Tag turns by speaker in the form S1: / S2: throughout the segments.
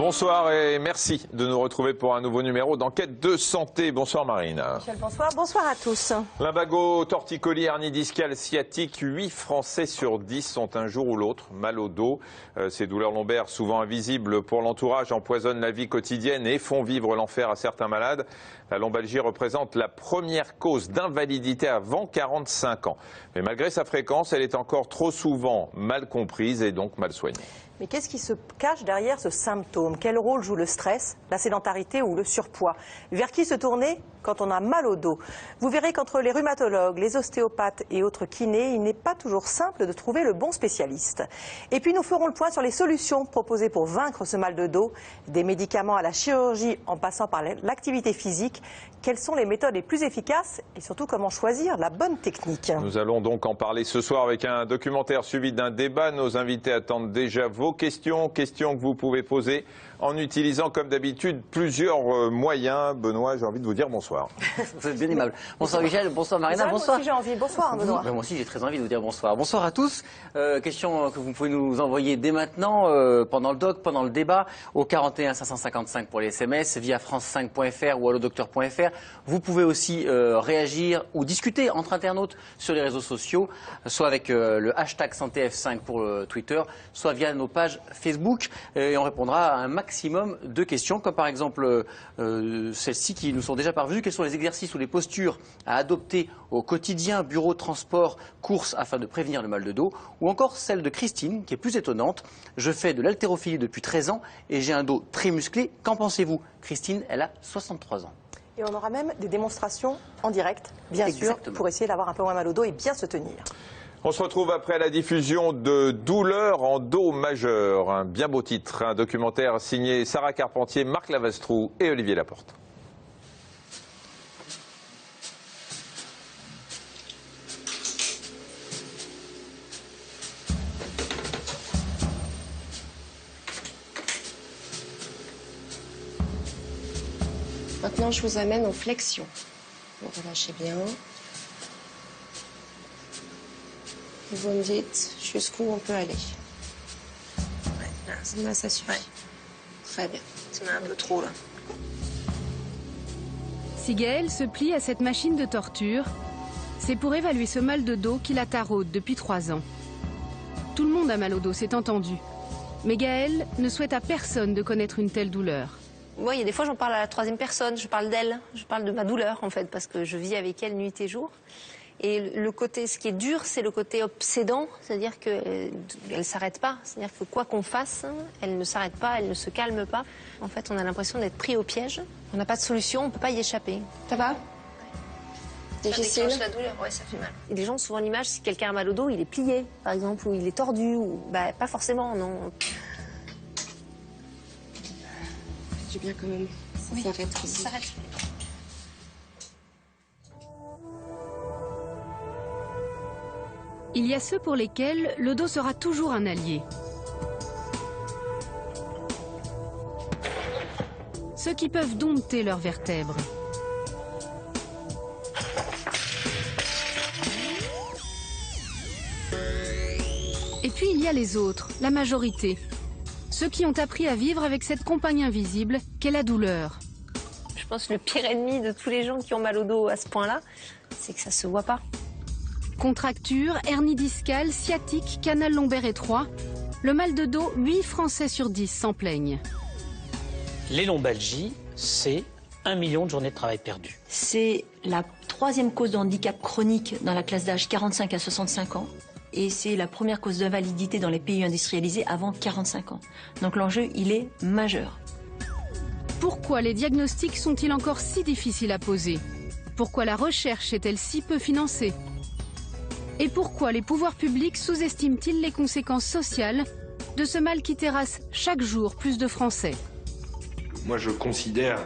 S1: Bonsoir et merci de nous retrouver pour un nouveau numéro d'Enquête de santé. Bonsoir Marine.
S2: Michel, bonsoir. Bonsoir à tous.
S1: Lumbago, torticolis, hernie discale, sciatique, 8 Français sur 10 ont un jour ou l'autre mal au dos. Ces douleurs lombaires, souvent invisibles pour l'entourage, empoisonnent la vie quotidienne et font vivre l'enfer à certains malades. La lombalgie représente la première cause d'invalidité avant 45 ans. Mais malgré sa fréquence, elle est encore trop souvent mal comprise et donc mal soignée.
S2: Mais qu'est-ce qui se cache derrière ce symptôme? Quel rôle joue le stress, la sédentarité ou le surpoids? Vers qui se tourner quand on a mal au dos? Vous verrez qu'entre les rhumatologues, les ostéopathes et autres kinés, il n'est pas toujours simple de trouver le bon spécialiste. Et puis nous ferons le point sur les solutions proposées pour vaincre ce mal de dos, des médicaments à la chirurgie en passant par l'activité physique. Quelles sont les méthodes les plus efficaces et surtout comment choisir la bonne technique?
S1: Nous allons donc en parler ce soir avec un documentaire suivi d'un débat. Nos invités attendent déjà vos questions que vous pouvez poser en utilisant comme d'habitude plusieurs moyens. Benoît, j'ai envie de vous dire bonsoir.
S3: Vous êtes bien aimable. Bonsoir Michel, bonsoir Marina, bonsoir.
S2: Moi aussi j'ai envie. Bonsoir Benoît.
S3: Moi aussi j'ai très envie de vous dire bonsoir. Bonsoir à tous. Question que vous pouvez nous envoyer dès maintenant, pendant le doc, pendant le débat, au 41 555 pour les SMS, via france5.fr ou allodocteur.fr. Vous pouvez aussi réagir ou discuter entre internautes sur les réseaux sociaux, soit avec le hashtag santéf5 pour Twitter, soit via nos pages Facebook. Et on répondra à un maximum de questions, comme par exemple celles-ci qui nous sont déjà parvenues. Quels sont les exercices ou les postures à adopter au quotidien, bureau, transport, course, afin de prévenir le mal de dos? Ou encore celle de Christine, qui est plus étonnante. Je fais de l'haltérophilie depuis 13 ans et j'ai un dos très musclé. Qu'en pensez-vous? Christine, elle a 63 ans.
S2: Et on aura même des démonstrations en direct, bien sûr, pour essayer d'avoir un peu moins mal au dos et bien se tenir.
S1: On se retrouve après la diffusion de Douleurs en dos majeur. Un bien beau titre, un documentaire signé Sarah Carpentier, Marc Lavastrou et Olivier Laporte.
S4: Maintenant, je vous amène aux flexions. Vous relâchez bien. Et vous me dites jusqu'où on peut aller.
S5: Ouais,
S4: là, ça suffit.
S5: Ouais.
S4: Très bien.
S5: Ça met un peu trop là.
S6: Si Gaëlle se plie à cette machine de torture, c'est pour évaluer ce mal de dos qui la taraude depuis 3 ans. Tout le monde a mal au dos, c'est entendu. Mais Gaëlle ne souhaite à personne de connaître une telle douleur.
S5: Moi, il y a des fois, j'en parle à la 3e personne, je parle d'elle, je parle de ma douleur en fait, parce que je vis avec elle nuit et jour. Et le côté, ce qui est dur, c'est le côté obsédant, c'est-à-dire qu'elle ne s'arrête pas. C'est-à-dire que quoi qu'on fasse, elle ne s'arrête pas, elle ne se calme pas. En fait, on a l'impression d'être pris au piège. On n'a pas de solution, on ne peut pas y échapper.
S4: Ça va? Difficile?
S5: Ça déclenche la douleur, ouais, ça fait mal. Et les gens ont souvent l'image, si quelqu'un a mal au dos, il est plié, par exemple, ou il est tordu, ou bah, pas forcément, non.
S4: C'est bien quand même. Ça s'arrête.
S5: Ça s'arrête.
S6: Il y a ceux pour lesquels le dos sera toujours un allié. Ceux qui peuvent dompter leurs vertèbres. Et puis il y a les autres, la majorité. Ceux qui ont appris à vivre avec cette compagne invisible qu'est la douleur.
S5: Je pense que le pire ennemi de tous les gens qui ont mal au dos à ce point-là, c'est que ça se voit pas.
S6: Contracture, hernie discale, sciatique, canal lombaire étroit. Le mal de dos, 8 Français sur 10 s'en plaignent.
S7: Les lombalgies, c'est 1 million de journées de travail perdues.
S8: C'est la 3e cause de handicap chronique dans la classe d'âge 45 à 65 ans. Et c'est la première cause d'invalidité dans les pays industrialisés avant 45 ans. Donc l'enjeu, il est majeur.
S6: Pourquoi les diagnostics sont-ils encore si difficiles à poser? Pourquoi la recherche est-elle si peu financée? Et pourquoi les pouvoirs publics sous-estiment-ils les conséquences sociales de ce mal qui terrasse chaque jour plus de Français?
S9: Moi, je considère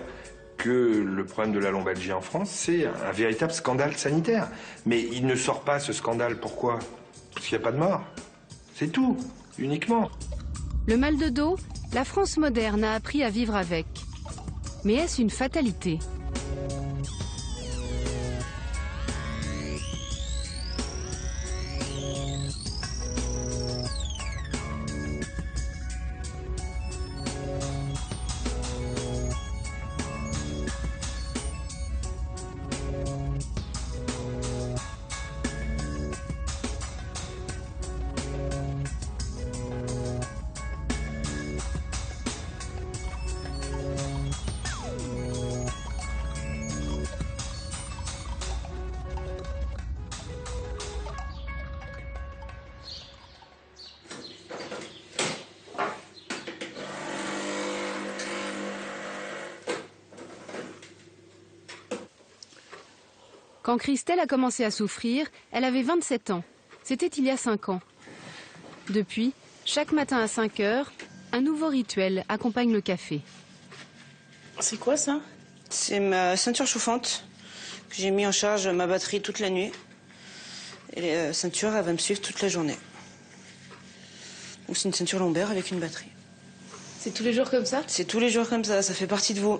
S9: que le problème de la lombalgie en France, c'est un véritable scandale sanitaire. Mais il ne sort pas, ce scandale. Pourquoi? Parce qu'il n'y a pas de mort. C'est tout, uniquement.
S6: Le mal de dos, la France moderne a appris à vivre avec. Mais est-ce une fatalité? Quand Christelle a commencé à souffrir, elle avait 27 ans. C'était il y a 5 ans. Depuis, chaque matin à 5 heures, un nouveau rituel accompagne le café.
S10: C'est quoi ça? C'est ma ceinture chauffante que j'ai mis en charge ma batterie toute la nuit. Et la ceinture, elle va me suivre toute la journée. Donc c'est une ceinture lombaire avec une batterie.
S11: C'est tous les jours comme ça?
S10: C'est tous les jours comme ça fait partie de vous.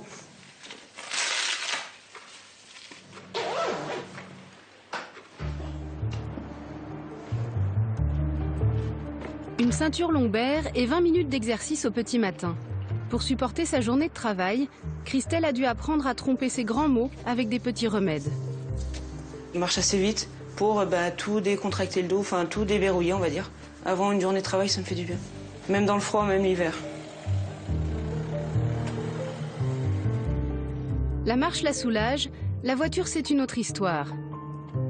S6: Une ceinture lombaire et 20 minutes d'exercice au petit matin. Pour supporter sa journée de travail, Christelle a dû apprendre à tromper ses grands mots avec des petits remèdes.
S10: Je marche assez vite pour tout décontracter le dos, enfin tout déverrouiller, on va dire. Avant une journée de travail, ça me fait du bien. Même dans le froid, même l'hiver.
S6: La marche la soulage, la voiture c'est une autre histoire.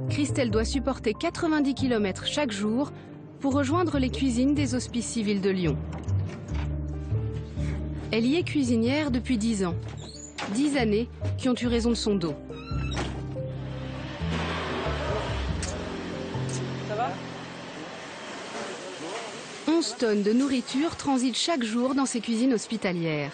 S6: Christelle doit supporter 90 km chaque jour pour rejoindre les cuisines des Hospices civils de Lyon. Elle y est cuisinière depuis 10 ans. 10 années qui ont eu raison de son dos.
S10: Ça va ?
S6: 11 tonnes de nourriture transitent chaque jour dans ces cuisines hospitalières.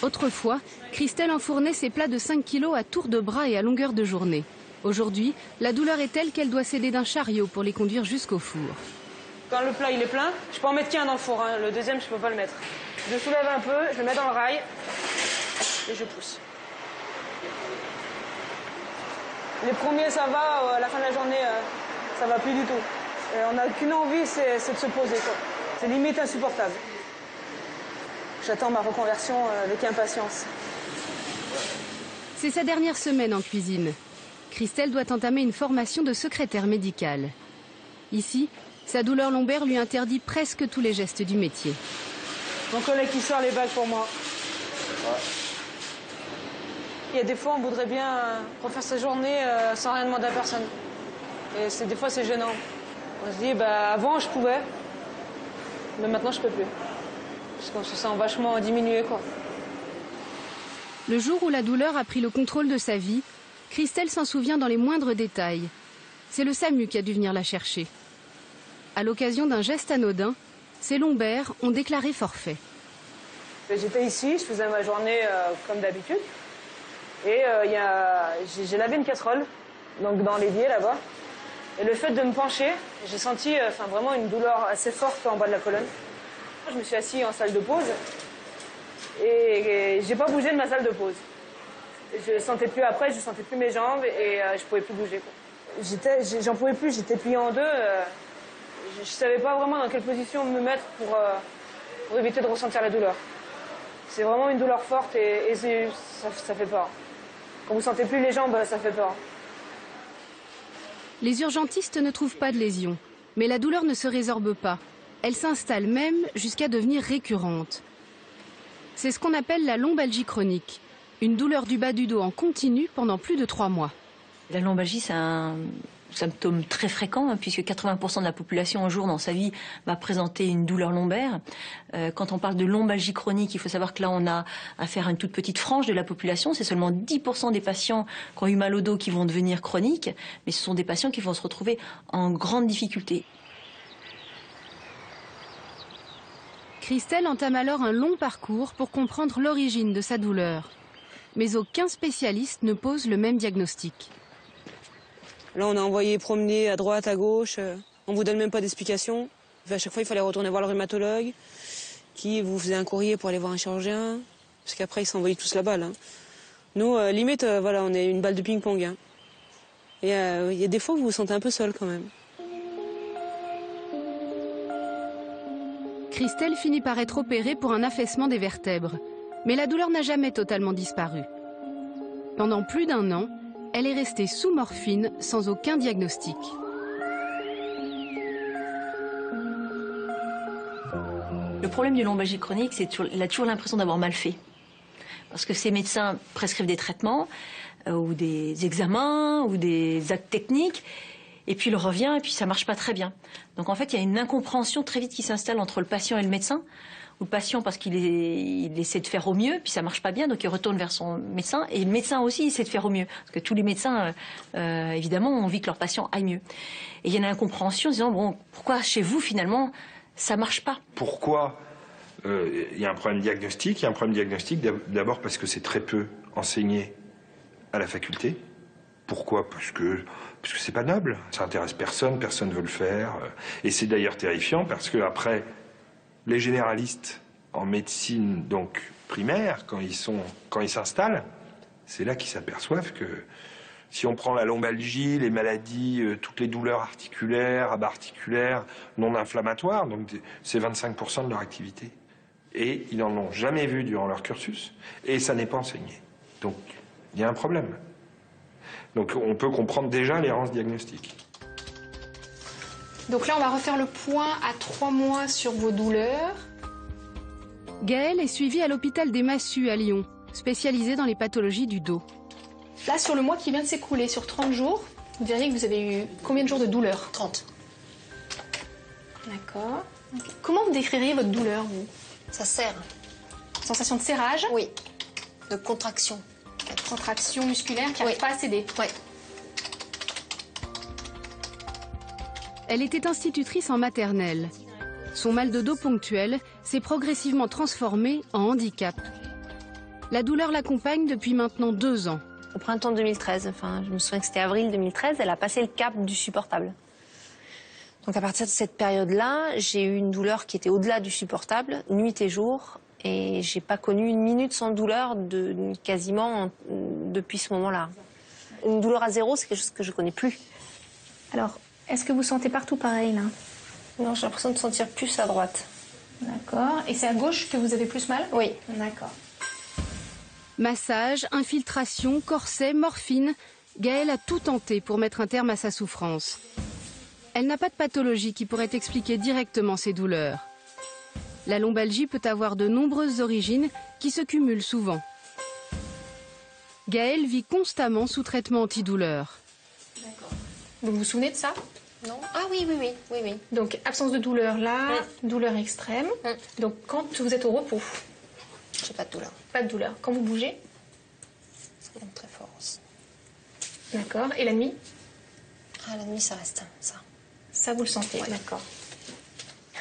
S6: Autrefois, Christelle enfournait ses plats de 5 kilos à tour de bras et à longueur de journée. Aujourd'hui, la douleur est telle qu'elle doit s'aider d'un chariot pour les conduire jusqu'au four.
S10: Quand le plat il est plein, je peux en mettre qu'un dans le four, hein. Le deuxième je peux pas le mettre. Je soulève un peu, je le mets dans le rail et je pousse. Les premiers ça va, à la fin de la journée ça va plus du tout. Et on n'a qu'une envie, c'est de se poser, quoi. C'est limite insupportable. J'attends ma reconversion avec impatience.
S6: C'est sa dernière semaine en cuisine. Christelle doit entamer une formation de secrétaire médicale. Ici, sa douleur lombaire lui interdit presque tous les gestes du métier.
S10: Mon collègue qui sort les bagues pour moi. Il y a des fois, on voudrait bien refaire sa journée sans rien demander à personne. Et des fois, c'est gênant. On se dit, avant, je pouvais, mais maintenant, je peux plus. Parce qu'on se sent vachement diminué, quoi.
S6: Le jour où la douleur a pris le contrôle de sa vie, Christelle s'en souvient dans les moindres détails. C'est le SAMU qui a dû venir la chercher. À l'occasion d'un geste anodin, ses lombaires ont déclaré forfait.
S10: J'étais ici, je faisais ma journée comme d'habitude. Et j'ai lavé une casserole, donc dans l'évier là-bas. Et le fait de me pencher, j'ai senti vraiment une douleur assez forte en bas de la colonne. Je me suis assis en salle de pause et j'ai pas bougé de ma salle de pause. Je sentais plus après, je sentais plus mes jambes et je pouvais plus bouger, quoi. J'en pouvais plus, j'étais pliée en deux. Je savais pas vraiment dans quelle position me mettre pour éviter de ressentir la douleur. C'est vraiment une douleur forte et ça fait peur. Quand vous sentez plus les jambes, ça fait peur.
S6: Les urgentistes ne trouvent pas de lésions, mais la douleur ne se résorbe pas. Elle s'installe même jusqu'à devenir récurrente. C'est ce qu'on appelle la lombalgie chronique, une douleur du bas du dos en continu pendant plus de 3 mois.
S8: La lombalgie, c'est un symptôme très fréquent, hein, puisque 80% de la population un jour dans sa vie va présenter une douleur lombaire. Quand on parle de lombalgie chronique, il faut savoir que là, on a affaire à une toute petite frange de la population. C'est seulement 10% des patients qui ont eu mal au dos qui vont devenir chroniques, mais ce sont des patients qui vont se retrouver en grande difficulté.
S6: Christelle entame alors un long parcours pour comprendre l'origine de sa douleur. Mais aucun spécialiste ne pose le même diagnostic.
S10: Là, on a envoyé promener à droite, à gauche. On vous donne même pas d'explication. À chaque fois, il fallait retourner voir le rhumatologue, qui vous faisait un courrier pour aller voir un chirurgien, parce qu'après, ils s'envoyaient tous la balle. Hein. Nous, limite, on est une balle de ping-pong. Hein. Et il y a des fois où vous vous sentez un peu seul quand même.
S6: Christelle finit par être opérée pour un affaissement des vertèbres. Mais la douleur n'a jamais totalement disparu. Pendant plus d'1 an, elle est restée sous morphine sans aucun diagnostic.
S8: Le problème du lombalgie chronique, c'est qu'il a toujours l'impression d'avoir mal fait. Parce que ces médecins prescrivent des traitements, ou des examens, ou des actes techniques. et puis il revient, et puis ça marche pas très bien. Donc en fait, il y a une incompréhension très vite qui s'installe entre le patient et le médecin. Ou le patient parce qu'il essaie de faire au mieux, puis ça marche pas bien, donc il retourne vers son médecin. Et le médecin aussi essaie de faire au mieux, parce que tous les médecins, évidemment, ont envie que leur patient aille mieux. Et il y a une incompréhension en disant, bon, pourquoi chez vous, finalement, ça marche pas?
S9: Pourquoi il y a un problème diagnostique? Il y a un problème diagnostique d'abord parce que c'est très peu enseigné à la faculté. Pourquoi? Parce que c'est pas noble. Ça intéresse personne, personne ne veut le faire. Et c'est d'ailleurs terrifiant parce que après, les généralistes en médecine donc primaire, quand ils s'installent, c'est là qu'ils s'aperçoivent que si on prend la lombalgie, les maladies, toutes les douleurs articulaires, abarticulaires, non inflammatoires, donc c'est 25% de leur activité. Et ils n'en ont jamais vu durant leur cursus, et ça n'est pas enseigné. Donc il y a un problème. Donc on peut comprendre déjà l'errance diagnostique.
S11: Donc là, on va refaire le point à 3 mois sur vos douleurs.
S6: Gaëlle est suivie à l'hôpital des Massues à Lyon, spécialisé dans les pathologies du dos.
S11: Là, sur le mois qui vient de s'écouler, sur 30 jours, vous verrez que vous avez eu combien de jours de douleur?
S5: 30.
S11: D'accord. Comment vous décririez votre douleur, vous?
S5: Ça serre.
S11: Sensation de serrage?
S5: Oui. De contraction.
S11: Contraction musculaire qui n'arrive pas à céder?
S5: Oui.
S6: Elle était institutrice en maternelle. Son mal de dos ponctuel s'est progressivement transformé en handicap. La douleur l'accompagne depuis maintenant 2 ans.
S5: Au printemps 2013, je me souviens que c'était avril 2013, elle a passé le cap du supportable. Donc à partir de cette période-là, j'ai eu une douleur qui était au-delà du supportable, nuit et jour, et j'ai pas connu une minute sans douleur quasiment depuis ce moment-là. Une douleur à zéro, c'est quelque chose que je connais plus.
S11: Alors, est-ce que vous sentez partout pareil, là?
S5: Non, j'ai l'impression de sentir plus à droite.
S11: D'accord. Et c'est à gauche que vous avez plus mal?
S5: Oui.
S11: D'accord.
S6: Massage, infiltration, corset, morphine, Gaëlle a tout tenté pour mettre un terme à sa souffrance. Elle n'a pas de pathologie qui pourrait expliquer directement ses douleurs. La lombalgie peut avoir de nombreuses origines qui se cumulent souvent. Gaëlle vit constamment sous traitement antidouleur.
S11: D'accord. Vous vous souvenez de ça?
S5: Non. Ah oui.
S11: Donc, absence de douleur là, douleur extrême. Donc, quand vous êtes au repos?
S5: J'ai pas de douleur.
S11: Pas de douleur. Quand vous bougez?
S5: Ça monte très fort aussi.
S11: D'accord. Et la nuit?
S5: Ah, la nuit, ça reste, ça.
S11: Ça, vous le sentez? D'accord.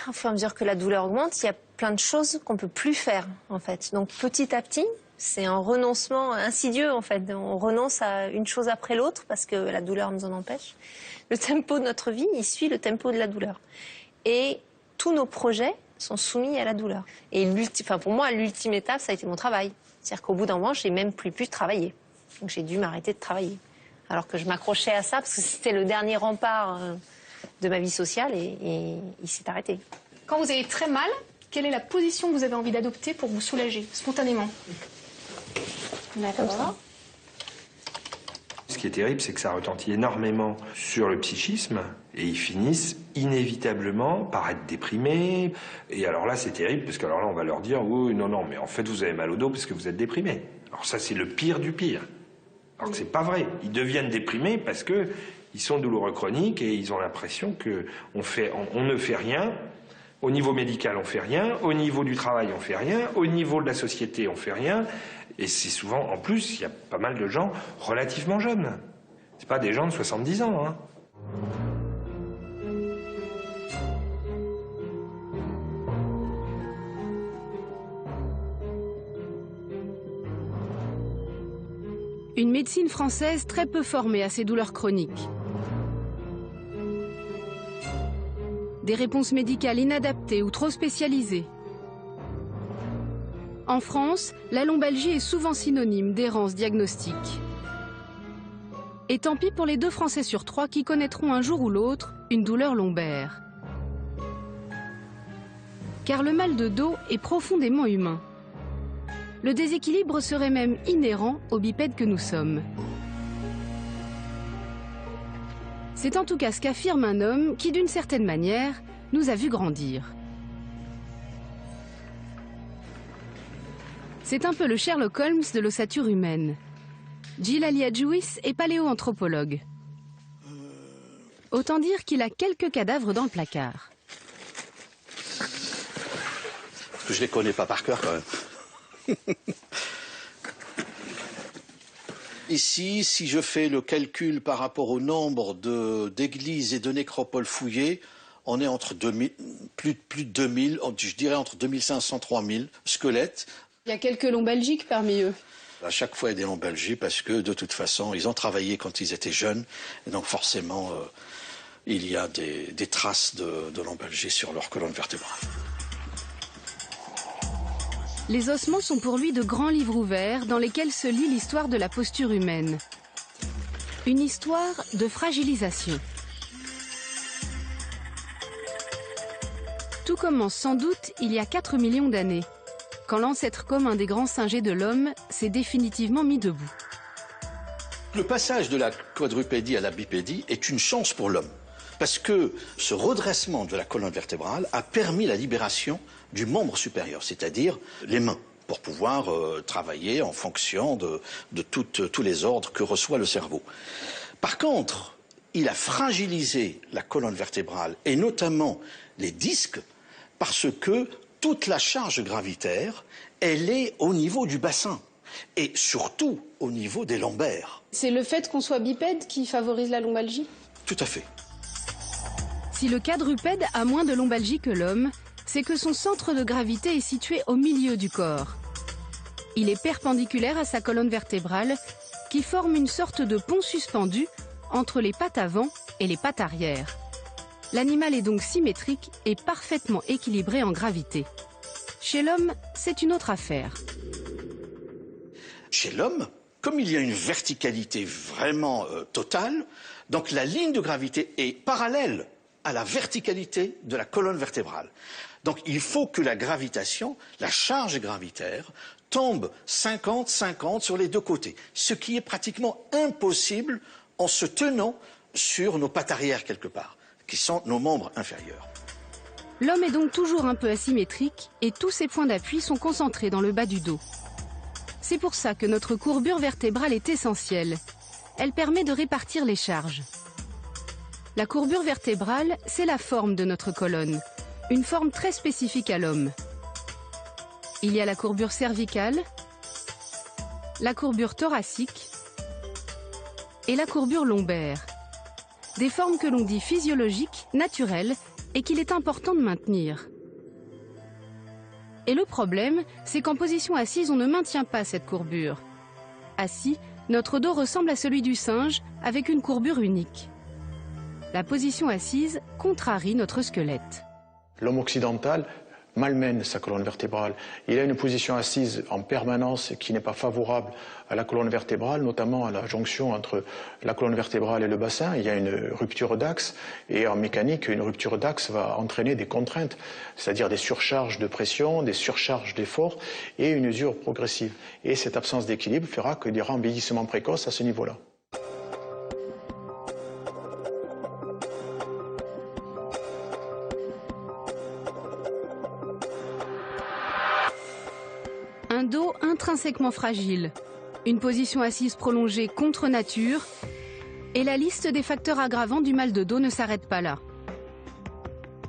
S5: Au fur et à mesure que la douleur augmente, il y a plein de choses qu'on peut plus faire, en fait. Donc, petit à petit, c'est un renoncement insidieux, en fait. On renonce à une chose après l'autre parce que la douleur nous en empêche. Le tempo de notre vie, il suit le tempo de la douleur. Et tous nos projets sont soumis à la douleur. Et pour moi, l'ultime étape, ça a été mon travail. C'est-à-dire qu'au bout d'un moment, j'ai même plus pu travailler. Donc j'ai dû m'arrêter de travailler. Alors que je m'accrochais à ça parce que c'était le dernier rempart de ma vie sociale et il s'est arrêté.
S11: Quand vous avez très mal, quelle est la position que vous avez envie d'adopter pour vous soulager, spontanément?
S5: D'accord.
S9: Ce qui est terrible, c'est que ça retentit énormément sur le psychisme et ils finissent inévitablement par être déprimés. Et alors là, c'est terrible parce que alors là, on va leur dire « Oui, non, mais en fait, vous avez mal au dos parce que vous êtes déprimé. » Alors ça, c'est le pire du pire. Alors que c'est pas vrai. Ils deviennent déprimés parce que ils sont douloureux chroniques et ils ont l'impression que on ne fait rien. Au niveau médical, on fait rien. Au niveau du travail, on fait rien. Au niveau de la société, on fait rien. Et c'est souvent, en plus, il y a pas mal de gens relativement jeunes. C'est pas des gens de 70 ans, hein.
S6: Une médecine française très peu formée à ces douleurs chroniques. Des réponses médicales inadaptées ou trop spécialisées. En France, la lombalgie est souvent synonyme d'errance diagnostique. Et tant pis pour les 2 Français sur 3 qui connaîtront un jour ou l'autre une douleur lombaire. Car le mal de dos est profondément humain. Le déséquilibre serait même inhérent aux bipèdes que nous sommes. C'est en tout cas ce qu'affirme un homme qui, d'une certaine manière, nous a vu grandir. C'est un peu le Sherlock Holmes de l'ossature humaine. Gilles Aliadjouis est paléoanthropologue. Autant dire qu'il a quelques cadavres dans le placard.
S12: Je ne les connais pas par cœur quand même. Ici, si je fais le calcul par rapport au nombre d'églises et de nécropoles fouillées, on est entre 2000, plus de 2000, je dirais entre 2500 et 3000 squelettes.
S11: Il y a quelques lombalgiques parmi eux.
S12: À chaque fois, il y a des lombalgies parce que, de toute façon, ils ont travaillé quand ils étaient jeunes. Et donc, forcément, il y a des traces de lombalgie sur leur colonne vertébrale.
S6: Les ossements sont pour lui de grands livres ouverts dans lesquels se lit l'histoire de la posture humaine. Une histoire de fragilisation. Tout commence sans doute il y a 4 millions d'années, quand l'ancêtre commun des grands singés de l'homme s'est définitivement mis debout.
S12: Le passage de la quadrupédie à la bipédie est une chance pour l'homme, parce que ce redressement de la colonne vertébrale a permis la libération du membre supérieur, c'est-à-dire les mains, pour pouvoir travailler en fonction de tous les ordres que reçoit le cerveau. Par contre, il a fragilisé la colonne vertébrale, et notamment les disques, parce que toute la charge gravitaire, elle est au niveau du bassin, et surtout au niveau des lombaires.
S11: C'est le fait qu'on soit bipède qui favorise la lombalgie?
S12: Tout à fait.
S6: Si le quadrupède a moins de lombalgie que l'homme, c'est que son centre de gravité est situé au milieu du corps. Il est perpendiculaire à sa colonne vertébrale, qui forme une sorte de pont suspendu entre les pattes avant et les pattes arrière. L'animal est donc symétrique et parfaitement équilibré en gravité. Chez l'homme, c'est une autre affaire.
S12: Chez l'homme, comme il y a une verticalité vraiment totale, donc la ligne de gravité est parallèle à la verticalité de la colonne vertébrale. Donc il faut que la gravitation, la charge gravitaire, tombe 50-50 sur les deux côtés, ce qui est pratiquement impossible en se tenant sur nos pattes arrière quelque part, qui sont nos membres inférieurs.
S6: L'homme est donc toujours un peu asymétrique et tous ses points d'appui sont concentrés dans le bas du dos. C'est pour ça que notre courbure vertébrale est essentielle. Elle permet de répartir les charges. La courbure vertébrale, c'est la forme de notre colonne, une forme très spécifique à l'homme. Il y a la courbure cervicale, la courbure thoracique et la courbure lombaire. Des formes que l'on dit physiologiques, naturelles et qu'il est important de maintenir. Et le problème, c'est qu'en position assise, on ne maintient pas cette courbure. Assis, notre dos ressemble à celui du singe avec une courbure unique. La position assise contrarie notre squelette.
S13: L'homme occidental malmène sa colonne vertébrale. Il a une position assise en permanence qui n'est pas favorable à la colonne vertébrale, notamment à la jonction entre la colonne vertébrale et le bassin. Il y a une rupture d'axe et en mécanique, une rupture d'axe va entraîner des contraintes, c'est-à-dire des surcharges de pression, des surcharges d'effort et une usure progressive. Et cette absence d'équilibre fera qu'il y aura un vieillissement précoce à ce niveau-là.
S6: Un dos intrinsèquement fragile, une position assise prolongée contre nature, et la liste des facteurs aggravants du mal de dos ne s'arrête pas là.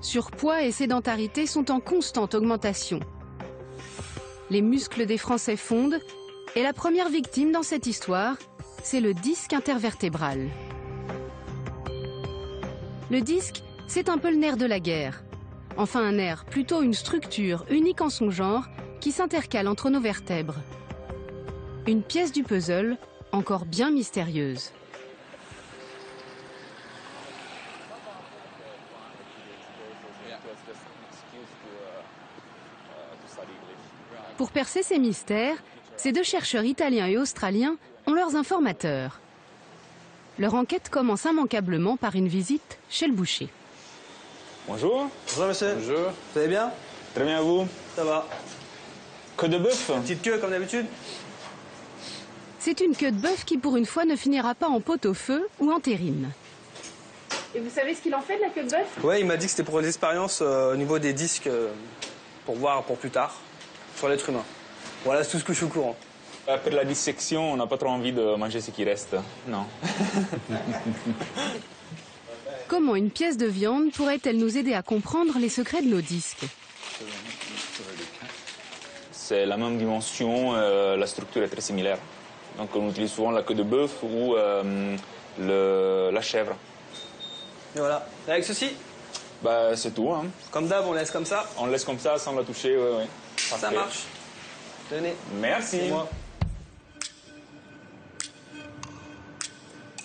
S6: Surpoids et sédentarité sont en constante augmentation. Les muscles des Français fondent, et la première victime dans cette histoire, c'est le disque intervertébral. Le disque, c'est un peu le nerf de la guerre. Enfin un nerf, plutôt une structure unique en son genre, qui s'intercale entre nos vertèbres. Une pièce du puzzle encore bien mystérieuse. Pour percer ces mystères, ces deux chercheurs italiens et australiens ont leurs informateurs. Leur enquête commence immanquablement par une visite chez le boucher.
S14: Bonjour.
S15: Bonjour monsieur.
S14: Bonjour.
S15: Vous allez bien?
S14: Très bien, vous?
S15: Ça va.
S14: Queue de bœuf?
S15: Petite queue comme d'habitude?
S6: C'est une queue de bœuf qui pour une fois ne finira pas en pot-au-feu ou en terrine.
S11: Et vous savez ce qu'il en fait de la queue de bœuf?
S15: Ouais, il m'a dit que c'était pour des expériences au niveau des disques, pour voir pour plus tard, sur l'être humain. Voilà, c'est tout ce que je suis au courant.
S14: Après la dissection, on n'a pas trop envie de manger ce qui reste, non.
S6: comment une pièce de viande pourrait-elle nous aider à comprendre les secrets de nos disques?
S14: C'est la même dimension, la structure est très similaire. Donc on utilise souvent la queue de bœuf ou la chèvre.
S15: Et voilà. Et avec ceci?
S14: Bah, c'est tout. Hein.
S15: Comme d'hab, on laisse comme ça?
S14: On laisse comme ça sans la toucher, oui.
S15: Ça marche. Tenez.
S14: Merci.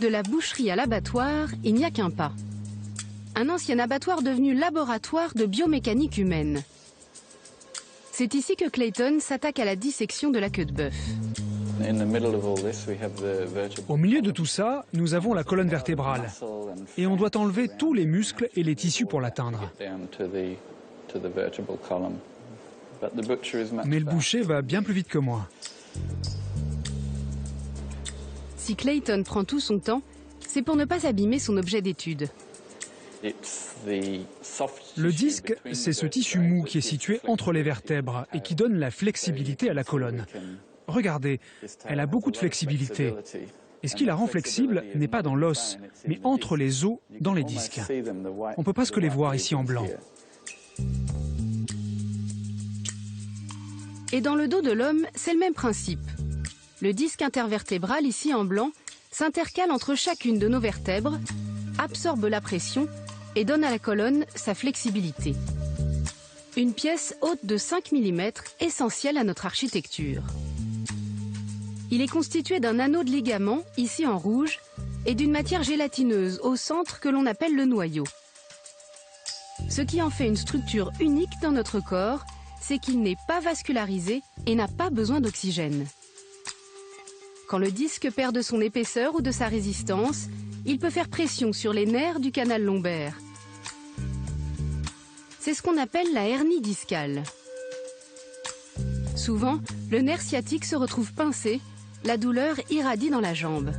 S6: De la boucherie à l'abattoir, il n'y a qu'un pas. Un ancien abattoir devenu laboratoire de biomécanique humaine. C'est ici que Clayton s'attaque à la dissection de la queue de bœuf.
S16: Au milieu de tout ça, nous avons la colonne vertébrale. Et on doit enlever tous les muscles et les tissus pour l'atteindre. Mais le boucher va bien plus vite que moi.
S6: Si Clayton prend tout son temps, c'est pour ne pas abîmer son objet d'étude.
S16: Le disque, c'est ce tissu mou qui est situé entre les vertèbres et qui donne la flexibilité à la colonne. Regardez, elle a beaucoup de flexibilité. Et ce qui la rend flexible n'est pas dans l'os, mais entre les os, dans les disques. On peut presque les voir ici en blanc.
S6: Et dans le dos de l'homme, c'est le même principe. Le disque intervertébral, ici en blanc, s'intercale entre chacune de nos vertèbres, absorbe la pression et donne à la colonne sa flexibilité. Une pièce haute de 5 mm, essentielle à notre architecture. Il est constitué d'un anneau de ligament, ici en rouge, et d'une matière gélatineuse au centre que l'on appelle le noyau. Ce qui en fait une structure unique dans notre corps, c'est qu'il n'est pas vascularisé et n'a pas besoin d'oxygène. Quand le disque perd de son épaisseur ou de sa résistance, il peut faire pression sur les nerfs du canal lombaire. C'est ce qu'on appelle la hernie discale. Souvent, le nerf sciatique se retrouve pincé, la douleur irradie dans la jambe.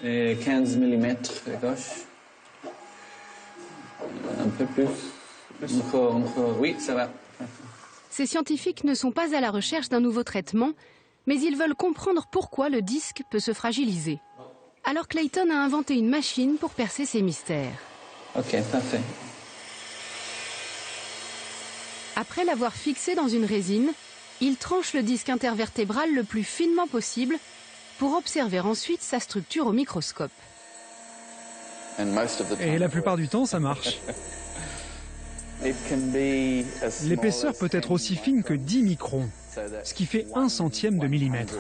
S3: Et 15 mm à gauche. Un peu plus. Oui, ça va.
S6: Ces scientifiques ne sont pas à la recherche d'un nouveau traitement, mais ils veulent comprendre pourquoi le disque peut se fragiliser. Alors Clayton a inventé une machine pour percer ces mystères.
S3: Ok, parfait.
S6: Après l'avoir fixé dans une résine, il tranche le disque intervertébral le plus finement possible pour observer ensuite sa structure au microscope.
S16: Et la plupart du temps, ça marche. L'épaisseur peut être aussi fine que 10 microns, ce qui fait 1/100 de millimètre.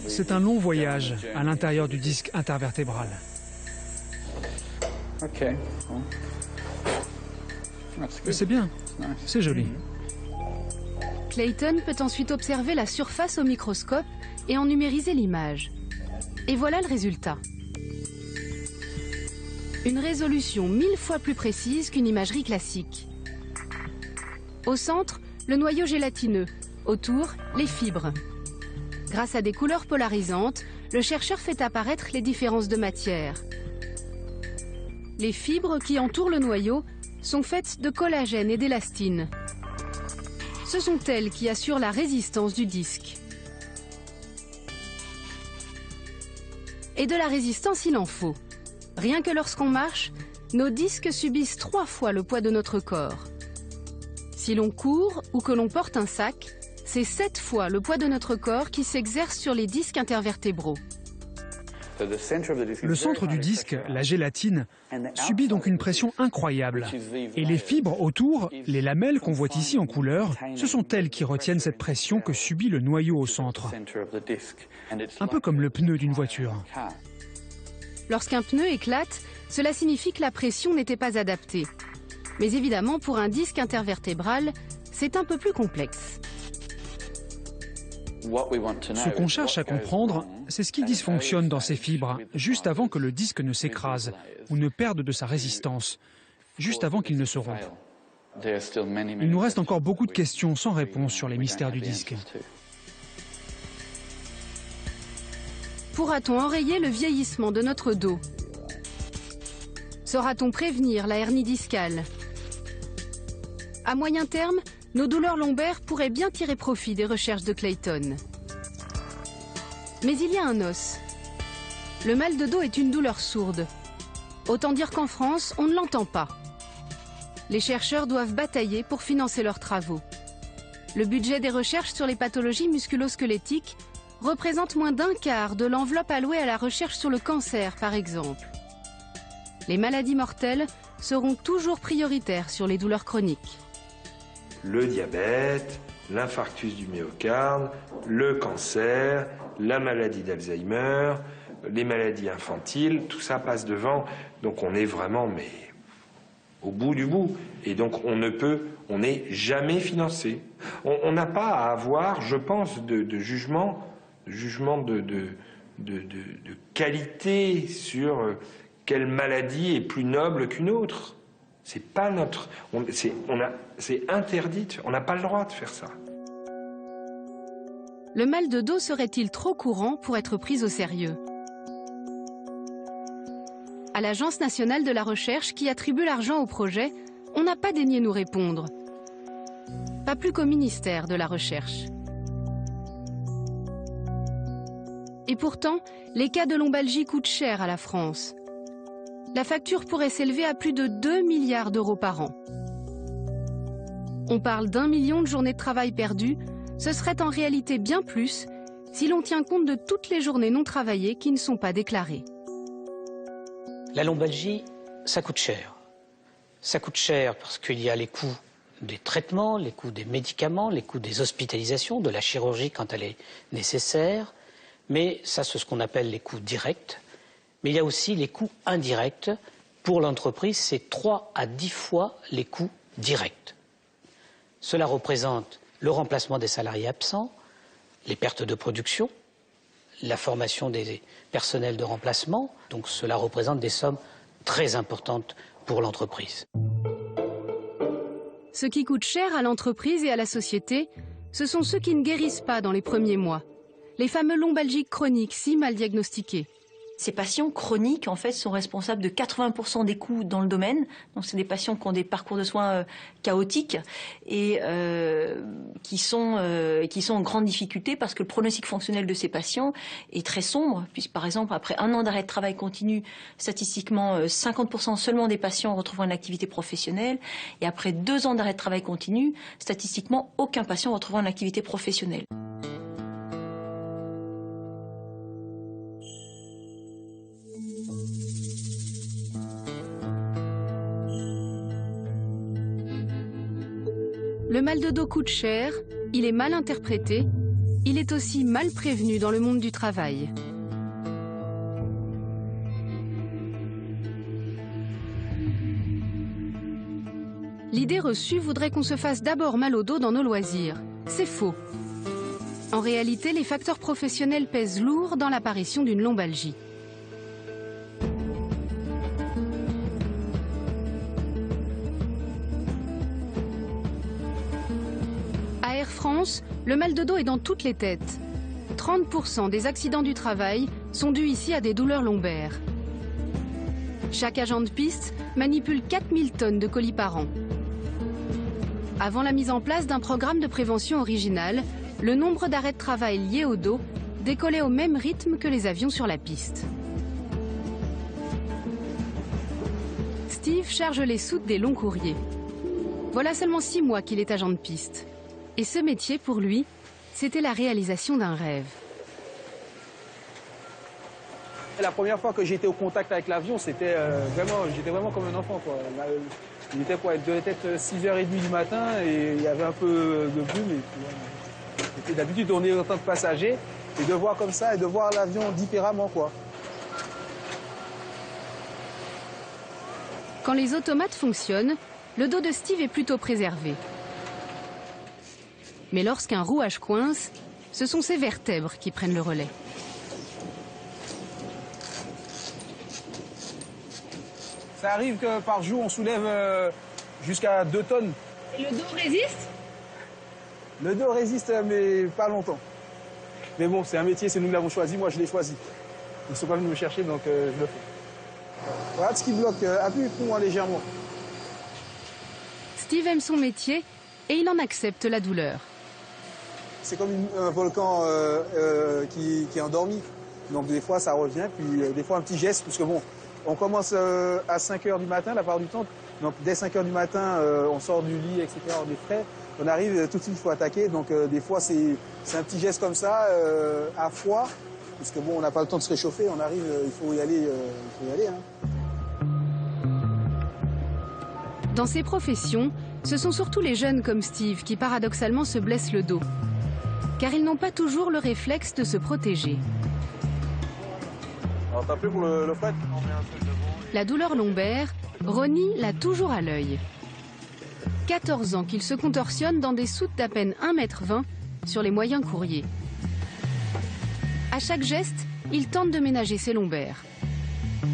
S16: C'est un long voyage à l'intérieur du disque intervertébral. C'est bien, c'est joli.
S6: Clayton peut ensuite observer la surface au microscope et en numériser l'image. Et voilà le résultat. Une résolution 1000 fois plus précise qu'une imagerie classique. Au centre, le noyau gélatineux. Autour, les fibres. Grâce à des couleurs polarisantes, le chercheur fait apparaître les différences de matière. Les fibres qui entourent le noyau sont faites de collagène et d'élastine. Ce sont elles qui assurent la résistance du disque. Et de la résistance, il en faut. Rien que lorsqu'on marche, nos disques subissent 3 fois le poids de notre corps. Si l'on court ou que l'on porte un sac, c'est 7 fois le poids de notre corps qui s'exerce sur les disques intervertébraux.
S16: Le centre du disque, la gélatine, subit donc une pression incroyable. Et les fibres autour, les lamelles qu'on voit ici en couleur, ce sont elles qui retiennent cette pression que subit le noyau au centre. Un peu comme le pneu d'une voiture.
S6: Lorsqu'un pneu éclate, cela signifie que la pression n'était pas adaptée. Mais évidemment, pour un disque intervertébral, c'est un peu plus complexe.
S16: Ce qu'on cherche à comprendre, c'est ce qui dysfonctionne dans ces fibres, juste avant que le disque ne s'écrase ou ne perde de sa résistance, juste avant qu'il ne se rompe. Il nous reste encore beaucoup de questions sans réponse sur les mystères du disque.
S6: Pourra-t-on enrayer le vieillissement de notre dos? Saura-t-on prévenir la hernie discale? À moyen terme, nos douleurs lombaires pourraient bien tirer profit des recherches de Clayton. Mais il y a un os. Le mal de dos est une douleur sourde. Autant dire qu'en France, on ne l'entend pas. Les chercheurs doivent batailler pour financer leurs travaux. Le budget des recherches sur les pathologies musculo-squelettiques représente moins d'un quart de l'enveloppe allouée à la recherche sur le cancer, par exemple. Les maladies mortelles seront toujours prioritaires sur les douleurs chroniques.
S9: Le diabète, l'infarctus du myocarde, le cancer, la maladie d'Alzheimer, les maladies infantiles, tout ça passe devant. Donc on est vraiment au bout du bout. Et donc on n'est jamais financé. On n'a pas à avoir, je pense, de jugement de qualité sur quelle maladie est plus noble qu'une autre. C'est pas notre... C'est interdit, on n'a pas le droit de faire ça.
S6: Le mal de dos serait-il trop courant pour être pris au sérieux? À l'Agence nationale de la recherche qui attribue l'argent au projet, on n'a pas daigné nous répondre. Pas plus qu'au ministère de la Recherche. Et pourtant, les cas de lombalgie coûtent cher à la France. La facture pourrait s'élever à plus de 2 milliards d'euros par an. On parle d'1 million de journées de travail perdues. Ce serait en réalité bien plus si l'on tient compte de toutes les journées non travaillées qui ne sont pas déclarées.
S7: La lombalgie, ça coûte cher. Ça coûte cher parce qu'il y a les coûts des traitements, les coûts des médicaments, les coûts des hospitalisations, de la chirurgie quand elle est nécessaire. Mais ça, c'est ce qu'on appelle les coûts directs. Mais il y a aussi les coûts indirects. Pour l'entreprise, c'est 3 à 10 fois les coûts directs. Cela représente le remplacement des salariés absents, les pertes de production, la formation des personnels de remplacement. Donc cela représente des sommes très importantes pour l'entreprise.
S6: Ce qui coûte cher à l'entreprise et à la société, ce sont ceux qui ne guérissent pas dans les premiers mois. Les fameux lombalgiques chroniques si mal diagnostiqués.
S8: Ces patients chroniques, en fait, sont responsables de 80% des coûts dans le domaine. Donc, c'est des patients qui ont des parcours de soins chaotiques et qui sont en grande difficulté parce que le pronostic fonctionnel de ces patients est très sombre. Puisque, par exemple, après 1 an d'arrêt de travail continu, statistiquement, 50% seulement des patients retrouveront une activité professionnelle. Et après 2 ans d'arrêt de travail continu, statistiquement, aucun patient retrouvera une activité professionnelle.
S6: Le mal de dos coûte cher, il est mal interprété, il est aussi mal prévenu dans le monde du travail. L'idée reçue voudrait qu'on se fasse d'abord mal au dos dans nos loisirs. C'est faux. En réalité, les facteurs professionnels pèsent lourd dans l'apparition d'une lombalgie. À Air France, le mal de dos est dans toutes les têtes. 30% des accidents du travail sont dus ici à des douleurs lombaires. Chaque agent de piste manipule 4000 tonnes de colis par an. Avant la mise en place d'un programme de prévention original, le nombre d'arrêts de travail liés au dos décollait au même rythme que les avions sur la piste. Steve charge les soutes des longs courriers. Voilà seulement 6 mois qu'il est agent de piste. Et ce métier, pour lui, c'était la réalisation d'un rêve.
S17: La première fois que j'étais au contact avec l'avion, j'étais vraiment comme un enfant, quoi. Il était quoi, il devait être 6h30 du matin et il y avait un peu de brume. D'habitude, on est en tant que passager et de voir comme ça et de voir l'avion différemment, quoi.
S6: Quand les automates fonctionnent, le dos de Steve est plutôt préservé. Mais lorsqu'un rouage coince, ce sont ses vertèbres qui prennent le relais.
S17: Ça arrive que par jour, on soulève jusqu'à 2 tonnes.
S10: Et le dos résiste?
S17: Le dos résiste, mais pas longtemps. Mais bon, c'est un métier, c'est nous qui l'avons choisi, moi je l'ai choisi. Ils ne sont pas venus me chercher, donc je le fais. Voilà ce qui bloque, appuie pour moi légèrement.
S6: Steve aime son métier et il en accepte la douleur.
S17: c'est comme un volcan qui est endormi. Donc des fois ça revient, puis des fois un petit geste, parce que bon, on commence à 5 h du matin la plupart du temps. Donc dès 5 h du matin, on sort du lit, etc., on est frais. On arrive tout de suite, il faut attaquer. Donc des fois c'est un petit geste comme ça, à froid, parce que bon, on n'a pas le temps de se réchauffer, on arrive, il faut y aller. Hein.
S6: Dans ces professions, ce sont surtout les jeunes comme Steve qui paradoxalement se blessent le dos. Car ils n'ont pas toujours le réflexe de se protéger.
S17: Alors t'as pris pour le fret?
S6: La douleur lombaire, Ronnie l'a toujours à l'œil. 14 ans qu'il se contorsionne dans des soutes d'à peine 1,20 m sur les moyens courriers. À chaque geste, il tente de ménager ses lombaires.
S18: Vous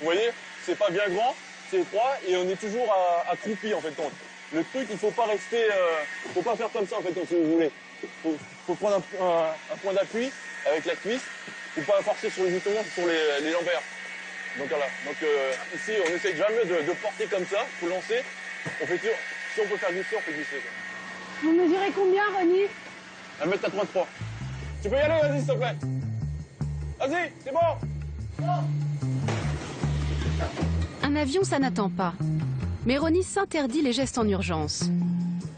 S18: voyez, c'est pas bien grand, c'est étroit et on est toujours accroupi en fait. Le truc, il faut pas rester, faut pas faire comme ça en fait, si vous voulez. Faut prendre un point d'appui avec la cuisse, faut pas forcer sur justement sur les lombaires. Donc voilà. Donc ici, on essaie jamais de porter comme ça, faut lancer. On fait toujours, si on peut faire glisser, on fait glisser.
S10: Vous mesurez combien, Ronnie?
S18: 1,83 m. Tu peux y aller, vas-y, s'il te plaît. Vas-y, c'est bon.
S6: Un avion, ça n'attend pas. Mais Ronnie s'interdit les gestes en urgence.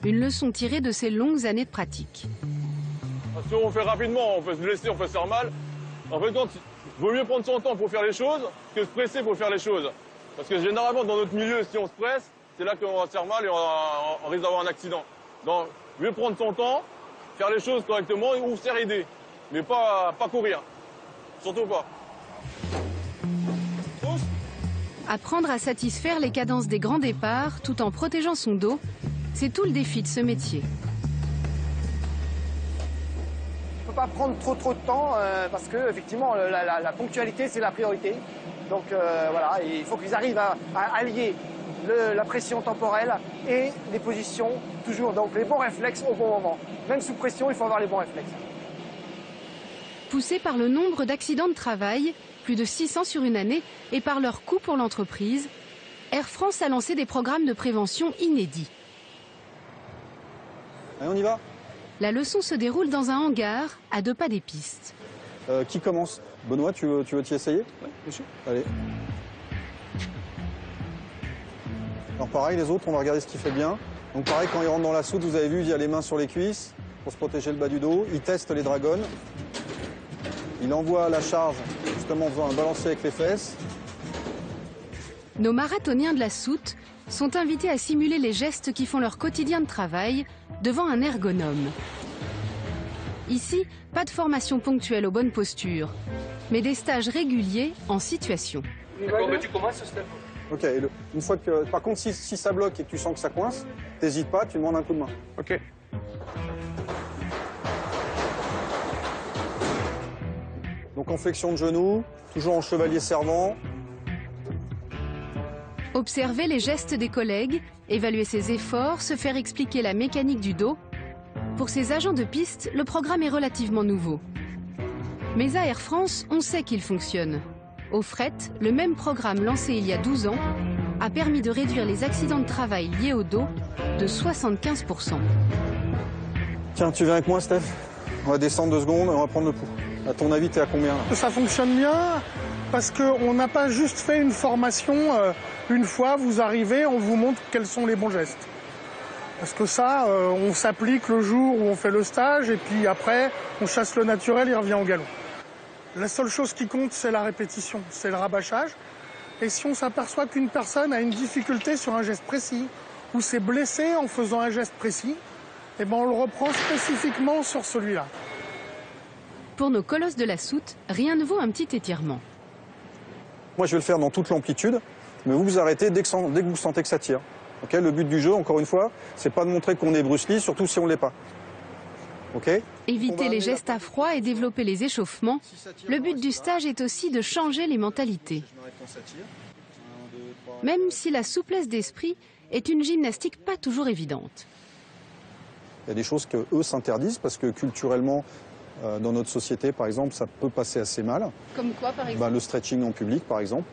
S6: Une leçon tirée de ses longues années de pratique.
S18: Si on fait rapidement, on peut se blesser, on peut se faire mal. En fait, il vaut mieux prendre son temps pour faire les choses que se presser pour faire les choses. Parce que généralement, dans notre milieu, si on se presse, c'est là qu'on va se faire mal et on risque d'avoir un accident. Donc, mieux prendre son temps, faire les choses correctement ou se faire aider. Mais pas courir. Surtout pas.
S6: Apprendre à satisfaire les cadences des grands départs tout en protégeant son dos, c'est tout le défi de ce métier.
S19: Il ne faut pas prendre trop de temps parce que effectivement la ponctualité c'est la priorité. Donc voilà, et il faut qu'ils arrivent à allier la pression temporelle et les positions, toujours donc les bons réflexes au bon moment. Même sous pression, il faut avoir les bons réflexes.
S6: Poussés par le nombre d'accidents de travail, plus de 600 sur une année, et par leur coût pour l'entreprise, Air France a lancé des programmes de prévention inédits.
S17: Allez, on y va?
S6: La leçon se déroule dans un hangar, à 2 pas des pistes.
S17: Qui commence? Benoît, tu veux t'y essayer? Oui, bien sûr. Allez. Alors pareil, les autres, on va regarder ce qu'il fait bien. Donc pareil, quand il rentre dans la soute, vous avez vu, il y a les mains sur les cuisses pour se protéger le bas du dos. Il teste les dragons. Il envoie la charge, justement en faisant un balancier avec les fesses.
S6: Nos marathoniens de la soute sont invités à simuler les gestes qui font leur quotidien de travail devant un ergonome. Ici, pas de formation ponctuelle aux bonnes postures, mais des stages réguliers en situation.
S15: D'accord, mais tu commences, Steph.
S17: Ok, une fois que, par contre, si ça bloque et que tu sens que ça coince, t'hésites pas, tu demandes un coup de main. Ok. Donc en flexion de genou, toujours en chevalier servant.
S6: Observer les gestes des collègues, évaluer ses efforts, se faire expliquer la mécanique du dos. Pour ces agents de piste, le programme est relativement nouveau. Mais à Air France, on sait qu'il fonctionne. Au fret, le même programme lancé il y a 12 ans a permis de réduire les accidents de travail liés au dos de 75%.
S17: Tiens, tu viens avec moi, Steph? On va descendre 2 secondes et on va prendre le pouls. À ton avis, t'es à combien là?
S20: Ça fonctionne bien parce qu'on n'a pas juste fait une formation. Une fois, vous arrivez, on vous montre quels sont les bons gestes. Parce que ça, on s'applique le jour où on fait le stage et puis après, on chasse le naturel, il revient au galop. La seule chose qui compte, c'est la répétition, c'est le rabâchage. Et si on s'aperçoit qu'une personne a une difficulté sur un geste précis ou s'est blessé en faisant un geste précis, eh ben on le reprend spécifiquement sur celui-là.
S6: Pour nos colosses de la soute, rien ne vaut un petit étirement.
S17: Moi, je vais le faire dans toute l'amplitude, mais vous arrêtez dès que vous sentez que ça tire. Okay, le but du jeu, encore une fois, c'est pas de montrer qu'on est Bruce Lee, surtout si on l'est pas. Okay.
S6: Éviter les gestes à froid et développer les échauffements. Le but du stage est aussi de changer les mentalités. Même si la souplesse d'esprit est une gymnastique pas toujours évidente.
S17: Il y a des choses qu'eux s'interdisent parce que culturellement, dans notre société, par exemple, ça peut passer assez mal.
S6: Comme quoi, par exemple?
S17: Le stretching en public, par exemple.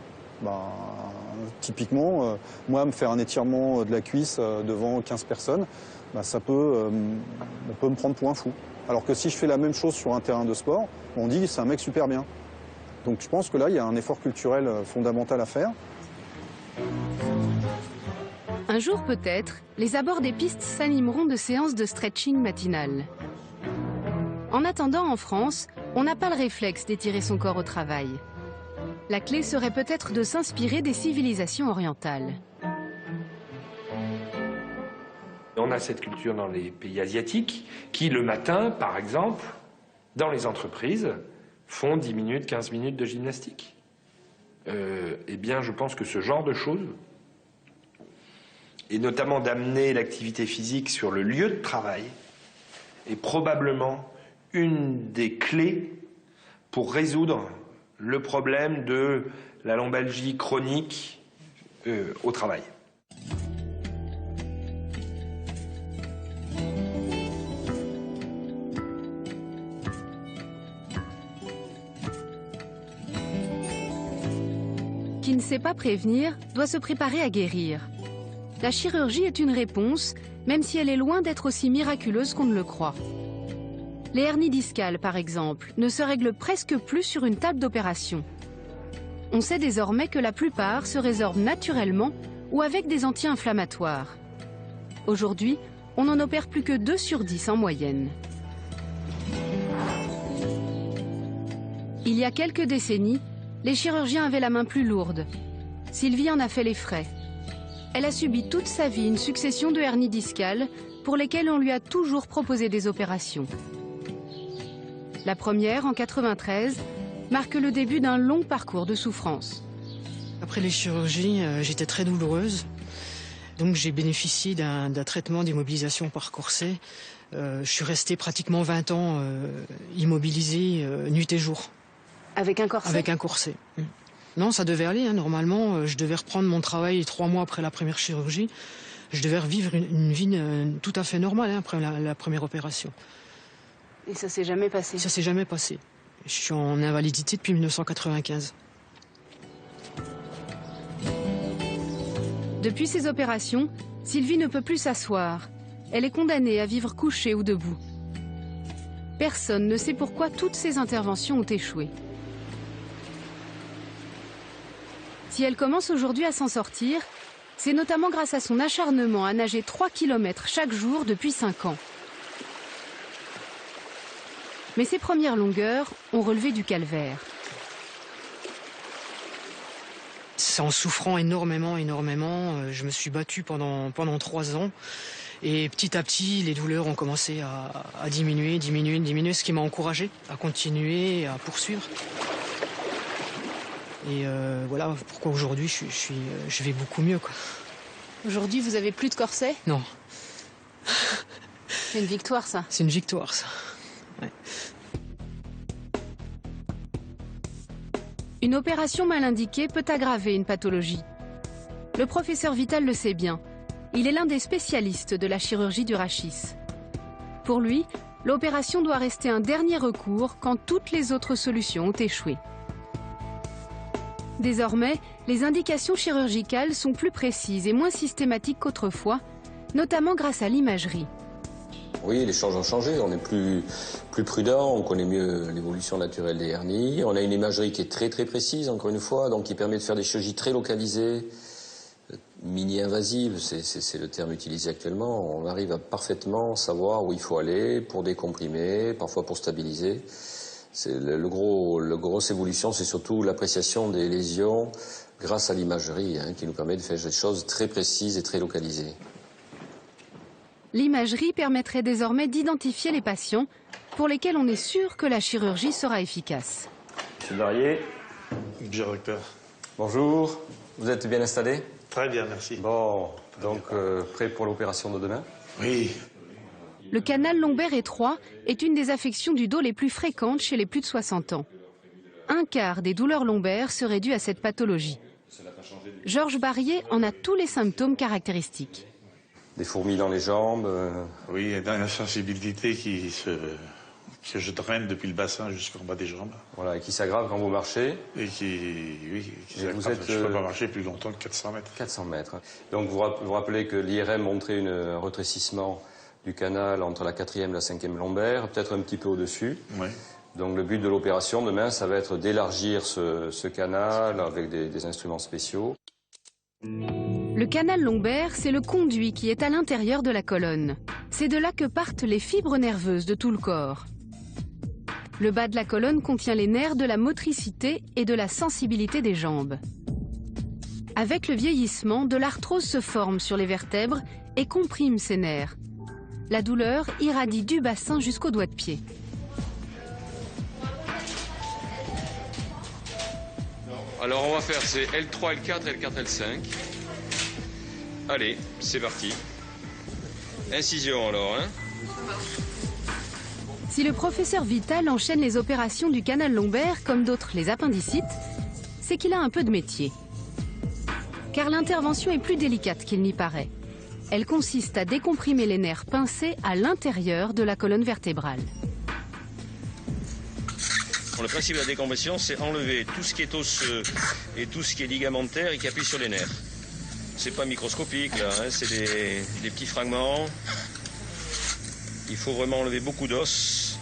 S21: Typiquement, moi, me faire un étirement de la cuisse devant 15 personnes, ça peut, on peut me prendre pour un fou. Alors que si je fais la même chose sur un terrain de sport, on dit c'est un mec super bien. Donc je pense que là, il y a un effort culturel fondamental à faire.
S6: Un jour peut-être, les abords des pistes s'animeront de séances de stretching matinales. En attendant, en France, on n'a pas le réflexe d'étirer son corps au travail. La clé serait peut-être de s'inspirer des civilisations orientales.
S9: On a cette culture dans les pays asiatiques qui, le matin, par exemple, dans les entreprises, font 10 minutes, 15 minutes de gymnastique. Eh bien, je pense que ce genre de choses, et notamment d'amener l'activité physique sur le lieu de travail, est probablement une des clés pour résoudre le problème de la lombalgie chronique au travail.
S6: Qui ne sait pas prévenir doit se préparer à guérir. La chirurgie est une réponse, même si elle est loin d'être aussi miraculeuse qu'on ne le croit. Les hernies discales, par exemple, ne se règlent presque plus sur une table d'opération. On sait désormais que la plupart se résorbent naturellement ou avec des anti-inflammatoires. Aujourd'hui, on n'en opère plus que 2 sur 10 en moyenne. Il y a quelques décennies, les chirurgiens avaient la main plus lourde. Sylvie en a fait les frais. Elle a subi toute sa vie une succession de hernies discales pour lesquelles on lui a toujours proposé des opérations. La première, en 1993, marque le début d'un long parcours de souffrance.
S22: Après les chirurgies, j'étais très douloureuse. Donc j'ai bénéficié d'un traitement d'immobilisation par corset. Je suis restée pratiquement 20 ans immobilisée nuit et jour.
S6: Avec un corset?
S22: Avec un corset. Non, ça devait aller. Normalement, je devais reprendre mon travail 3 mois après la première chirurgie. Je devais revivre une vie tout à fait normale après la première opération.
S6: Et ça s'est jamais passé?
S22: Ça s'est jamais passé. Je suis en invalidité depuis 1995.
S6: Depuis ces opérations, Sylvie ne peut plus s'asseoir. Elle est condamnée à vivre couchée ou debout. Personne ne sait pourquoi toutes ces interventions ont échoué. Si elle commence aujourd'hui à s'en sortir, c'est notamment grâce à son acharnement à nager 3 km chaque jour depuis 5 ans. Mais ses premières longueurs ont relevé du calvaire.
S22: C'est en souffrant énormément. Je me suis battue pendant 3 ans. Et petit à petit, les douleurs ont commencé à diminuer, ce qui m'a encouragée à continuer, à poursuivre. Et voilà pourquoi aujourd'hui je vais beaucoup mieux, quoi.
S6: Aujourd'hui, vous avez plus de corset?
S22: Non.
S6: C'est une victoire, ça.
S22: C'est une victoire, ça. Ouais.
S6: Une opération mal indiquée peut aggraver une pathologie. Le professeur Vital le sait bien. Il est l'un des spécialistes de la chirurgie du rachis. Pour lui, l'opération doit rester un dernier recours quand toutes les autres solutions ont échoué. Désormais, les indications chirurgicales sont plus précises et moins systématiques qu'autrefois, notamment grâce à l'imagerie.
S23: Oui, les choses ont changé, on est plus prudent, on connaît mieux l'évolution naturelle des hernies. On a une imagerie qui est très précise, encore une fois, donc qui permet de faire des chirurgies très localisées, mini-invasives, c'est le terme utilisé actuellement. On arrive à parfaitement savoir où il faut aller pour décomprimer, parfois pour stabiliser. La grosse évolution, c'est surtout l'appréciation des lésions grâce à l'imagerie, qui nous permet de faire des choses très précises et très localisées.
S6: L'imagerie permettrait désormais d'identifier les patients pour lesquels on est sûr que la chirurgie sera efficace.
S24: Monsieur Barrier.
S25: Bonjour, docteur.
S24: Bonjour. Vous êtes bien installé?
S25: Très bien, merci.
S24: Bon, donc prêt pour l'opération de demain?
S25: Oui.
S6: Le canal lombaire étroit est une des affections du dos les plus fréquentes chez les plus de 60 ans. Un quart des douleurs lombaires seraient dues à cette pathologie. Georges Barrier en a tous les symptômes caractéristiques.
S24: Des fourmis dans les jambes.
S25: Oui, et dans la sensibilité qui se
S24: que je draine depuis le bassin jusqu'en bas des jambes. Voilà, et qui s'aggrave quand vous marchez. Et qui s'aggrave. Je ne peux pas marcher plus longtemps que 400 mètres. 400 mètres. Donc vous rappelez que l'IRM montrait un retrécissement du canal entre la 4e et la 5e lombaire, peut-être un petit peu au-dessus. Oui. Donc le but de l'opération demain, ça va être d'élargir ce canal avec des instruments spéciaux.
S6: Le canal lombaire, c'est le conduit qui est à l'intérieur de la colonne. C'est de là que partent les fibres nerveuses de tout le corps. Le bas de la colonne contient les nerfs de la motricité et de la sensibilité des jambes. Avec le vieillissement, de l'arthrose se forme sur les vertèbres et comprime ces nerfs. La douleur irradie du bassin jusqu'au doigt de pied.
S1: Alors on va faire c'est L3, L4, L4, L5. Allez, c'est parti. Incision alors, hein.
S6: Si le professeur Vital enchaîne les opérations du canal lombaire comme d'autres les appendicites, c'est qu'il a un peu de métier. Car l'intervention est plus délicate qu'il n'y paraît. Elle consiste à décomprimer les nerfs pincés à l'intérieur de la colonne vertébrale.
S1: Bon, le principe de la décompression, c'est enlever tout ce qui est osseux et tout ce qui est ligamentaire et qui appuie sur les nerfs. C'est pas microscopique là, hein, c'est des petits fragments. Il faut vraiment enlever beaucoup d'os.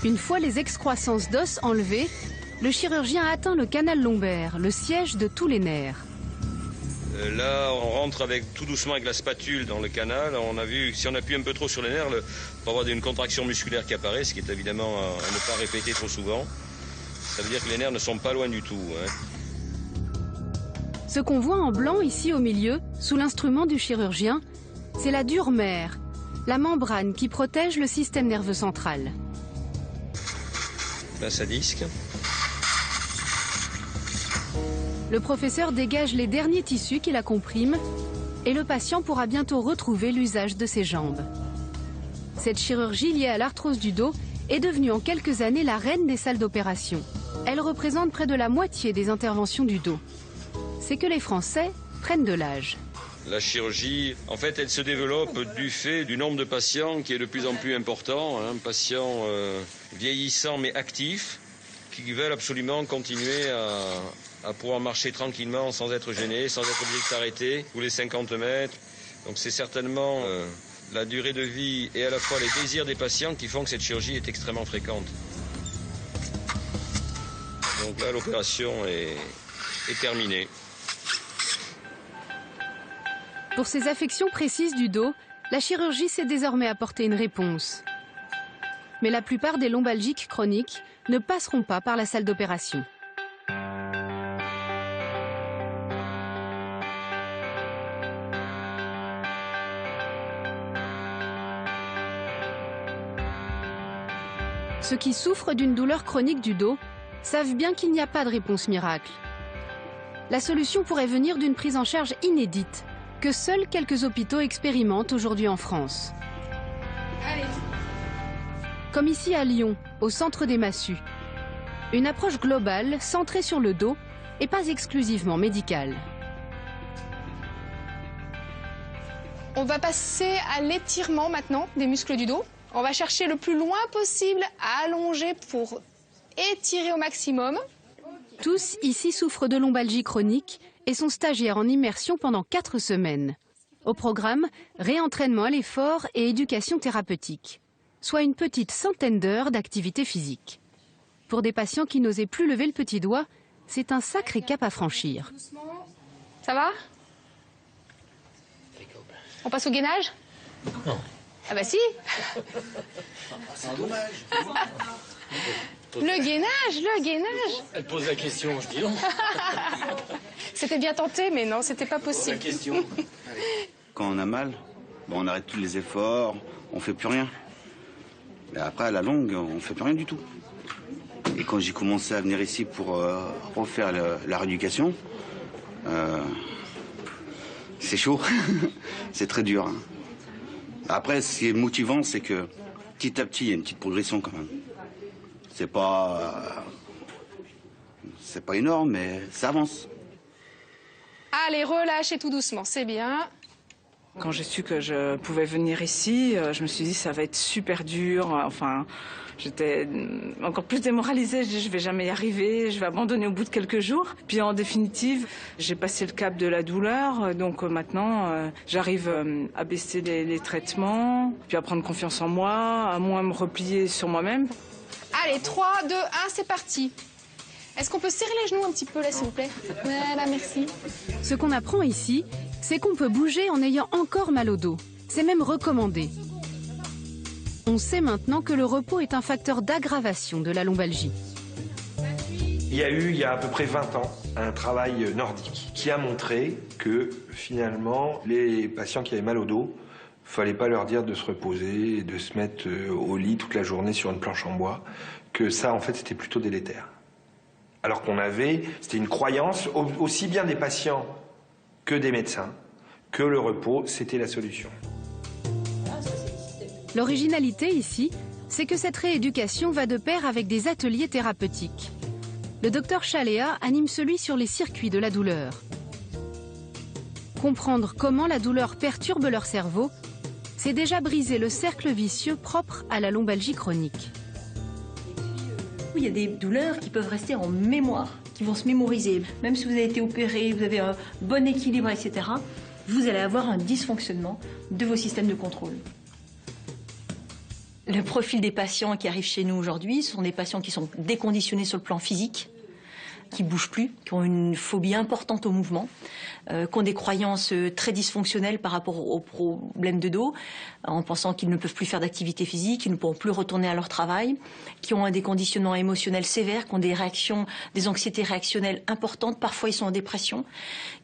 S6: Une fois les excroissances d'os enlevées, le chirurgien atteint le canal lombaire, le siège de tous les nerfs.
S1: Là, on rentre tout doucement avec la spatule dans le canal. On a vu que si on appuie un peu trop sur les nerfs, on va avoir une contraction musculaire qui apparaît, ce qui est évidemment à ne pas répéter trop souvent. Ça veut dire que les nerfs ne sont pas loin du tout, hein.
S6: Ce qu'on voit en blanc ici au milieu, sous l'instrument du chirurgien, c'est la dure-mère, la membrane qui protège le système nerveux central.
S1: Pince à disque.
S6: Le professeur dégage les derniers tissus qui la compriment et le patient pourra bientôt retrouver l'usage de ses jambes. Cette chirurgie liée à l'arthrose du dos est devenue en quelques années la reine des salles d'opération. Elle représente près de la moitié des interventions du dos. C'est que les Français prennent de l'âge.
S1: La chirurgie, en fait, elle se développe du fait du nombre de patients qui est de plus en plus important, hein, patients vieillissants mais actifs, qui veulent absolument continuer à pouvoir marcher tranquillement sans être gênés, sans être obligés de s'arrêter tous les 50 mètres. Donc c'est certainement la durée de vie et à la fois les désirs des patients qui font que cette chirurgie est extrêmement fréquente. Donc là, l'opération est terminée.
S6: Pour ces affections précises du dos, la chirurgie sait désormais apporter une réponse. Mais la plupart des lombalgiques chroniques ne passeront pas par la salle d'opération. Ceux qui souffrent d'une douleur chronique du dos savent bien qu'il n'y a pas de réponse miracle. La solution pourrait venir d'une prise en charge inédite que seuls quelques hôpitaux expérimentent aujourd'hui en France.
S11: Allez.
S6: Comme ici à Lyon, au centre des Massues. Une approche globale, centrée sur le dos et pas exclusivement médicale.
S11: On va passer à l'étirement maintenant des muscles du dos. On va chercher le plus loin possible à allonger pour étirer au maximum.
S6: Tous ici souffrent de lombalgie chronique et sont stagiaires en immersion pendant 4 semaines. Au programme, réentraînement à l'effort et éducation thérapeutique, soit une petite centaine d'heures d'activité physique. Pour des patients qui n'osaient plus lever le petit doigt, c'est un sacré cap à franchir.
S11: Ça va? On passe au gainage?
S2: Non.
S11: Ah bah si.
S2: C'est dommage.
S11: Le gainage.
S2: Elle pose la question, je dis non.
S11: C'était bien tenté, mais non, c'était pas possible.
S2: La question.
S4: Quand on a mal, bon, on arrête tous les efforts, on fait plus rien. Mais après, à la longue, on fait plus rien du tout. Et quand j'ai commencé à venir ici pour refaire la rééducation, c'est chaud, c'est très dur. Hein. Après, ce qui est motivant, c'est que petit à petit, il y a une petite progression quand même. C'est pas énorme, mais ça avance.
S11: Allez, relâchez tout doucement, c'est bien.
S3: Quand j'ai su que je pouvais venir ici, je me suis dit ça va être super dur. Enfin, j'étais encore plus démoralisée. Je dis je vais jamais y arriver, je vais abandonner au bout de quelques jours. Puis en définitive, j'ai passé le cap de la douleur. Donc maintenant, j'arrive à baisser les traitements, puis à prendre confiance en moi, à moins me replier sur moi-même.
S11: Allez, 3, 2, 1, c'est parti. Est-ce qu'on peut serrer les genoux un petit peu là, s'il vous plaît? Voilà, merci.
S6: Ce qu'on apprend ici, c'est qu'on peut bouger en ayant encore mal au dos. C'est même recommandé. On sait maintenant que le repos est un facteur d'aggravation de la lombalgie.
S9: Il y a eu, il y a à peu près 20 ans, un travail nordique qui a montré que finalement, les patients qui avaient mal au dos, il ne fallait pas leur dire de se reposer et de se mettre au lit toute la journée sur une planche en bois, que ça, en fait, c'était plutôt délétère. Alors qu'on avait, c'était une croyance, aussi bien des patients que des médecins, que le repos, c'était la solution.
S6: L'originalité ici, c'est que cette rééducation va de pair avec des ateliers thérapeutiques. Le docteur Chaléa anime celui sur les circuits de la douleur. Comprendre comment la douleur perturbe leur cerveau, c'est déjà briser le cercle vicieux propre à la lombalgie chronique.
S8: Il y a des douleurs qui peuvent rester en mémoire, qui vont se mémoriser. Même si vous avez été opéré, vous avez un bon équilibre, etc., vous allez avoir un dysfonctionnement de vos systèmes de contrôle. Le profil des patients qui arrivent chez nous aujourd'hui sont des patients qui sont déconditionnés sur le plan physique, qui ne bougent plus, qui ont une phobie importante au mouvement, qui ont des croyances très dysfonctionnelles par rapport aux problèmes de dos, en pensant qu'ils ne peuvent plus faire d'activité physique, qu'ils ne pourront plus retourner à leur travail, qui ont des conditionnements émotionnels sévères, qui ont des réactions, des anxiétés réactionnelles importantes, parfois ils sont en dépression,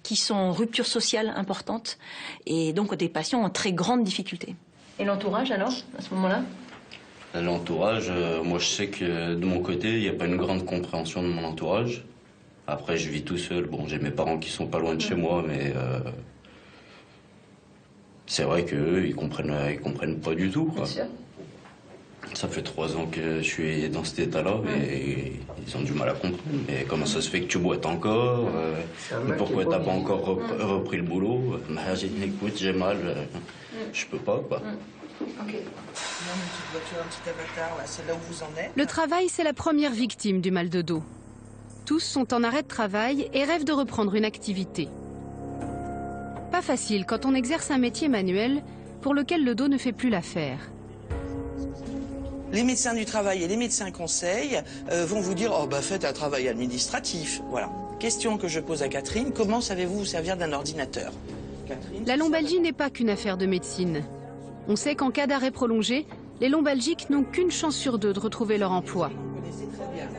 S8: qui sont en rupture sociale importante, et donc des patients en très grande difficulté. Et l'entourage alors, à ce moment-là ?
S5: L'entourage, moi je sais que de mon côté, il n'y a pas une grande compréhension de mon entourage. Après, je vis tout seul. Bon, j'ai mes parents qui sont pas loin de chez moi, mais c'est vrai qu'eux, ils comprennent pas du tout, quoi. Bien sûr. Ça fait 3 ans que je suis dans cet état-là, et ils ont du mal à comprendre. Mais comment ça se fait que tu boites encore mais pourquoi t'as pas encore repris le boulot? J'ai dit, écoute, j'ai mal, je peux pas, quoi.
S12: Ok. Un petit avatar, là, c'est là où vous en êtes.
S6: Le travail, c'est la première victime du mal de dos. Tous sont en arrêt de travail et rêvent de reprendre une activité. Pas facile quand on exerce un métier manuel pour lequel le dos ne fait plus l'affaire.
S12: Les médecins du travail et les médecins conseils vont vous dire « Oh, bah faites un travail administratif ». Voilà. Question que je pose à Catherine, comment savez-vous vous servir d'un ordinateur? Catherine,
S6: la lombalgie n'est pas qu'une affaire de médecine. On sait qu'en cas d'arrêt prolongé, les lombalgiques n'ont qu'une chance sur 2 de retrouver leur emploi.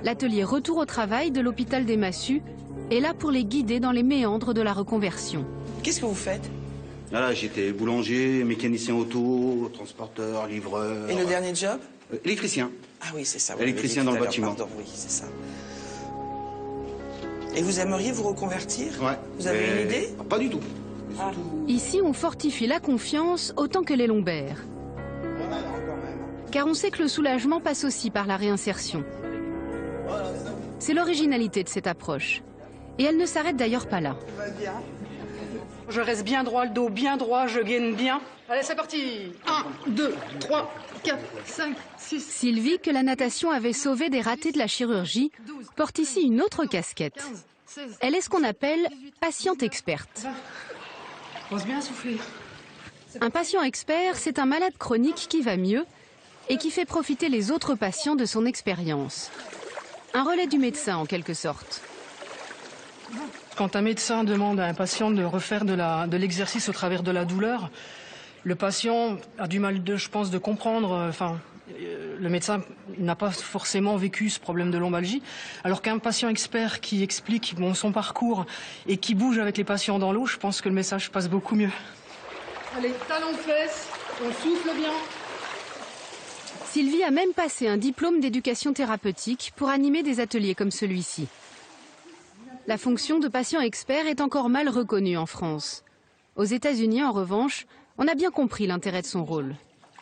S6: L'atelier Retour au travail de l'hôpital des Massues est là pour les guider dans les méandres de la reconversion.
S12: Qu'est-ce que vous faites?
S4: Là, j'étais boulanger, mécanicien auto, transporteur, livreur.
S12: Et le dernier job?
S4: Électricien.
S12: Ah oui, c'est ça.
S4: Électricien dans le bâtiment.
S12: Pardon, oui, c'est ça. Et vous aimeriez vous reconvertir?
S4: Ouais.
S12: Vous avez une idée?
S4: Pas du tout.
S12: Ah.
S6: Ici, on fortifie la confiance autant que les lombaires. Car on sait que le soulagement passe aussi par la réinsertion. C'est l'originalité de cette approche. Et elle ne s'arrête d'ailleurs pas là.
S13: Je reste bien droit, le dos bien droit, je gaine bien. Allez, c'est parti. 1, 2, 3, 4, 5, 6.
S6: Sylvie, que la natation avait sauvé des ratés de la chirurgie, porte ici une autre casquette. Elle est ce qu'on appelle patiente experte.
S13: Ose bien souffler.
S6: Un patient expert, c'est un malade chronique qui va mieux et qui fait profiter les autres patients de son expérience. Un relais du médecin, en quelque sorte.
S22: Quand un médecin demande à un patient de refaire de l'exercice au travers de la douleur, le patient a du mal, je pense, de comprendre. Le médecin n'a pas forcément vécu ce problème de lombalgie, alors qu'un patient expert qui explique son parcours et qui bouge avec les patients dans l'eau, je pense que le message passe beaucoup mieux.
S13: Allez, talons de fesses, on souffle bien.
S6: Sylvie a même passé un diplôme d'éducation thérapeutique pour animer des ateliers comme celui-ci. La fonction de patient expert est encore mal reconnue en France. Aux États-Unis, en revanche, on a bien compris l'intérêt de son rôle.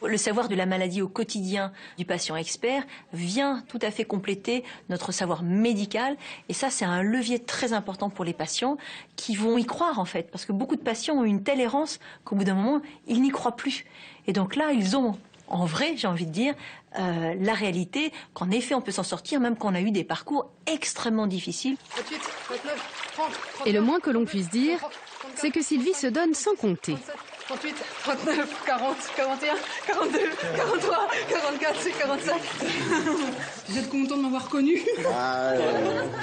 S8: Le savoir de la maladie au quotidien du patient expert vient tout à fait compléter notre savoir médical. Et ça, c'est un levier très important pour les patients qui vont y croire, en fait. Parce que beaucoup de patients ont une telle errance qu'au bout d'un moment, ils n'y croient plus. Et donc là, ils ont, en vrai, j'ai envie de dire, la réalité qu'en effet, on peut s'en sortir, même quand on a eu des parcours extrêmement difficiles.
S13: 28, 29, 30, 31,
S6: Et le moins que l'on puisse dire, c'est que Sylvie se donne sans compter.
S13: 38, 39, 40, 41, 42, 43, 44, 45. Vous êtes content de m'avoir connu?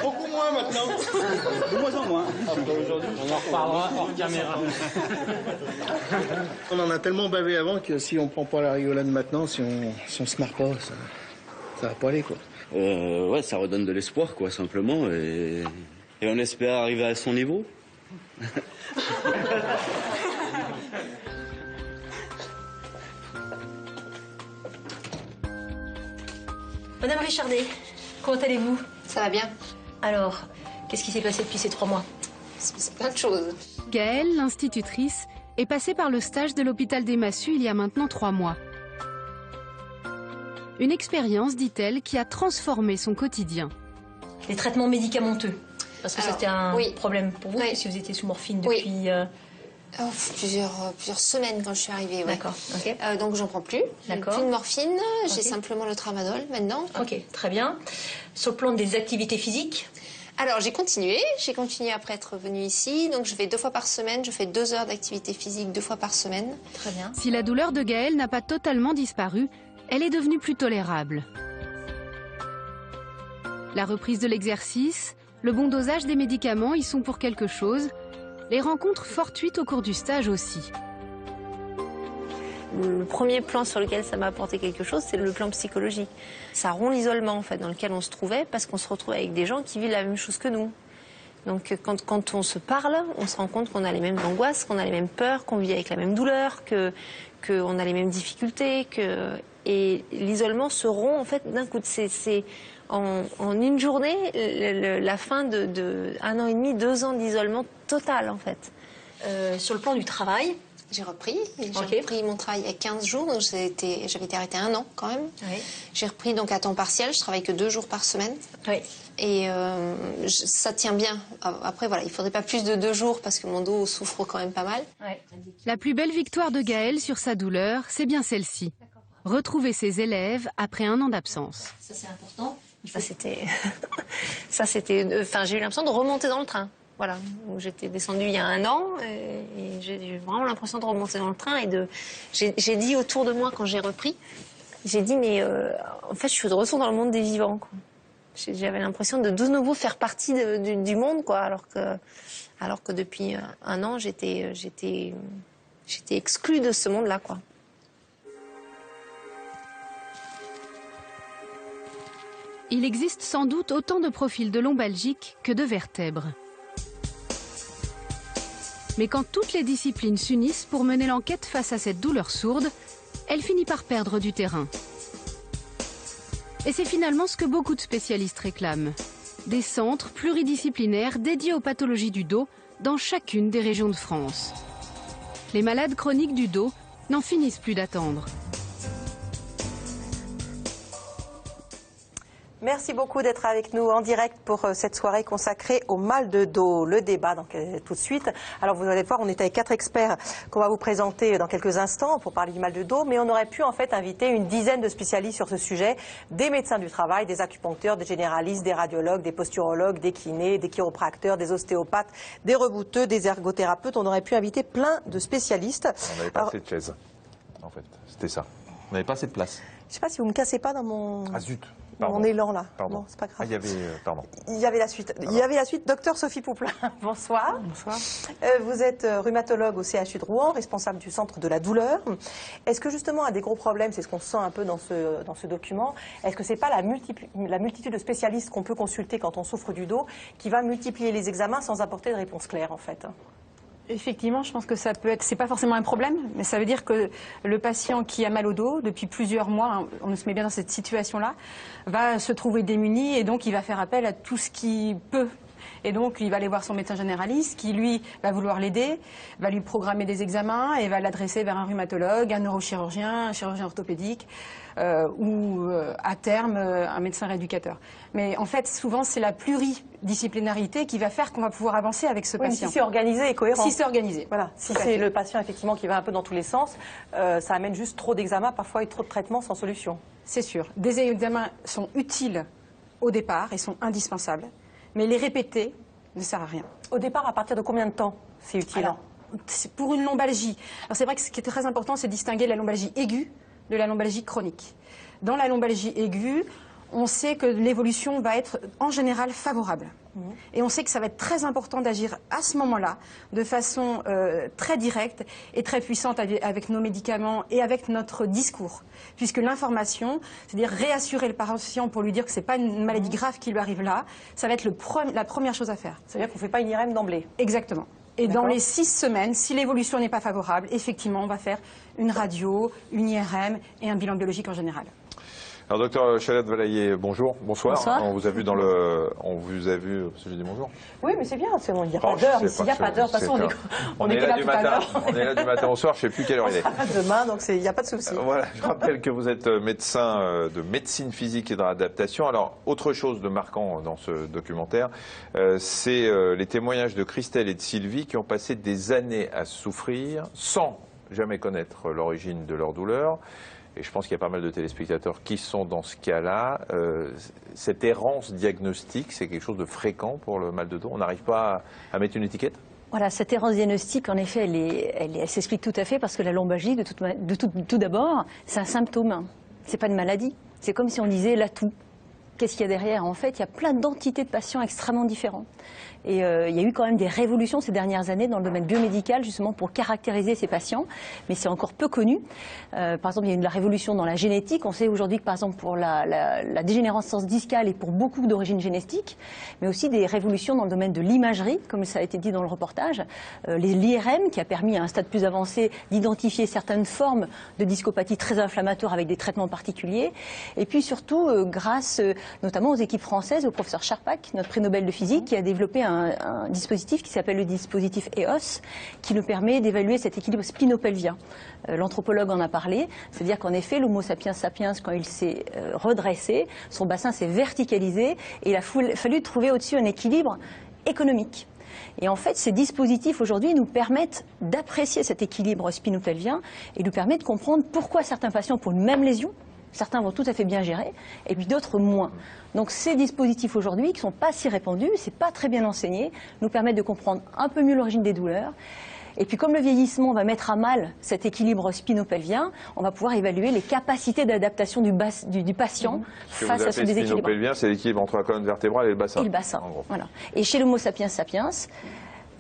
S2: Beaucoup moins maintenant.
S4: De moins en moins.
S2: On en reparlera hors caméra.
S7: On en a tellement bavé avant que si on prend pas la rigolade maintenant, si on se marre pas, ça va pas aller, quoi.
S4: Ouais, ça redonne de l'espoir, quoi, simplement. Et on espère arriver à son niveau.
S8: Madame Richardet, comment allez-vous?
S10: Ça va bien.
S8: Alors, qu'est-ce qui s'est passé depuis ces 3 mois?
S10: C'est plein de choses.
S6: Gaëlle, l'institutrice, est passée par le stage de l'hôpital des Massues il y a maintenant 3 mois. Une expérience, dit-elle, qui a transformé son quotidien.
S8: Les traitements médicamenteux, parce que c'était un problème pour vous,
S10: oui.
S8: si vous étiez sous morphine depuis...
S10: Plusieurs semaines quand je suis arrivée. Ouais.
S8: D'accord. Okay.
S10: Donc j'en prends plus.
S8: D'accord.
S10: Plus de morphine. J'ai simplement le tramadol maintenant.
S8: Ok, très bien. Sur le plan des activités physiques?
S10: Alors j'ai continué après être venue ici. Donc je vais 2 fois par semaine. Je fais 2 heures d'activité physique 2 fois par semaine.
S8: Très bien.
S6: Si la douleur de Gaëlle n'a pas totalement disparu, elle est devenue plus tolérable. La reprise de l'exercice, le bon dosage des médicaments y sont pour quelque chose. Les rencontres fortuites au cours du stage aussi.
S10: Le premier plan sur lequel ça m'a apporté quelque chose, c'est le plan psychologique. Ça rompt l'isolement en fait, dans lequel on se trouvait, parce qu'on se retrouve avec des gens qui vivent la même chose que nous. Donc quand on se parle, on se rend compte qu'on a les mêmes angoisses, qu'on a les mêmes peurs, qu'on vit avec la même douleur, qu'on a les mêmes difficultés. Et l'isolement se rompt en fait d'un coup. C'est en une journée, la fin de 1 an et demi, 2 ans d'isolement total en fait.
S8: Sur le plan du travail,
S10: j'ai repris. J'ai repris mon travail il y a 15 jours, donc j'avais été arrêtée 1 an quand même. Oui. J'ai repris donc à temps partiel, je travaille que 2 jours par semaine.
S8: Oui.
S10: Et ça tient bien. Après voilà, il ne faudrait pas plus de 2 jours parce que mon dos souffre quand même pas mal.
S8: Oui.
S6: La plus belle victoire de Gaëlle sur sa douleur, c'est bien celle-ci. Retrouver ses élèves après 1 an d'absence.
S8: Ça c'est important.
S10: Ça c'était, enfin j'ai eu l'impression de remonter dans le train. Voilà, j'étais descendue il y a 1 an et j'ai eu vraiment l'impression de remonter dans le train et j'ai dit autour de moi quand j'ai repris, j'ai dit mais en fait je suis de retour dans le monde des vivants, quoi. J'avais l'impression de nouveau faire partie du monde, quoi, alors que depuis 1 an j'étais exclue de ce monde-là, quoi.
S6: Il existe sans doute autant de profils de lombalgiques que de vertèbres. Mais quand toutes les disciplines s'unissent pour mener l'enquête face à cette douleur sourde, elle finit par perdre du terrain. Et c'est finalement ce que beaucoup de spécialistes réclament. Des centres pluridisciplinaires dédiés aux pathologies du dos dans chacune des régions de France. Les malades chroniques du dos n'en finissent plus d'attendre.
S14: Merci beaucoup d'être avec nous en direct pour cette soirée consacrée au mal de dos. Le débat, donc tout de suite. Alors vous allez voir, on est avec 4 experts qu'on va vous présenter dans quelques instants pour parler du mal de dos. Mais on aurait pu en fait inviter une dizaine de spécialistes sur ce sujet. Des médecins du travail, des acupuncteurs, des généralistes, des radiologues, des posturologues, des kinés, des chiropracteurs, des ostéopathes, des rebouteux, des ergothérapeutes. On aurait pu inviter plein de spécialistes.
S16: On n'avait pas assez de chaises, en fait. C'était ça. On n'avait pas assez de place.
S14: Je ne sais pas si vous me cassez pas dans mon...
S16: Ah zut.
S14: Mon élan là.
S16: Pardon.
S14: Bon, c'est pas grave.
S16: Ah, il y avait, pardon.
S14: Il y avait la suite. Il y avait la suite. Docteur Sophie Pouplin, bonsoir.
S16: Bonsoir.
S14: Vous êtes rhumatologue au CHU de Rouen, responsable du centre de la douleur. Est-ce que justement un des gros problèmes, c'est ce qu'on sent un peu dans ce document, est-ce que c'est pas la multitude de spécialistes qu'on peut consulter quand on souffre du dos qui va multiplier les examens sans apporter de réponse claire en fait?
S13: Effectivement, je pense que ça peut être, c'est pas forcément un problème, mais ça veut dire que le patient qui a mal au dos depuis plusieurs mois, on se met bien dans cette situation-là, va se trouver démuni et donc il va faire appel à tout ce qui peut Et donc, il va aller voir son médecin généraliste qui, lui, va vouloir l'aider, va lui programmer des examens et va l'adresser vers un rhumatologue, un neurochirurgien, un chirurgien orthopédique ou, à terme, un médecin rééducateur. Mais en fait, souvent, c'est la pluridisciplinarité qui va faire qu'on va pouvoir avancer avec ce patient.
S14: Si c'est organisé et cohérent.
S13: Si c'est organisé.
S14: Voilà. Si c'est le patient, effectivement, qui va un peu dans tous les sens, ça amène juste trop d'examens, parfois, et trop de traitements sans solution.
S13: C'est sûr. Des examens sont utiles au départ et sont indispensables, mais les répéter ne sert à rien.
S14: Au départ, à partir de combien de temps c'est utile?
S13: Alors, pour une lombalgie, alors c'est vrai que ce qui est très important, c'est de distinguer la lombalgie aiguë de la lombalgie chronique. Dans la lombalgie aiguë, on sait que l'évolution va être en général favorable. Et on sait que ça va être très important d'agir à ce moment-là, de façon très directe et très puissante avec nos médicaments et avec notre discours. Puisque l'information, c'est-à-dire réassurer le patient pour lui dire que ce n'est pas une maladie grave qui lui arrive là, ça va être la première chose à faire.
S14: C'est-à-dire qu'on ne fait pas une IRM d'emblée.
S13: Exactement. Et dans les 6 semaines, si l'évolution n'est pas favorable, effectivement, on va faire une radio, une IRM et un bilan biologique en général.
S16: Alors, docteur Chalette-Valaillé, bonjour, bonsoir.
S14: Bonsoir.
S16: On vous a vu dans le... On vous a vu... Parce que j'ai dit bonjour.
S14: Oui, mais c'est bien, il n'y a pas d'heure. S'il n'y a pas d'heure, de toute façon, on était là tout à l'heure.
S16: On est là du matin au soir, je ne sais plus quelle heure il est.
S14: Demain, donc il n'y a pas de souci.
S16: Voilà, je rappelle que vous êtes médecin de médecine physique et de réadaptation. Alors, autre chose de marquant dans ce documentaire, c'est les témoignages de Christelle et de Sylvie qui ont passé des années à souffrir sans jamais connaître l'origine de leur douleur. Et je pense qu'il y a pas mal de téléspectateurs qui sont dans ce cas-là. Cette errance diagnostique, c'est quelque chose de fréquent pour le mal de dos. On n'arrive pas à mettre une étiquette?
S8: Voilà, cette errance diagnostique, en effet, elle s'explique tout à fait parce que la lombalgie, tout d'abord, c'est un symptôme. C'est pas une maladie. C'est comme si on disait la toux. Qu'est-ce qu'il y a derrière? En fait, il y a plein d'entités de patients extrêmement différents. Et il y a eu quand même des révolutions ces dernières années dans le domaine biomédical, justement pour caractériser ces patients, mais c'est encore peu connu. Par exemple, il y a eu de la révolution dans la génétique. On sait aujourd'hui que, par exemple, pour la dégénérescence discale et pour beaucoup d'origine génétique, mais aussi des révolutions dans le domaine de l'imagerie, comme ça a été dit dans le reportage. L'IRM, qui a permis à un stade plus avancé d'identifier certaines formes de discopathie très inflammatoires avec des traitements particuliers. Et puis surtout, grâce notamment aux équipes françaises, au professeur Charpak, notre prix Nobel de physique, qui a développé un dispositif qui s'appelle le dispositif EOS, qui nous permet d'évaluer cet équilibre spinopelvien. L'anthropologue en a parlé, c'est-à-dire qu'en effet, l'Homo sapiens sapiens, quand il s'est redressé, son bassin s'est verticalisé et il a fallu trouver au-dessus un équilibre économique. Et en fait, ces dispositifs aujourd'hui nous permettent d'apprécier cet équilibre spinopelvien et nous permettent de comprendre pourquoi certains patients, pour une même lésion, certains vont tout à fait bien gérer, et puis d'autres moins. Donc ces dispositifs aujourd'hui, qui ne sont pas si répandus, c'est pas très bien enseigné, nous permettent de comprendre un peu mieux l'origine des douleurs. Et puis comme le vieillissement va mettre à mal cet équilibre spinopelvien, on va pouvoir évaluer les capacités d'adaptation du patient face à son déséquilibre.
S16: Spinopelvien, c'est l'équilibre entre la colonne vertébrale et le bassin.
S8: Et le bassin, voilà. Et chez l'Homo sapiens sapiens,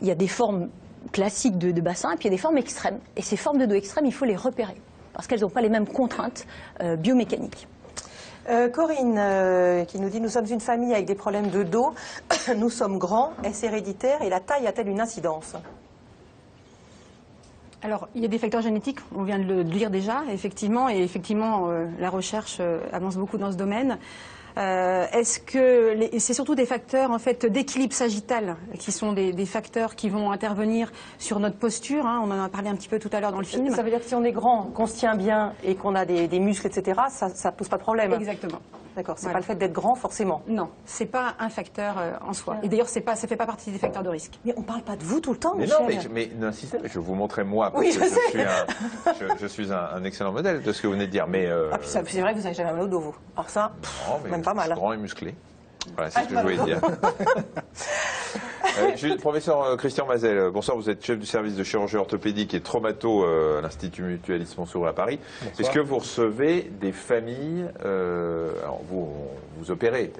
S8: il y a des formes classiques de bassin, et puis il y a des formes extrêmes. Et ces formes de dos extrêmes, il faut les repérer, parce qu'elles n'ont pas les mêmes contraintes biomécaniques.
S14: Corinne qui nous dit « Nous sommes une famille avec des problèmes de dos, nous sommes grands, est-ce héréditaire et la taille a-t-elle une incidence ?»
S13: Alors, il y a des facteurs génétiques, on vient de le dire déjà, effectivement, et effectivement, la recherche avance beaucoup dans ce domaine. Est-ce que c'est surtout des facteurs en fait d'équilibre sagittal qui sont des facteurs qui vont intervenir sur notre posture, hein, on en a parlé un petit peu tout à l'heure dans le film.
S14: Ça veut dire que si on est grand, qu'on se tient bien et qu'on a des muscles, etc., ça pose pas de problème.
S13: Exactement.
S14: D'accord, c'est pas le fait d'être grand forcément.
S13: Non, c'est pas un facteur en soi. Et d'ailleurs, ça fait pas partie des facteurs de risque.
S14: Mais on parle pas de vous tout le temps,
S16: mais
S14: Michel.
S16: Non, mais n'insistez pas, je vais vous montrer moi, parce
S14: oui,
S16: que je suis un excellent modèle de ce que vous venez de dire. Mais
S14: ah, puis c'est vrai que vous n'avez jamais mal au dos, vous. Alors ça,
S16: non, mais
S14: même pas mal.
S16: Grand et musclé. Voilà, c'est ce que je voulais dire. Professeur Christian Mazel, bonsoir, vous êtes chef du service de chirurgie orthopédique et traumato à l'Institut Mutualiste Montsouris à Paris. Est-ce que vous recevez des familles, alors vous opérez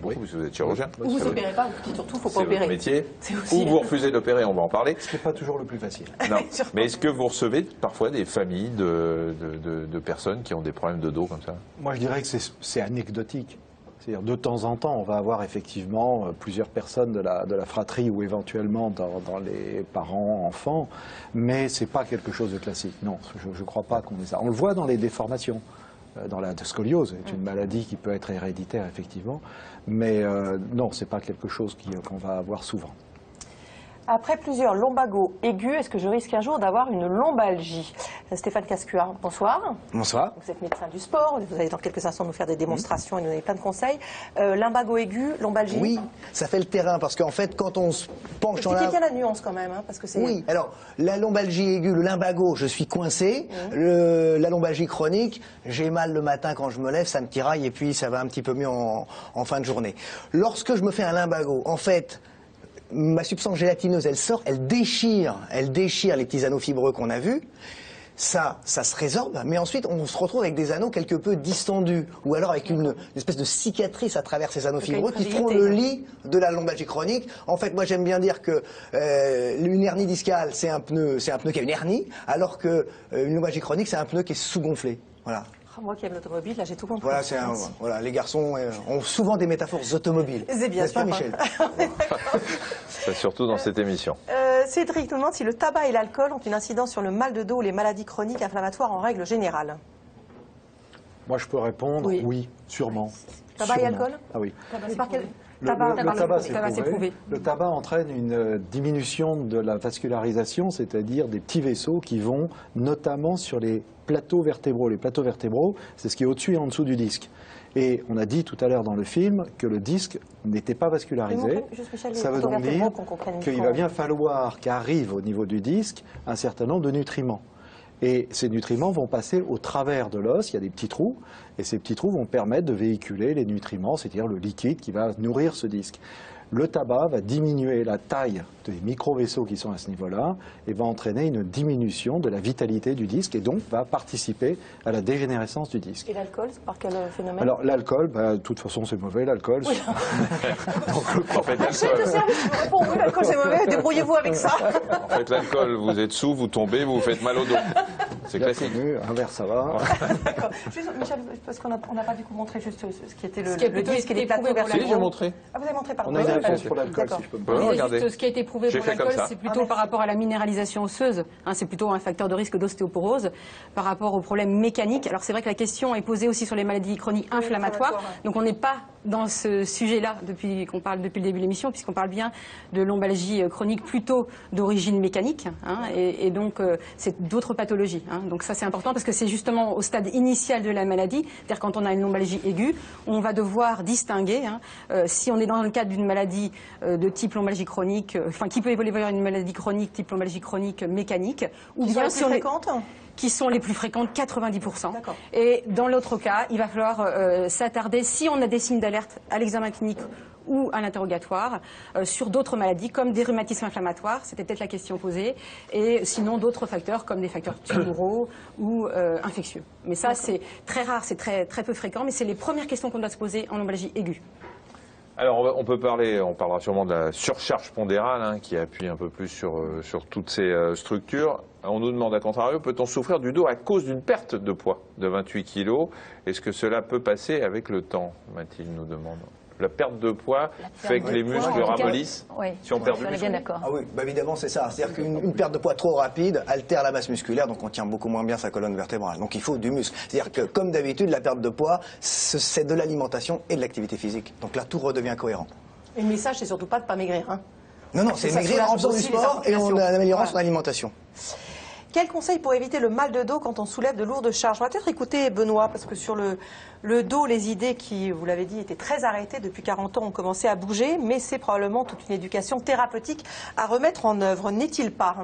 S16: beaucoup, parce que vous êtes chirurgien.
S14: Ou vous opérez pas, surtout, il ne faut pas opérer.
S16: C'est votre métier. Ou vous refusez d'opérer, on va en parler.
S7: Ce qui n'est pas toujours le plus facile.
S16: Non. Mais est-ce que vous recevez parfois des familles de personnes qui ont des problèmes de dos comme ça?
S7: Moi, je dirais que c'est anecdotique. C'est-à-dire, de temps en temps, on va avoir effectivement plusieurs personnes de la fratrie ou éventuellement dans les parents, enfants, mais ce n'est pas quelque chose de classique. Non, je ne crois pas qu'on ait ça. On le voit dans les déformations. dans la scoliose. C'est une maladie qui peut être héréditaire, effectivement. Mais non, ce n'est pas quelque chose qu'on va avoir souvent.
S14: Après plusieurs lumbagos aigus, est-ce que je risque un jour d'avoir une lombalgie? Stéphane Cascuat, bonsoir.
S15: Bonsoir.
S14: Vous êtes médecin du sport, vous allez dans quelques instants nous faire des démonstrations et nous donner plein de conseils. Lumbago aigu, lombalgie?
S15: Oui, ça fait le terrain, parce qu'en fait, quand on se penche en
S14: expliquez bien la nuance quand même, hein, parce que c'est...
S15: Oui, alors, la lombalgie aiguë, le lumbago, je suis coincé. La lombalgie chronique, j'ai mal le matin quand je me lève, ça me tiraille, et puis ça va un petit peu mieux en fin de journée. Lorsque je me fais un lumbago, en fait, ma substance gélatineuse, elle sort, elle déchire les petits anneaux fibreux qu'on a vus. Ça se résorbe, mais ensuite on se retrouve avec des anneaux quelque peu distendus, ou alors avec une espèce de cicatrice à travers ces anneaux fibreux qui font le lit de la lombalgie chronique. En fait, moi j'aime bien dire que une hernie discale, c'est un pneu qui a une hernie, alors que une lombalgie chronique, c'est un pneu qui est sous-gonflé. Voilà.
S14: Moi qui aime l'automobile, là j'ai tout compris.
S15: Voilà, les garçons ont souvent des métaphores automobiles.
S14: C'est bien,
S15: n'est-ce pas, Michel?
S16: C'est surtout dans cette émission.
S14: Cédric nous demande si le tabac et l'alcool ont une incidence sur le mal de dos ou les maladies chroniques inflammatoires en règle générale.
S7: Moi, je peux répondre oui, sûrement.
S14: Tabac et alcool?
S7: Ah oui.
S14: C'est par quel...
S7: Le tabac, c'est prouvé. Le tabac entraîne une diminution de la vascularisation, c'est-à-dire des petits vaisseaux qui vont notamment sur les plateaux vertébraux. Les plateaux vertébraux, c'est ce qui est au-dessus et en dessous du disque. Et on a dit tout à l'heure dans le film que le disque n'était pas vascularisé. Ça veut donc dire qu'il va bien falloir qu'arrive au niveau du disque un certain nombre de nutriments. Et ces nutriments vont passer au travers de l'os, il y a des petits trous, et ces petits trous vont permettre de véhiculer les nutriments, c'est-à-dire le liquide qui va nourrir ce disque. Le tabac va diminuer la taille des micro-vaisseaux qui sont à ce niveau-là et va entraîner une diminution de la vitalité du disque et donc va participer à la dégénérescence du disque.
S14: Et l'alcool, par quel phénomène?
S7: Alors l'alcool, de toute façon c'est mauvais l'alcool.
S14: Oui.
S16: En fait,
S14: l'alcool c'est mauvais, débrouillez-vous avec ça.
S16: En fait, l'alcool, vous êtes sous, vous tombez, vous vous faites mal au dos. C'est classique.
S7: Un verre, ça va.
S14: D'accord. Juste, Michel, parce qu'on n'a pas du coup montré juste ce qui était le disque et les plateaux vertébraux.
S16: Si, j'ai montré.
S14: Ah, vous avez montré, pardon.
S7: On a une réponse pour l'alcool, si je peux me permettre.
S13: Juste, ce qui a été prouvé pour l'alcool, c'est plutôt par rapport à la minéralisation osseuse. C'est plutôt un facteur de risque d'ostéoporose par rapport aux problèmes mécaniques. Alors c'est vrai que la question est posée aussi sur les maladies chroniques inflammatoires. Donc on n'est pas dans ce sujet-là depuis le début de l'émission, puisqu'on parle bien de lombalgie chronique plutôt d'origine mécanique. Et donc c'est d'autres pathologies. Donc ça c'est important parce que c'est justement au stade initial de la maladie, c'est-à-dire quand on a une lombalgie aiguë, on va devoir distinguer si on est dans le cadre d'une maladie de type lombalgie chronique, qui peut évoluer vers une maladie chronique type lombalgie chronique mécanique, ou bien si on est qui sont les plus fréquentes, 90%. Et dans l'autre cas, il va falloir s'attarder, si on a des signes d'alerte à l'examen clinique ou à l'interrogatoire, sur d'autres maladies comme des rhumatismes inflammatoires, c'était peut-être la question posée, et sinon d'autres facteurs comme des facteurs tumoraux ou infectieux. Mais ça, c'est très rare, c'est très peu fréquent, mais c'est les premières questions qu'on doit se poser en lombalgie aiguë.
S16: Alors on parlera sûrement de la surcharge pondérale qui appuie un peu plus sur toutes ces structures. On nous demande à contrario, peut-on souffrir du dos à cause d'une perte de poids de 28 kg? Est-ce que cela peut passer avec le temps? Mathilde nous demande. La perte de poids fait que les muscles ramollissent si on perd du muscle.
S15: Ah oui, évidemment c'est ça. C'est-à-dire qu'une perte de poids trop rapide altère la masse musculaire, donc on tient beaucoup moins bien sa colonne vertébrale. Donc il faut du muscle. C'est-à-dire que comme d'habitude, la perte de poids, c'est de l'alimentation et de l'activité physique. Donc là, tout redevient cohérent.
S14: Et le message, c'est surtout pas de maigrir.
S15: Non, c'est maigrir en faisant du sport et en améliorant son alimentation.
S14: Quel conseil pour éviter le mal de dos quand on soulève de lourdes charges? On va peut-être écouter Benoît, parce que sur le dos, les idées qui, vous l'avez dit, étaient très arrêtées depuis 40 ans ont commencé à bouger, mais c'est probablement toute une éducation thérapeutique à remettre en œuvre, n'est-il pas?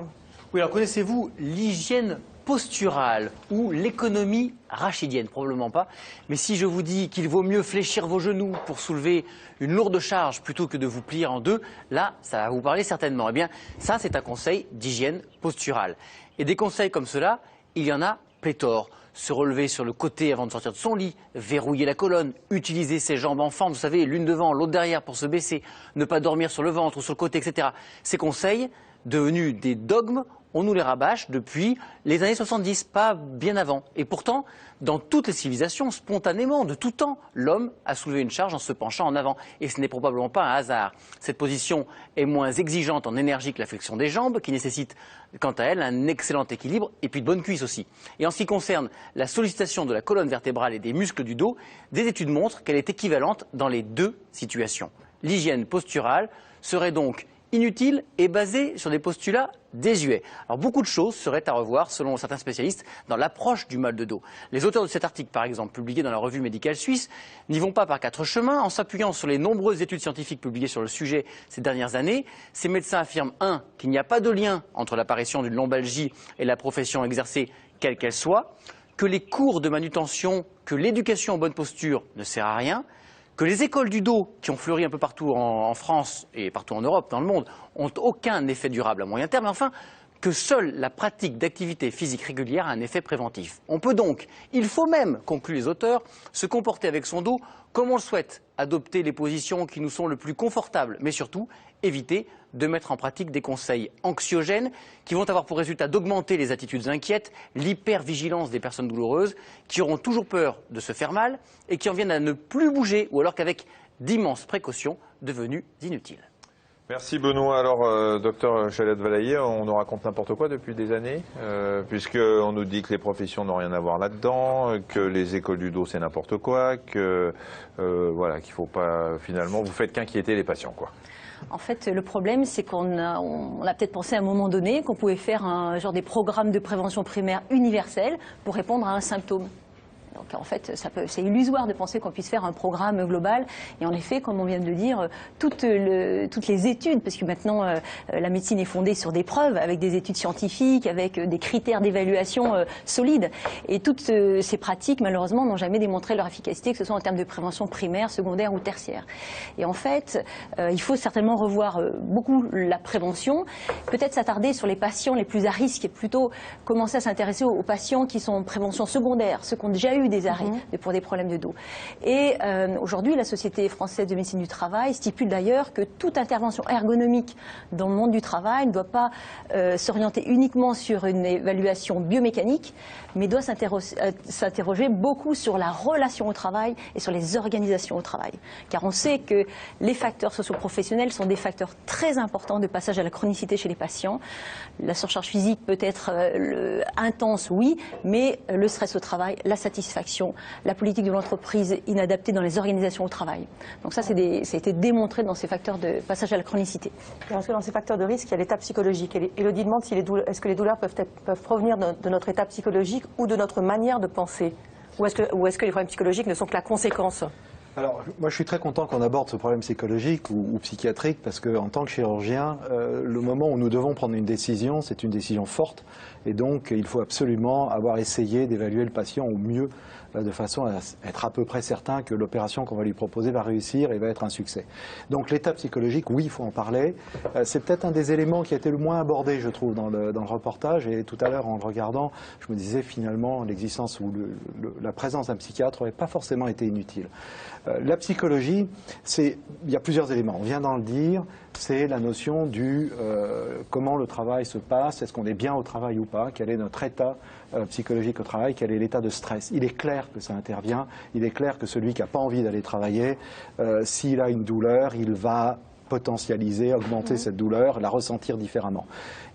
S17: Oui, alors connaissez-vous l'hygiène posturale ou l'économie rachidienne? Probablement pas. Mais si je vous dis qu'il vaut mieux fléchir vos genoux pour soulever une lourde charge plutôt que de vous plier en deux, là, ça va vous parler certainement. Eh bien, ça, c'est un conseil d'hygiène posturale. Et des conseils comme cela, il y en a pléthore. Se relever sur le côté avant de sortir de son lit, verrouiller la colonne, utiliser ses jambes en fente, vous savez, l'une devant, l'autre derrière pour se baisser, ne pas dormir sur le ventre ou sur le côté, etc. Ces conseils, devenus des dogmes, on nous les rabâche depuis les années 70, pas bien avant. Et pourtant, dans toutes les civilisations, spontanément, de tout temps, l'homme a soulevé une charge en se penchant en avant. Et ce n'est probablement pas un hasard. Cette position est moins exigeante en énergie que la flexion des jambes, qui nécessite, quant à elle, un excellent équilibre et puis de bonnes cuisses aussi. Et en ce qui concerne la sollicitation de la colonne vertébrale et des muscles du dos, des études montrent qu'elle est équivalente dans les deux situations. L'hygiène posturale serait donc inutile et basée sur des postulats désuets. Alors beaucoup de choses seraient à revoir, selon certains spécialistes, dans l'approche du mal de dos. Les auteurs de cet article, par exemple, publié dans la revue médicale suisse, n'y vont pas par quatre chemins. En s'appuyant sur les nombreuses études scientifiques publiées sur le sujet ces dernières années, ces médecins affirment, 1, qu'il n'y a pas de lien entre l'apparition d'une lombalgie et la profession exercée, quelle qu'elle soit, que les cours de manutention, que l'éducation en bonne posture ne sert à rien, que les écoles du dos, qui ont fleuri un peu partout en France et partout en Europe, dans le monde, ont aucun effet durable à moyen terme, et enfin, que seule la pratique d'activité physique régulière a un effet préventif. On peut donc, il faut même, concluent les auteurs, se comporter avec son dos comme on le souhaite, adopter les positions qui nous sont le plus confortables, mais surtout éviter de mettre en pratique des conseils anxiogènes qui vont avoir pour résultat d'augmenter les attitudes inquiètes, l'hypervigilance des personnes douloureuses, qui auront toujours peur de se faire mal et qui en viennent à ne plus bouger ou alors qu'avec d'immenses précautions devenues inutiles.
S16: Merci Benoît. Alors, docteur Chalette-Valaillé, on nous raconte n'importe quoi depuis des années, puisqu'on nous dit que les professions n'ont rien à voir là-dedans, que les écoles du dos c'est n'importe quoi, que voilà, qu'il faut pas, finalement, vous faites qu'inquiéter les patients, quoi.
S8: En fait, le problème, c'est qu'on a peut-être pensé à un moment donné qu'on pouvait faire un genre des programmes de prévention primaire universels pour répondre à un symptôme. Donc en fait, c'est illusoire de penser qu'on puisse faire un programme global. Et en effet, comme on vient de le dire, toutes les études, parce que maintenant la médecine est fondée sur des preuves, avec des études scientifiques, avec des critères d'évaluation solides. Et toutes ces pratiques, malheureusement, n'ont jamais démontré leur efficacité, que ce soit en termes de prévention primaire, secondaire ou tertiaire. Et en fait, il faut certainement revoir beaucoup la prévention, peut-être s'attarder sur les patients les plus à risque et plutôt commencer à s'intéresser aux patients qui sont en prévention secondaire, ceux qui ont déjà eu des arrêts pour des problèmes de dos. Et aujourd'hui, la Société française de médecine du travail stipule d'ailleurs que toute intervention ergonomique dans le monde du travail ne doit pas s'orienter uniquement sur une évaluation biomécanique, mais doit s'interroger beaucoup sur la relation au travail et sur les organisations au travail. Car on sait que les facteurs socio-professionnels sont des facteurs très importants de passage à la chronicité chez les patients. La surcharge physique peut être intense, oui, mais le stress au travail, la satisfaction, la politique de l'entreprise inadaptée dans les organisations au travail. Donc ça, ça a été démontré dans ces facteurs de passage à la chronicité.
S14: Parce que dans ces facteurs de risque, il y a l'état psychologique. Élodie demande si est-ce que les douleurs peuvent provenir de notre état psychologique ou de notre manière de penser, ou est-ce que les problèmes psychologiques ne sont que la conséquence?
S7: Alors, moi je suis très content qu'on aborde ce problème psychologique ou psychiatrique parce qu'en tant que chirurgien, le moment où nous devons prendre une décision, c'est une décision forte et donc il faut absolument avoir essayé d'évaluer le patient au mieux de façon à être à peu près certain que l'opération qu'on va lui proposer va réussir et va être un succès. Donc l'état psychologique, oui, il faut en parler. C'est peut-être un des éléments qui a été le moins abordé, je trouve, dans le reportage. Et tout à l'heure, en le regardant, je me disais finalement l'existence ou la présence d'un psychiatre n'aurait pas forcément été inutile. La psychologie, il y a plusieurs éléments. On vient d'en le dire, c'est la notion du comment le travail se passe, est-ce qu'on est bien au travail ou pas, quel est notre état psychologique au travail, quel est l'état de stress. Il est clair que ça intervient, il est clair que celui qui n'a pas envie d'aller travailler, s'il a une douleur, il va potentialiser, augmenter cette douleur, la ressentir différemment.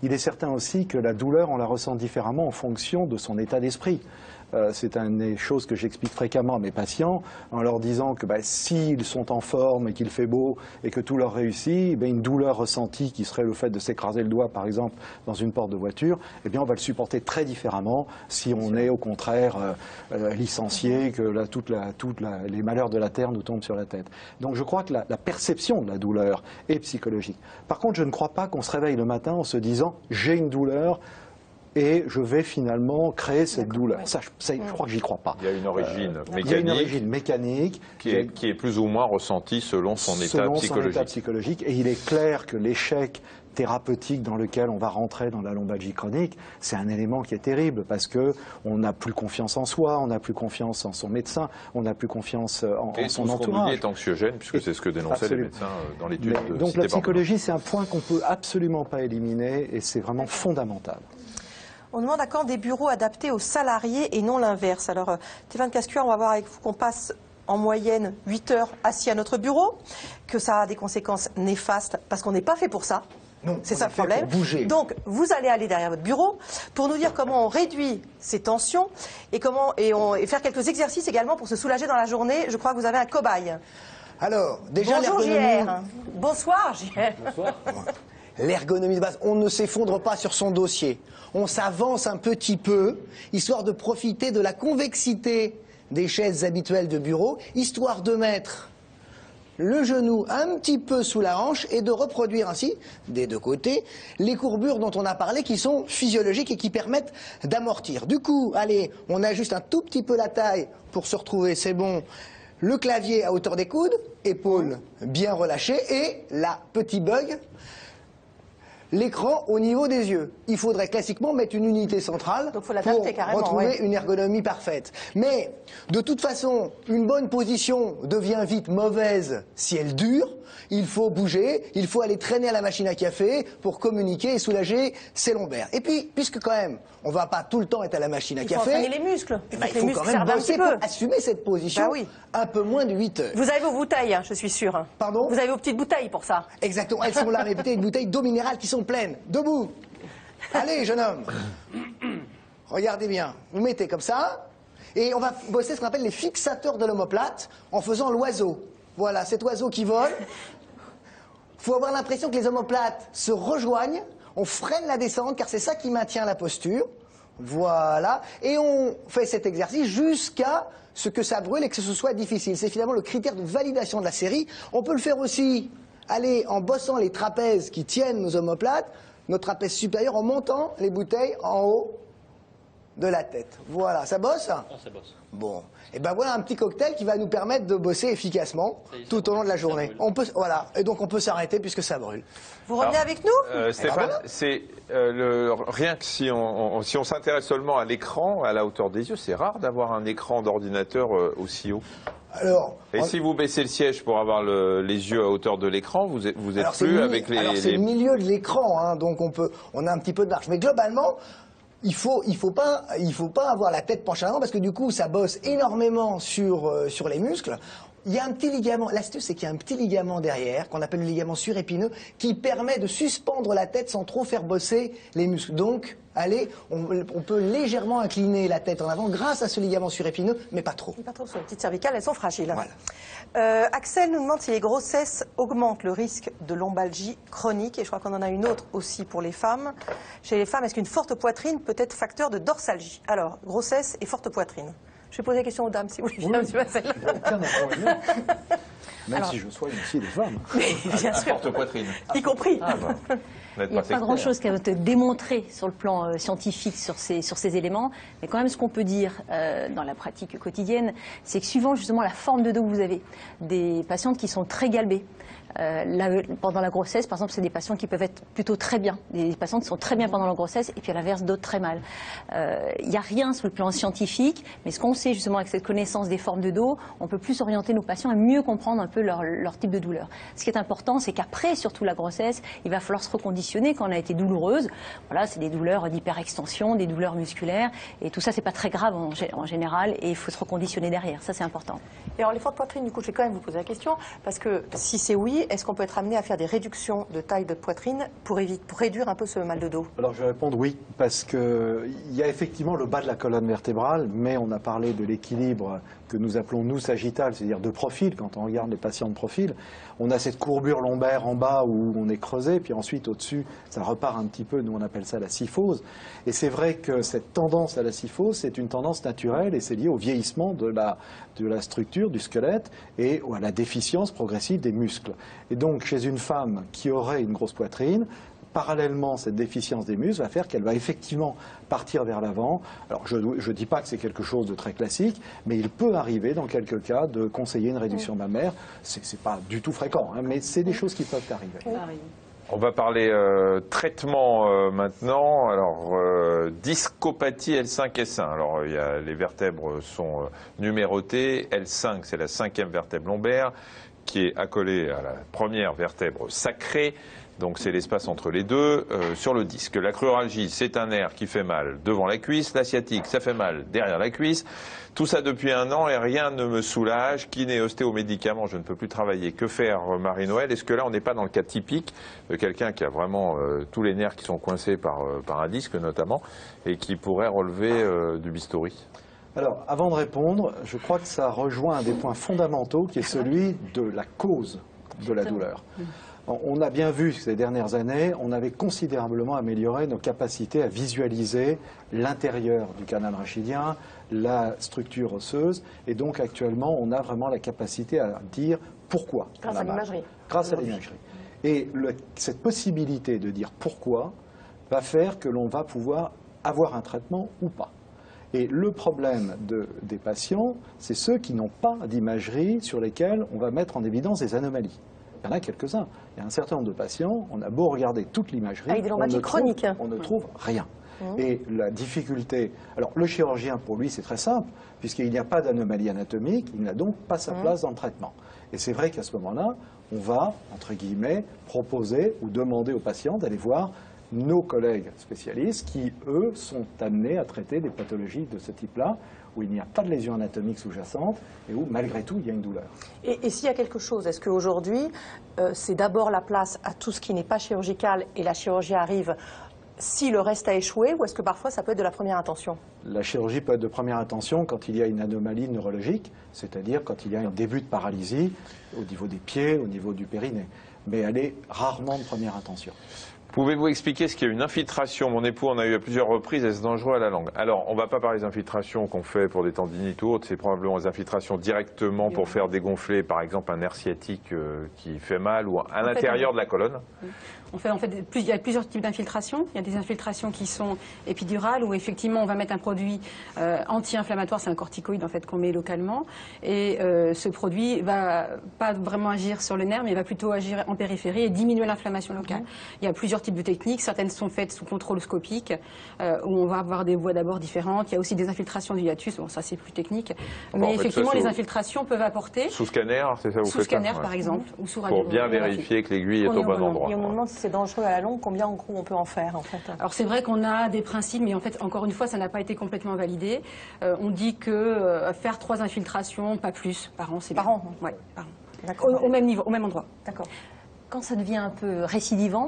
S7: Il est certain aussi que la douleur, on la ressent différemment en fonction de son état d'esprit. C'est une des choses que j'explique fréquemment à mes patients en leur disant que s'ils sont en forme et qu'il fait beau et que tout leur réussit, une douleur ressentie qui serait le fait de s'écraser le doigt par exemple dans une porte de voiture, on va le supporter très différemment si on est au contraire licencié, que les malheurs de la terre nous tombent sur la tête. Donc je crois que la perception de la douleur est psychologique. Par contre, je ne crois pas qu'on se réveille le matin en se disant j'ai une douleur, et je vais finalement créer cette douleur. Ça, je crois que j'y crois pas.
S16: Il y a une origine mécanique.
S7: Il y a une origine mécanique
S16: qui est plus ou moins ressentie selon son état psychologique.
S7: Et il est clair que l'échec thérapeutique dans lequel on va rentrer dans la lombalgie chronique, c'est un élément qui est terrible parce que on n'a plus confiance en soi, on n'a plus confiance en son médecin, on n'a plus confiance en son entourage.
S16: Et tout ce qu'on dit est anxiogène, puisque c'est ce que dénonçaient les médecins dans l'étude de
S7: donc la psychologie, c'est un point qu'on peut absolument pas éliminer et c'est vraiment fondamental.
S14: On demande à quand des bureaux adaptés aux salariés et non l'inverse. Alors, Stéphane Cascua, on va voir avec vous qu'on passe en moyenne 8 heures assis à notre bureau, que ça a des conséquences néfastes parce qu'on n'est pas fait pour ça. C'est ça le problème. Donc, vous allez aller derrière votre bureau pour nous dire comment on réduit ces tensions et faire quelques exercices également pour se soulager dans la journée. Je crois que vous avez un cobaye.
S15: Alors, déjà
S14: bonjour JR. Bonsoir JR.
S15: Bonsoir. L'ergonomie de base, on ne s'effondre pas sur son dossier. On s'avance un petit peu, histoire de profiter de la convexité des chaises habituelles de bureau, histoire de mettre le genou un petit peu sous la hanche et de reproduire ainsi, des deux côtés, les courbures dont on a parlé qui sont physiologiques et qui permettent d'amortir. Du coup, allez, on ajuste un tout petit peu la taille pour se retrouver, c'est bon. Le clavier à hauteur des coudes, épaules bien relâchées et la petit bug, l'écran au niveau des yeux. Il faudrait classiquement mettre une unité centrale pour retrouver une ergonomie parfaite. Mais de toute façon, une bonne position devient vite mauvaise si elle dure. Il faut bouger, il faut aller traîner à la machine à café pour communiquer et soulager ses lombaires. Et puis, puisque quand même, on ne va pas tout le temps être à la machine à café.
S14: Il faut entraîner les muscles.
S15: Il faut quand même bosser pour assumer cette position un peu moins de 8 heures.
S14: Vous avez vos bouteilles, je suis sûre.
S15: Pardon ?
S14: Vous avez vos petites bouteilles pour ça.
S15: Exactement, elles sont là, mes bouteilles d'eau minérale qui sont pleines. Debout. Allez, jeune homme. Regardez bien. Vous mettez comme ça. Et on va bosser ce qu'on appelle les fixateurs de l'omoplate en faisant l'oiseau. Voilà, cet oiseau qui vole. Il faut avoir l'impression que les omoplates se rejoignent. On freine la descente car c'est ça qui maintient la posture. Voilà. Et on fait cet exercice jusqu'à ce que ça brûle et que ce soit difficile. C'est finalement le critère de validation de la série. On peut le faire aussi, aller en bossant les trapèzes qui tiennent nos omoplates, notre trapèze supérieur, en montant les bouteilles en haut de la tête. Voilà, ça bosse ?
S2: Ça bosse.
S15: Bon, et ben voilà un petit cocktail qui va nous permettre de bosser efficacement tout au long de la journée. On peut, voilà, et donc on peut s'arrêter puisque ça brûle.
S14: Vous revenez avec nous
S16: Stéphane, c'est rien que si on s'intéresse seulement à l'écran, à la hauteur des yeux, c'est rare d'avoir un écran d'ordinateur aussi haut.
S15: Alors,
S16: si vous baissez le siège pour avoir les yeux à hauteur de l'écran, vous êtes plus avec les...
S15: Alors c'est le milieu de l'écran, hein, donc on a un petit peu de marge. Mais globalement, il faut pas avoir la tête penchée en avant parce que du coup, ça bosse énormément sur les muscles. Il y a un petit ligament, l'astuce c'est qu'il y a un petit ligament derrière, qu'on appelle le ligament surépineux, qui permet de suspendre la tête sans trop faire bosser les muscles. Donc, allez, on peut légèrement incliner la tête en avant grâce à ce ligament surépineux, mais pas trop.
S14: Pas trop sur les petites cervicales, elles sont fragiles. Voilà. Axel nous demande si les grossesses augmentent le risque de lombalgie chronique, et je crois qu'on en a une autre aussi pour les femmes. Chez les femmes, est-ce qu'une forte poitrine peut être facteur de dorsalgie? Alors, grossesse et forte poitrine. Je vais poser la question aux dames, si vous voulez bien, monsieur Marcel.
S7: Même si je soigne aussi des femmes.
S14: Mais bien sûr.
S16: Forte poitrine.
S14: Y compris.
S8: Il n'y a pas grand-chose qui va te démontrer sur le plan scientifique sur ces éléments, mais quand même ce qu'on peut dire dans la pratique quotidienne, c'est que suivant justement la forme de dos que vous avez, des patientes qui sont très galbées, pendant la grossesse, par exemple, c'est des patients qui peuvent être plutôt très bien, des patients qui sont très bien pendant la grossesse, et puis à l'inverse, d'autres très mal. Il n'y a rien sur le plan scientifique, mais ce qu'on sait justement avec cette connaissance des formes de dos, on peut plus orienter nos patients à mieux comprendre un peu leur type de douleur. Ce qui est important, c'est qu'après, surtout la grossesse, il va falloir se reconditionner quand on a été douloureuse. Voilà, c'est des douleurs d'hyperextension, des douleurs musculaires, et tout ça, c'est pas très grave en général, et il faut se reconditionner derrière. Ça, c'est important.
S14: Et alors, les fortes poitrines, du coup, je vais quand même vous poser la question, parce que si c'est oui, est-ce qu'on peut être amené à faire des réductions de taille de poitrine pour réduire un peu ce mal de dos?
S7: Alors je vais répondre oui, parce qu'il y a effectivement le bas de la colonne vertébrale, mais on a parlé de l'équilibre que nous appelons nous sagittal, c'est-à-dire de profil, quand on regarde les patients de profil. On a cette courbure lombaire en bas où on est creusé, puis ensuite au-dessus, ça repart un petit peu, nous on appelle ça la kyphose. Et c'est vrai que cette tendance à la kyphose, c'est une tendance naturelle et c'est lié au vieillissement de la structure, du squelette et à la déficience progressive des muscles. Et donc chez une femme qui aurait une grosse poitrine, parallèlement, cette déficience des muscles va faire qu'elle va effectivement partir vers l'avant. Alors, je ne dis pas que c'est quelque chose de très classique, mais il peut arriver, dans quelques cas, de conseiller une réduction mammaire. Ce n'est pas du tout fréquent, hein, mais c'est des choses qui peuvent arriver.
S16: On va parler traitement maintenant. Alors, discopathie L5, S1. Alors, les vertèbres sont numérotées. L5, c'est la 5e vertèbre lombaire qui est accolée à la première vertèbre sacrée. Donc c'est l'espace entre les deux, sur le disque. La cruralgie, c'est un nerf qui fait mal devant la cuisse. La sciatique, ça fait mal derrière la cuisse. Tout ça depuis 1 an et rien ne me soulage. Kiné, ostéomédicaments, je ne peux plus travailler. Que faire, Marie-Noël? Est-ce que là, on n'est pas dans le cas typique de quelqu'un qui a vraiment tous les nerfs qui sont coincés par un disque notamment et qui pourrait relever du bistouri?
S7: Alors, avant de répondre, je crois que ça rejoint un des points fondamentaux qui est celui de la cause de la douleur. On a bien vu ces dernières années, on avait considérablement amélioré nos capacités à visualiser l'intérieur du canal rachidien, la structure osseuse, et donc actuellement on a vraiment la capacité à dire pourquoi.
S14: Grâce à l'imagerie.
S7: Grâce à l'imagerie. Et cette possibilité de dire pourquoi va faire que l'on va pouvoir avoir un traitement ou pas. Et le problème des patients, c'est ceux qui n'ont pas d'imagerie sur lesquels on va mettre en évidence des anomalies. Il y en a quelques-uns. Il y a un certain nombre de patients, on a beau regarder toute l'imagerie,
S14: avec des lombalgies chroniques.
S7: On ne trouve rien. Et la difficulté... Alors, le chirurgien, pour lui, c'est très simple, puisqu'il n'y a pas d'anomalie anatomique, il n'a donc pas sa place dans le traitement. Et c'est vrai qu'à ce moment-là, on va, entre guillemets, proposer ou demander aux patients d'aller voir nos collègues spécialistes qui, eux, sont amenés à traiter des pathologies de ce type-là, où il n'y a pas de lésion anatomique sous-jacente et où, malgré tout, il y a une douleur.
S14: Et s'il y a quelque chose, est-ce qu'aujourd'hui, c'est d'abord la place à tout ce qui n'est pas chirurgical et la chirurgie arrive si le reste a échoué, ou est-ce que parfois ça peut être de la première intention?
S7: La chirurgie peut être de première intention quand il y a une anomalie neurologique, c'est-à-dire quand il y a un début de paralysie au niveau des pieds, au niveau du périnée. Mais elle est rarement de première intention.
S16: Pouvez-vous expliquer ce qu'il y a une infiltration? Mon époux en a eu à plusieurs reprises, est-ce dangereux à la langue? Alors, on ne va pas parler des infiltrations qu'on fait pour des tendinites ou autres, c'est probablement des infiltrations directement pour faire dégonfler, par exemple, un nerf sciatique qui fait mal ou à l'intérieur de la colonne.
S13: Il y a plusieurs types d'infiltrations. Il y a des infiltrations qui sont épidurales, où effectivement on va mettre un produit anti-inflammatoire, c'est un corticoïde en fait qu'on met localement, et ce produit va pas vraiment agir sur le nerf, mais va plutôt agir en périphérie et diminuer l'inflammation locale. Il y a plusieurs types de techniques, certaines sont faites sous contrôle scopique, où on va avoir des voies d'abord différentes. Il y a aussi des infiltrations du hiatus, bon ça c'est plus technique, mais effectivement les infiltrations peuvent apporter...
S16: Sous scanner, c'est ça vous faites?
S13: Sous scanner par exemple, ou sous
S16: radio. Pour bien vérifier que l'aiguille est au bon endroit.
S14: Et on me demande si c'est dangereux à la longue, combien en gros on peut en faire en fait?
S13: Alors c'est vrai qu'on a des principes, mais en fait encore une fois ça n'a pas été complètement validé. On dit que faire 3 infiltrations, pas plus, par an, c'est bien.
S14: Par an?
S13: Oui, par an. Au même niveau, au même endroit.
S14: D'accord.
S8: Quand ça devient un peu récidivant,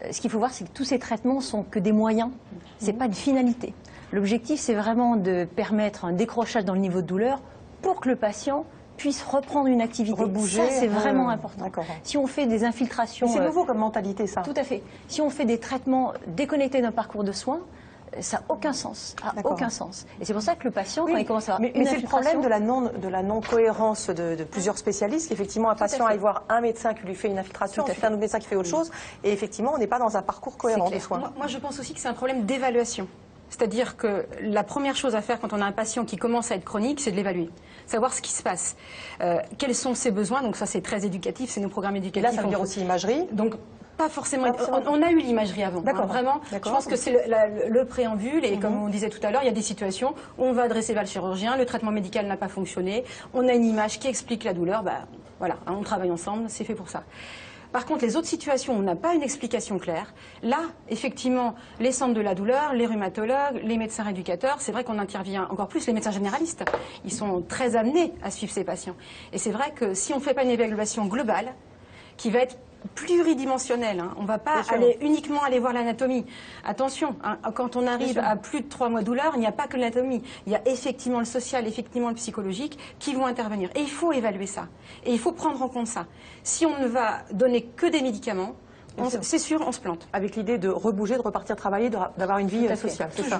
S8: ce qu'il faut voir, c'est que tous ces traitements sont que des moyens, c'est pas une finalité. L'objectif, c'est vraiment de permettre un décrochage dans le niveau de douleur pour que le patient puisse reprendre une activité.
S14: Rebouger,
S8: ça, c'est vraiment important. Si on fait des infiltrations...
S14: C'est nouveau comme mentalité, ça.
S8: Tout à fait. Si on fait des traitements déconnectés d'un parcours de soins, ça n'a aucun sens. Aucun sens. Et c'est pour ça que le patient, quand il commence à avoir
S14: mais c'est le problème de la non-cohérence de plusieurs spécialistes, qu'effectivement un patient aille voir un médecin qui lui fait une infiltration, ensuite un autre médecin qui fait autre chose, et effectivement on n'est pas dans un parcours cohérent de soins.
S13: Moi je pense aussi que c'est un problème d'évaluation. C'est-à-dire que la première chose à faire quand on a un patient qui commence à être chronique, c'est de l'évaluer. Savoir ce qui se passe. Quels sont ses besoins, donc ça c'est très éducatif, c'est nos programmes éducatifs.
S14: Et là ça veut dire aussi imagerie.
S13: Donc pas forcément. On a eu l'imagerie avant. D'accord. Vraiment, je pense que c'est le préambule, et comme on disait tout à l'heure, il y a des situations où on va adresser vers le chirurgien, le traitement médical n'a pas fonctionné, on a une image qui explique la douleur, voilà, on travaille ensemble, c'est fait pour ça. Par contre, les autres situations où on n'a pas une explication claire, là, effectivement, les centres de la douleur, les rhumatologues, les médecins rééducateurs, c'est vrai qu'on intervient encore plus, les médecins généralistes, ils sont très amenés à suivre ces patients. Et c'est vrai que si on ne fait pas une évaluation globale, qui va être pluridimensionnelle, on ne va pas uniquement aller voir l'anatomie. Attention, quand on arrive à plus de 3 mois de douleur, il n'y a pas que l'anatomie. Il y a effectivement le social, effectivement le psychologique qui vont intervenir. Et il faut évaluer ça. Et il faut prendre en compte ça. Si on ne va donner que des médicaments, C'est sûr, on se plante.
S14: Avec l'idée de rebouger, de repartir travailler, d'avoir une vie sociale, c'est ça.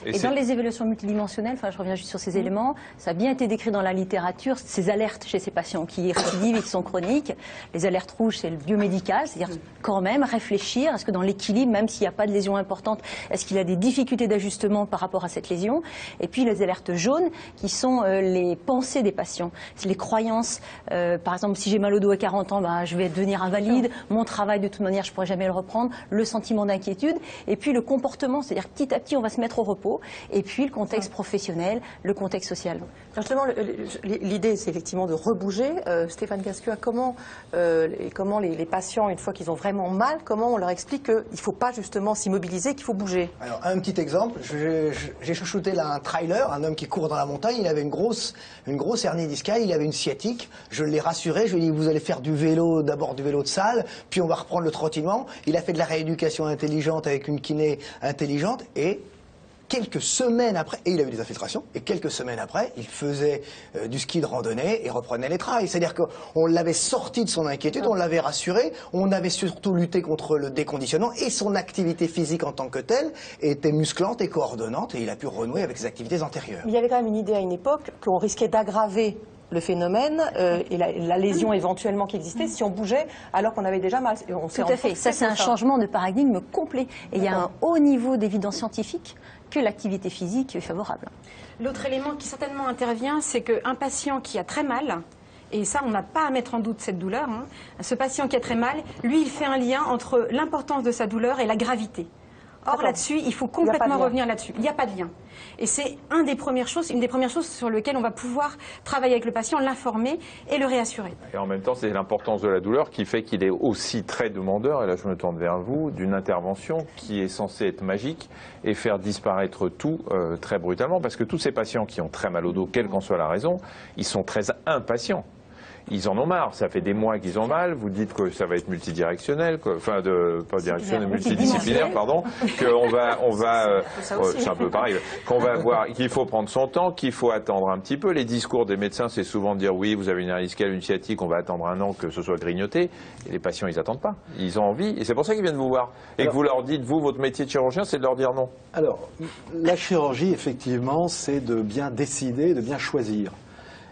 S8: Et dans les évaluations multidimensionnelles, je reviens juste sur ces éléments, ça a bien été décrit dans la littérature, ces alertes chez ces patients qui récidivent et qui sont chroniques. Les alertes rouges, c'est le biomédical, c'est-à-dire quand même réfléchir, est-ce que dans l'équilibre, même s'il n'y a pas de lésion importante, est-ce qu'il y a des difficultés d'ajustement par rapport à cette lésion? Et puis les alertes jaunes, qui sont les pensées des patients, c'est les croyances. Par exemple, si j'ai mal au dos à 40 ans, je vais devenir invalide, mon travail de toute manière, je ne pourrai jamais le reprendre, le sentiment d'inquiétude, et puis le comportement, c'est-à-dire petit à petit, on va se mettre au repos, et puis le contexte professionnel, le contexte social.
S14: Justement, l'idée, c'est effectivement de rebouger. Stéphane Cascua, comment les patients, une fois qu'ils ont vraiment mal, comment on leur explique qu'il ne faut pas justement s'immobiliser, qu'il faut bouger?
S15: Alors, un petit exemple, j'ai chouchouté là un trailer, un homme qui court dans la montagne, il avait une grosse hernie discale, il avait une sciatique, je l'ai rassuré, je lui ai dit vous allez faire du vélo, d'abord du vélo de salle, puis on va reprendre le trottinement. Il a fait de la rééducation intelligente avec une kiné intelligente et quelques semaines après, et il a eu des infiltrations, et quelques semaines après, il faisait du ski de randonnée et reprenait les trails. C'est-à-dire qu'on l'avait sorti de son inquiétude, on l'avait rassuré, on avait surtout lutté contre le déconditionnement, et son activité physique en tant que telle était musclante et coordonnante, et il a pu renouer avec ses activités antérieures.
S14: Il y avait quand même une idée à une époque qu'on risquait d'aggraver le phénomène et la lésion éventuellement qui existait si on bougeait alors qu'on avait déjà mal.
S8: Tout à fait. Ça, c'est un changement de paradigme complet. Et il y a un haut niveau d'évidence scientifique que l'activité physique est favorable.
S13: L'autre élément qui certainement intervient, c'est qu'un patient qui a très mal, et ça, on n'a pas à mettre en doute cette douleur, ce patient qui a très mal, lui, il fait un lien entre l'importance de sa douleur et la gravité. Or, là-dessus, il faut complètement revenir là-dessus. Il n'y a pas de lien. Et c'est une des premières choses sur lesquelles on va pouvoir travailler avec le patient, l'informer et le réassurer.
S16: Et en même temps, c'est l'importance de la douleur qui fait qu'il est aussi très demandeur, et là je me tourne vers vous, d'une intervention qui est censée être magique et faire disparaître tout très brutalement. Parce que tous ces patients qui ont très mal au dos, quelle qu'en soit la raison, ils sont très impatients. Ils en ont marre, ça fait des mois qu'ils ont mal, vous dites que ça va être multidirectionnel, pas directionnel, multidisciplinaire, pardon, c'est un peu pareil, qu'on va voir, qu'il faut prendre son temps, qu'il faut attendre un petit peu. Les discours des médecins, c'est souvent de dire oui, vous avez une hernie discale, une sciatique, on va attendre un an que ce soit grignoté. Et les patients, ils n'attendent pas, ils ont envie, et c'est pour ça qu'ils viennent vous voir. Et que vous leur dites, vous, votre métier de chirurgien, c'est de leur dire non.
S7: Alors, la chirurgie, effectivement, c'est de bien décider, de bien choisir.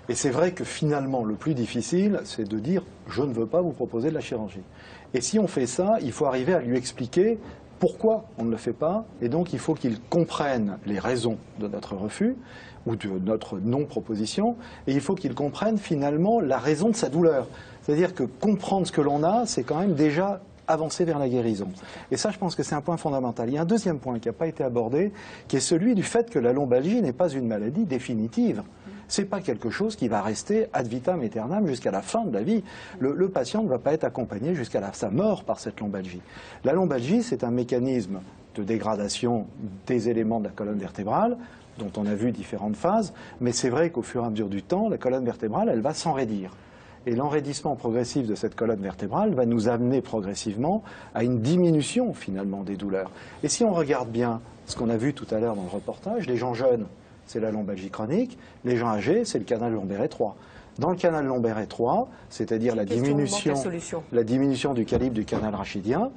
S7: Et c'est vrai que finalement, le plus difficile, c'est de dire « je ne veux pas vous proposer de la chirurgie ». Et si on fait ça, il faut arriver à lui expliquer pourquoi on ne le fait pas. Et donc, il faut qu'il comprenne les raisons de notre refus ou de notre non-proposition. Et il faut qu'il comprenne finalement la raison de sa douleur. C'est-à-dire que comprendre ce que l'on a, c'est quand même déjà avancer vers la guérison. Et ça, je pense que c'est un point fondamental. Il y a un deuxième point qui n'a pas été abordé, qui est celui du fait que la lombalgie n'est pas une maladie définitive. Ce n'est pas quelque chose qui va rester ad vitam aeternam jusqu'à la fin de la vie. Le patient ne va pas être accompagné jusqu'à sa mort par cette lombalgie. La lombalgie, c'est un mécanisme de dégradation des éléments de la colonne vertébrale, dont on a vu différentes phases, mais c'est vrai qu'au fur et à mesure du temps, la colonne vertébrale, elle va s'enraidir. Et l'enraidissement progressif de cette colonne vertébrale va nous amener progressivement à une diminution, finalement, des douleurs. Et si on regarde bien ce qu'on a vu tout à l'heure dans le reportage, les gens jeunes, c'est la lombalgie chronique, les gens âgés, c'est le canal lombaire étroit. Dans le canal lombaire étroit, c'est-à-dire la diminution du calibre du canal rachidien,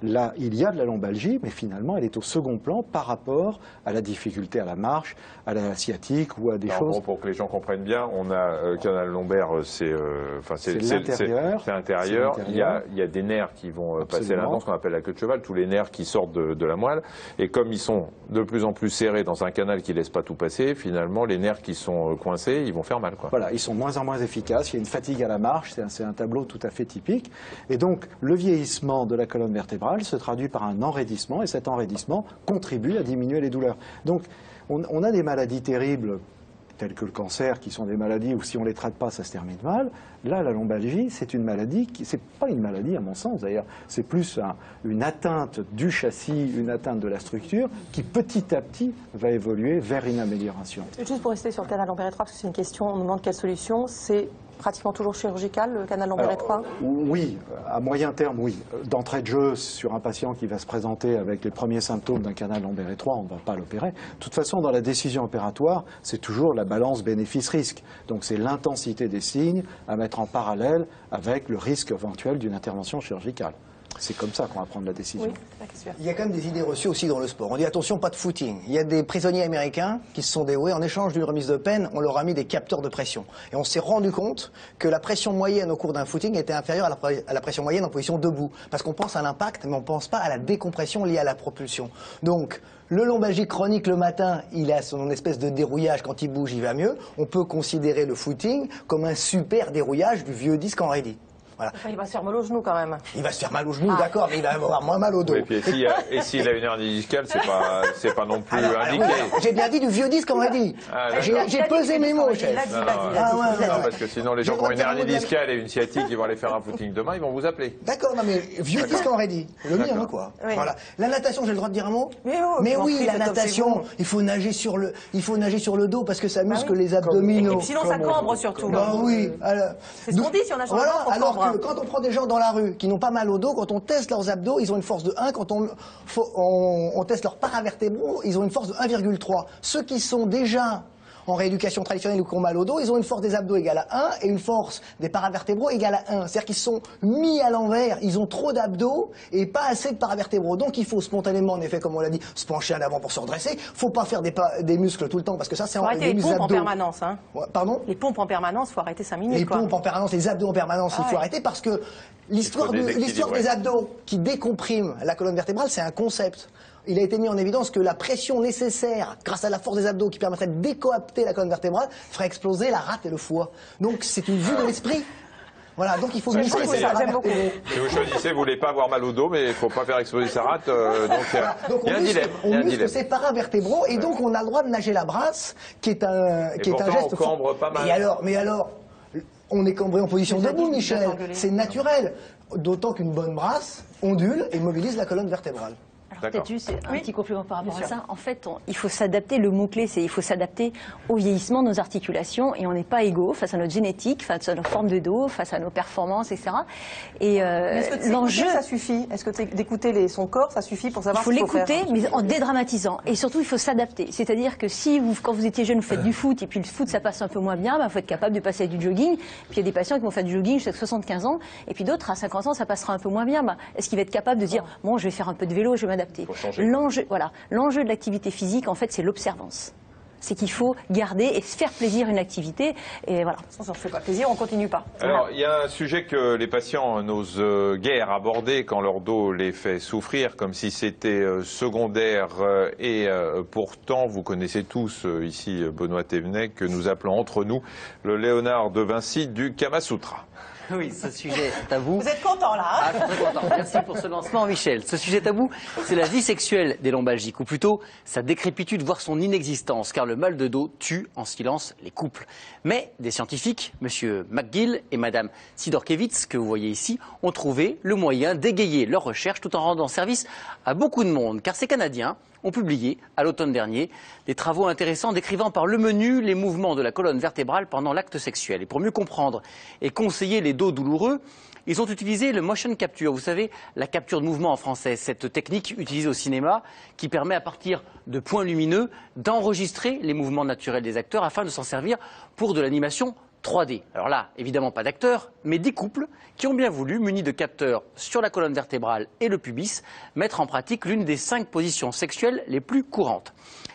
S7: là, il y a de la lombalgie, mais finalement, elle est au second plan par rapport à la difficulté à la marche, à la sciatique ou à des choses...
S16: Bon, pour que les gens comprennent bien, on a canal lombaire, c'est l'intérieur. C'est l'intérieur. Il y a des nerfs qui vont passer là-dedans, ce qu'on appelle la queue de cheval, tous les nerfs qui sortent de la moelle. Et comme ils sont de plus en plus serrés dans un canal qui ne laisse pas tout passer, finalement, les nerfs qui sont coincés, ils vont faire mal, quoi.
S7: Voilà, ils sont de moins en moins efficaces. Il y a une fatigue à la marche, c'est un tableau tout à fait typique. Et donc, le vieillissement de la colonne vertébrale se traduit par un enraidissement, et cet enraidissement contribue à diminuer les douleurs. Donc, on a des maladies terribles, telles que le cancer, qui sont des maladies où si on ne les traite pas, ça se termine mal. Là, la lombalgie, c'est une maladie qui, c'est pas une maladie à mon sens d'ailleurs, c'est plus une atteinte du châssis, une atteinte de la structure, qui petit à petit va évoluer vers une amélioration.
S14: Juste pour rester sur le canal lombaire étroit, parce que c'est une question, on nous demande quelle solution, c'est pratiquement toujours chirurgical, le canal lombaire étroit?
S7: Oui, à moyen terme, oui. D'entrée de jeu, sur un patient qui va se présenter avec les premiers symptômes d'un canal lombaire étroit, on ne va pas l'opérer. De toute façon, dans la décision opératoire, c'est toujours la balance bénéfice-risque. Donc c'est l'intensité des signes à mettre en parallèle avec le risque éventuel d'une intervention chirurgicale. C'est comme ça qu'on va prendre la décision.
S15: Il y a quand même des idées reçues aussi dans le sport. On dit attention, pas de footing. Il y a des prisonniers américains qui se sont dévoués. En échange d'une remise de peine, on leur a mis des capteurs de pression. Et on s'est rendu compte que la pression moyenne au cours d'un footing était inférieure à la pression moyenne en position debout. Parce qu'on pense à l'impact, mais on ne pense pas à la décompression liée à la propulsion. Donc, le lombalgique chronique le matin, il a son espèce de dérouillage. Quand il bouge, il va mieux. On peut considérer le footing comme un super dérouillage du vieux disque enraidi. Voilà.
S14: Enfin, il va se faire mal au genou quand même.
S15: Il va se faire mal au genou, d'accord, mais il va avoir moins mal au dos.
S16: Et puis s'il a une hernie discale, c'est pas non plus indiqué.
S15: J'ai bien dit du vieux disque, on m'a dit. J'ai pesé mes mots, chef.
S16: Non, parce que sinon les gens qui ont une hernie discale et une sciatique, ils vont aller faire un footing demain, ils vont vous appeler.
S15: D'accord, non mais vieux disque en ready. Le mien, quoi. Oui. Voilà. La natation, j'ai le droit de dire un mot? Mais oui, la natation, il faut nager sur le dos parce que ça muscle les abdominaux.
S14: Et puis sinon ça cambre surtout.
S15: Bah oui.
S14: C'est ce qu'on dit si on nage sur le dos, faut cambre.
S15: Quand on prend des gens dans la rue qui n'ont pas mal au dos, quand on teste leurs abdos, ils ont une force de 1. Quand on teste leurs paravertébraux, ils ont une force de 1,3. Ceux qui sont déjà en rééducation traditionnelle ou qui ont mal au dos, ils ont une force des abdos égale à 1 et une force des paravertébraux égale à 1. C'est-à-dire qu'ils sont mis à l'envers, ils ont trop d'abdos et pas assez de paravertébraux. Donc il faut spontanément, en effet, comme on l'a dit, se pencher en avant pour se redresser. Il ne faut pas faire des muscles tout le temps parce que ça, c'est
S14: des muscles abdos. En permanence. Hein.
S15: Pardon?
S14: Les pompes en permanence, il faut arrêter 5 minutes.
S15: Les pompes en permanence, les abdos en permanence, il faut arrêter parce que l'histoire des abdos qui décompriment la colonne vertébrale, c'est un concept. Il a été mis en évidence que la pression nécessaire, grâce à la force des abdos qui permettrait de décoapter la colonne vertébrale, ferait exploser la rate et le foie. Donc c'est une vue de l'esprit. Voilà, donc il faut muscler ses paravertébraux.
S16: Si vous choisissez, vous voulez pas avoir mal au dos, mais il faut pas faire exploser sa rate, donc il y a un dilemme.
S15: On muscle ses paravertébraux et donc on a le droit de nager la brasse, qui est un geste
S16: fort. On cambre pas mal.
S15: Mais alors, on est cambré en position debout, Michel. C'est naturel. D'autant qu'une bonne brasse ondule et mobilise la colonne vertébrale.
S8: Peut-être juste un petit complément par rapport à ça. En fait, il faut s'adapter. Le mot-clé, c'est il faut s'adapter au vieillissement de nos articulations et on n'est pas égaux face à notre génétique, face à notre forme de dos, face à nos performances, etc. Et
S14: l'enjeu, ça suffit. Est-ce que d'écouter son corps, ça suffit pour savoir ce qu'il faut faire?
S8: Il faut l'écouter, mais en dédramatisant. Et surtout, il faut s'adapter. C'est-à-dire que si quand vous étiez jeune, vous faites du foot et puis le foot, ça passe un peu moins bien, il faut être capable de passer à du jogging. Puis il y a des patients qui vont faire du jogging jusqu'à 75 ans et puis d'autres à 50 ans, ça passera un peu moins bien. Est-ce qu'il va être capable de dire bon, je vais faire un peu de vélo, je vais m'adapter? L'enjeu de l'activité physique, en fait, c'est l'observance. C'est qu'il faut garder et se faire plaisir une activité. Et voilà.
S14: Si on ne se fait pas plaisir, on ne continue pas.
S16: Alors, il y a un sujet que les patients n'osent guère aborder quand leur dos les fait souffrir, comme si c'était secondaire. Et pourtant, vous connaissez tous ici Benoît Thévenet, que nous appelons entre nous le Léonard de Vinci du Kama Sutra.
S17: Oui, ce sujet tabou.
S14: Vous êtes content là, hein?
S17: Je suis très content. Merci pour ce lancement, Michel. Ce sujet tabou, c'est la vie sexuelle des lombalgiques, ou plutôt sa décrépitude, voire son inexistence, car le mal de dos tue en silence les couples. Mais des scientifiques, monsieur McGill et madame Sidorkiewicz, que vous voyez ici, ont trouvé le moyen d'égayer leurs recherches tout en rendant service à beaucoup de monde, car ces Canadiens ont publié, à l'automne dernier, des travaux intéressants décrivant par le menu les mouvements de la colonne vertébrale pendant l'acte sexuel. Et pour mieux comprendre et conseiller les dos douloureux, ils ont utilisé le motion capture. Vous savez, la capture de mouvement en français, cette technique utilisée au cinéma qui permet à partir de points lumineux d'enregistrer les mouvements naturels des acteurs afin de s'en servir pour de l'animation 3D. Alors là, évidemment pas d'acteurs, mais des couples qui ont bien voulu, munis de capteurs sur la colonne vertébrale et le pubis, mettre en pratique l'une des 5 positions sexuelles les plus courantes.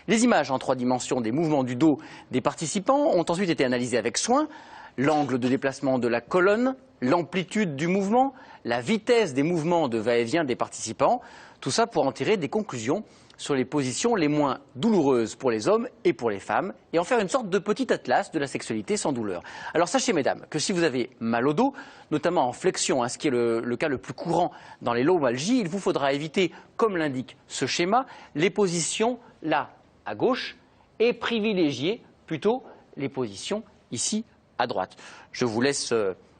S17: Les images en 3 dimensions des mouvements du dos des participants ont ensuite été analysées avec soin. L'angle de déplacement de la colonne, l'amplitude du mouvement, la vitesse des mouvements de va-et-vient des participants, tout ça pour en tirer des conclusions sur les positions les moins douloureuses pour les hommes et pour les femmes, et en faire une sorte de petit atlas de la sexualité sans douleur. Alors sachez, mesdames, que si vous avez mal au dos, notamment en flexion, ce qui est le cas le plus courant dans les lombalgies, il vous faudra éviter, comme l'indique ce schéma, les positions là, à gauche, et privilégier plutôt les positions ici, à droite. Je vous laisse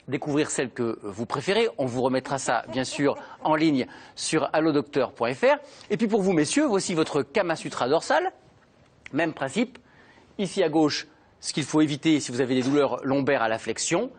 S17: découvrir celle que vous préférez. On vous remettra ça, bien sûr, en ligne sur allodocteur.fr. Et puis pour vous, messieurs, voici votre Kama Sutra dorsal. Même principe. Ici à gauche, ce qu'il faut éviter si vous avez des douleurs lombaires à la flexion.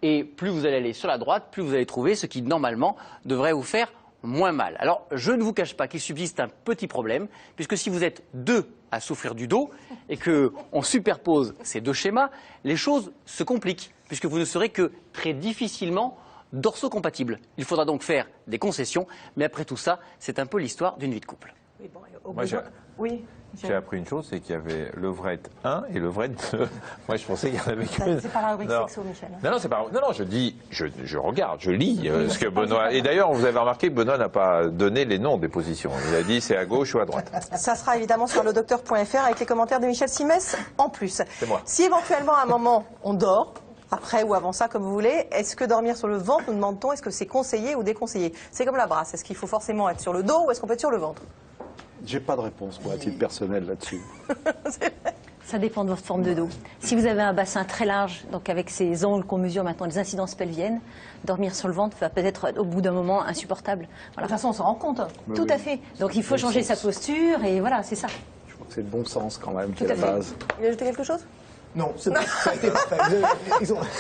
S17: Et plus vous allez aller sur la droite, plus vous allez trouver ce qui, normalement, devrait vous faire moins mal. Alors, je ne vous cache pas qu'il subsiste un petit problème, puisque si vous êtes 2 à souffrir du dos et qu'on superpose ces 2 schémas, les choses se compliquent, puisque vous ne serez que très difficilement dorso-compatibles. Il faudra donc faire des concessions, mais après tout ça, c'est un peu l'histoire d'une vie de couple.
S14: Oui, bon,
S16: Moi,
S14: oui.
S16: J'ai appris une chose, c'est qu'il y avait levrette 1 et levrette 2. Moi, je pensais qu'il y en avait qu'une.
S14: C'est pas la rubrique sexo, Michel.
S16: Non, c'est pas. Non, je regarde, je lis ce que Benoît. Et d'ailleurs, vous avez remarqué que Benoît n'a pas donné les noms des positions. Il a dit c'est à gauche ou à droite.
S14: Ça sera évidemment sur ledocteur.fr avec les commentaires de Michel Simès en plus.
S16: C'est moi.
S14: Si éventuellement à un moment on dort, après ou avant ça, comme vous voulez, est-ce que dormir sur le ventre, nous demande-t-on, est-ce que c'est conseillé ou déconseillé? C'est comme la brasse. Est-ce qu'il faut forcément être sur le dos ou est-ce qu'on peut être sur le ventre?
S7: J'ai pas de réponse, moi, à titre personnel là-dessus.
S8: Ça dépend de votre forme de dos. Si vous avez un bassin très large, donc avec ces angles qu'on mesure maintenant, les incidences pelviennes, dormir sur le ventre va peut-être au bout d'un moment insupportable. Voilà.
S14: De toute façon, on s'en rend compte.
S8: Tout à fait. Donc il faut changer sa posture et voilà, c'est ça.
S7: Je crois que c'est le bon sens quand même,
S14: Tout
S7: qui est
S14: à
S7: la
S14: fait.
S7: base.
S14: Il a ajouté quelque chose?
S15: Non, c'est bon, ça a été parfait.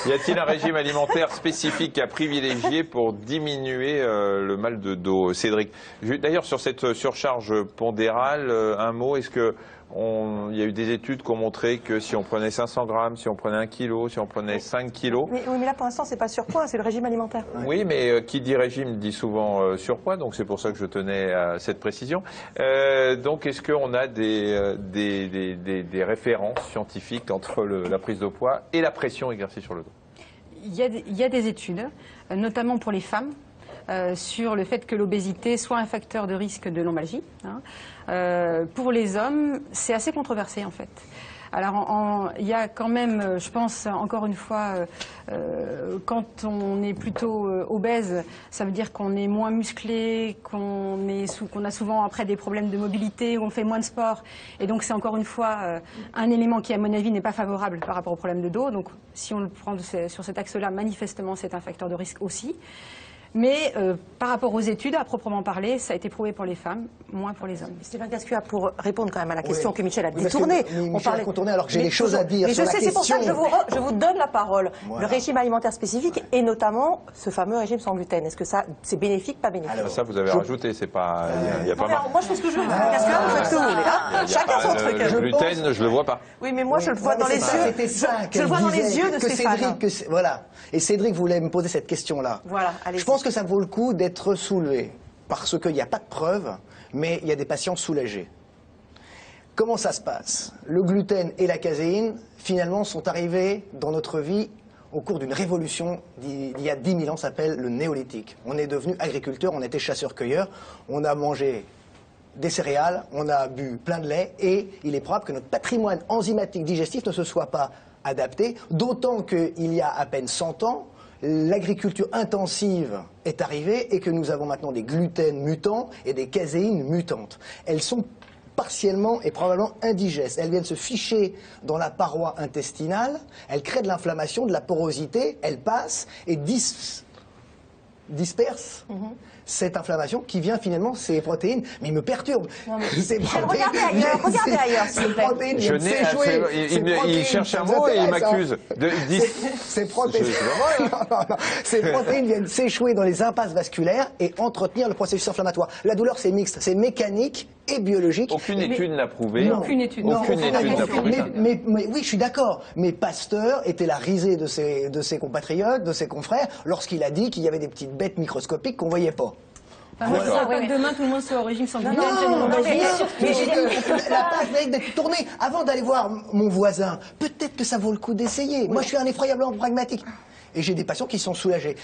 S16: Y a-t-il un régime alimentaire spécifique à privilégier pour diminuer le mal de dos, Cédric? D'ailleurs, sur cette surcharge pondérale, un mot, est-ce que il y a eu des études qui ont montré que si on prenait 500 grammes, si on prenait 1 kilo, si on prenait 5 kilos...
S14: Oui, mais là, pour l'instant, c'est pas surpoids, c'est le régime alimentaire.
S16: Oui, mais qui dit régime dit souvent surpoids, donc c'est pour ça que je tenais à cette précision. Donc, est-ce qu'on a des références scientifiques entre la prise de poids et la pression exercée sur le dos?
S13: Il y a des études, notamment pour les femmes, sur le fait que l'obésité soit un facteur de risque de lombalgie. Pour les hommes, c'est assez controversé en fait. Alors il y a quand même, je pense, encore une fois, quand on est plutôt obèse, ça veut dire qu'on est moins musclé, qu'on a souvent après des problèmes de mobilité, où on fait moins de sport. Et donc c'est encore une fois un élément qui, à mon avis, n'est pas favorable par rapport au problème de dos. Donc si on le prend sur cet axe-là, manifestement, c'est un facteur de risque aussi. Mais par rapport aux études, à proprement parler, ça a été prouvé pour les femmes, moins pour les hommes.
S14: Stéphane Cascua, pour répondre quand même à la question que Michel a
S15: Oui,
S14: détournée.
S15: Michel a contourné alors que j'ai des choses à dire
S14: mais
S15: sur
S14: je
S15: la
S14: sais, c'est pour ça que
S15: question.
S14: je vous donne la parole.
S15: Voilà.
S14: Le régime alimentaire spécifique et notamment ce fameux régime sans gluten. Est-ce que ça, c'est bénéfique, pas bénéfique?
S16: Alors, ça, vous avez rajouté, c'est pas... Il y a pas mal.
S14: Moi, je fais ce que je veux. Cascua, vous faites ce que vous voulez. Hein, chacun son truc.
S16: Le gluten, je le vois pas.
S14: Oui, mais moi, je le vois dans les yeux.
S15: C'était ça
S14: Je le vois dans les yeux de Stéphane.
S15: Voilà. Et Cédric voulait me poser cette question-là.
S14: Voilà, allez-y.
S15: Je pense que ça vaut le coup d'être soulevé, parce qu'il n'y a pas de preuves, mais il y a des patients soulagés. Comment ça se passe? Le gluten et la caséine, finalement, sont arrivés dans notre vie au cours d'une révolution d'il y a 10 000 ans, s'appelle le néolithique. On est devenu agriculteur, on était chasseurs-cueilleurs, on a mangé des céréales, on a bu plein de lait, et il est probable que notre patrimoine enzymatique digestif ne se soit pas adapté, d'autant qu'il y a à peine 100 ans, l'agriculture intensive est arrivée et que nous avons maintenant des gluten mutants et des caséines mutantes. Elles sont partiellement et probablement indigestes. Elles viennent se ficher dans la paroi intestinale, elles créent de l'inflammation, de la porosité, elles passent et dispersent cette inflammation qui vient finalement, ces protéines, mais il me perturbe. Ces protéines,
S14: regardez ailleurs, s'il vous plaît.
S15: Ces protéines viennent s'échouer.
S16: Il cherche un mot et il m'accuse.
S15: Ces protéines viennent s'échouer dans les impasses vasculaires et entretenir le processus inflammatoire. La douleur, c'est mixte, c'est mécanique et biologique.
S16: Aucune étude n'a prouvé.
S15: Non.
S16: Aucune étude n'a prouvé.
S15: Mais oui, je suis d'accord. Mais Pasteur était la risée de ses compatriotes, de ses confrères, lorsqu'il a dit qu'il y avait des petites bêtes microscopiques qu'on voyait pas.
S13: Moi, je ne veux pas que demain tout le monde soit au régime sans gluten.
S15: Mais la page mérite d'être tournée. Avant d'aller voir mon voisin, peut-être que ça vaut le coup d'essayer. Moi, je suis un effroyablement pragmatique. Et j'ai des patients qui sont soulagés.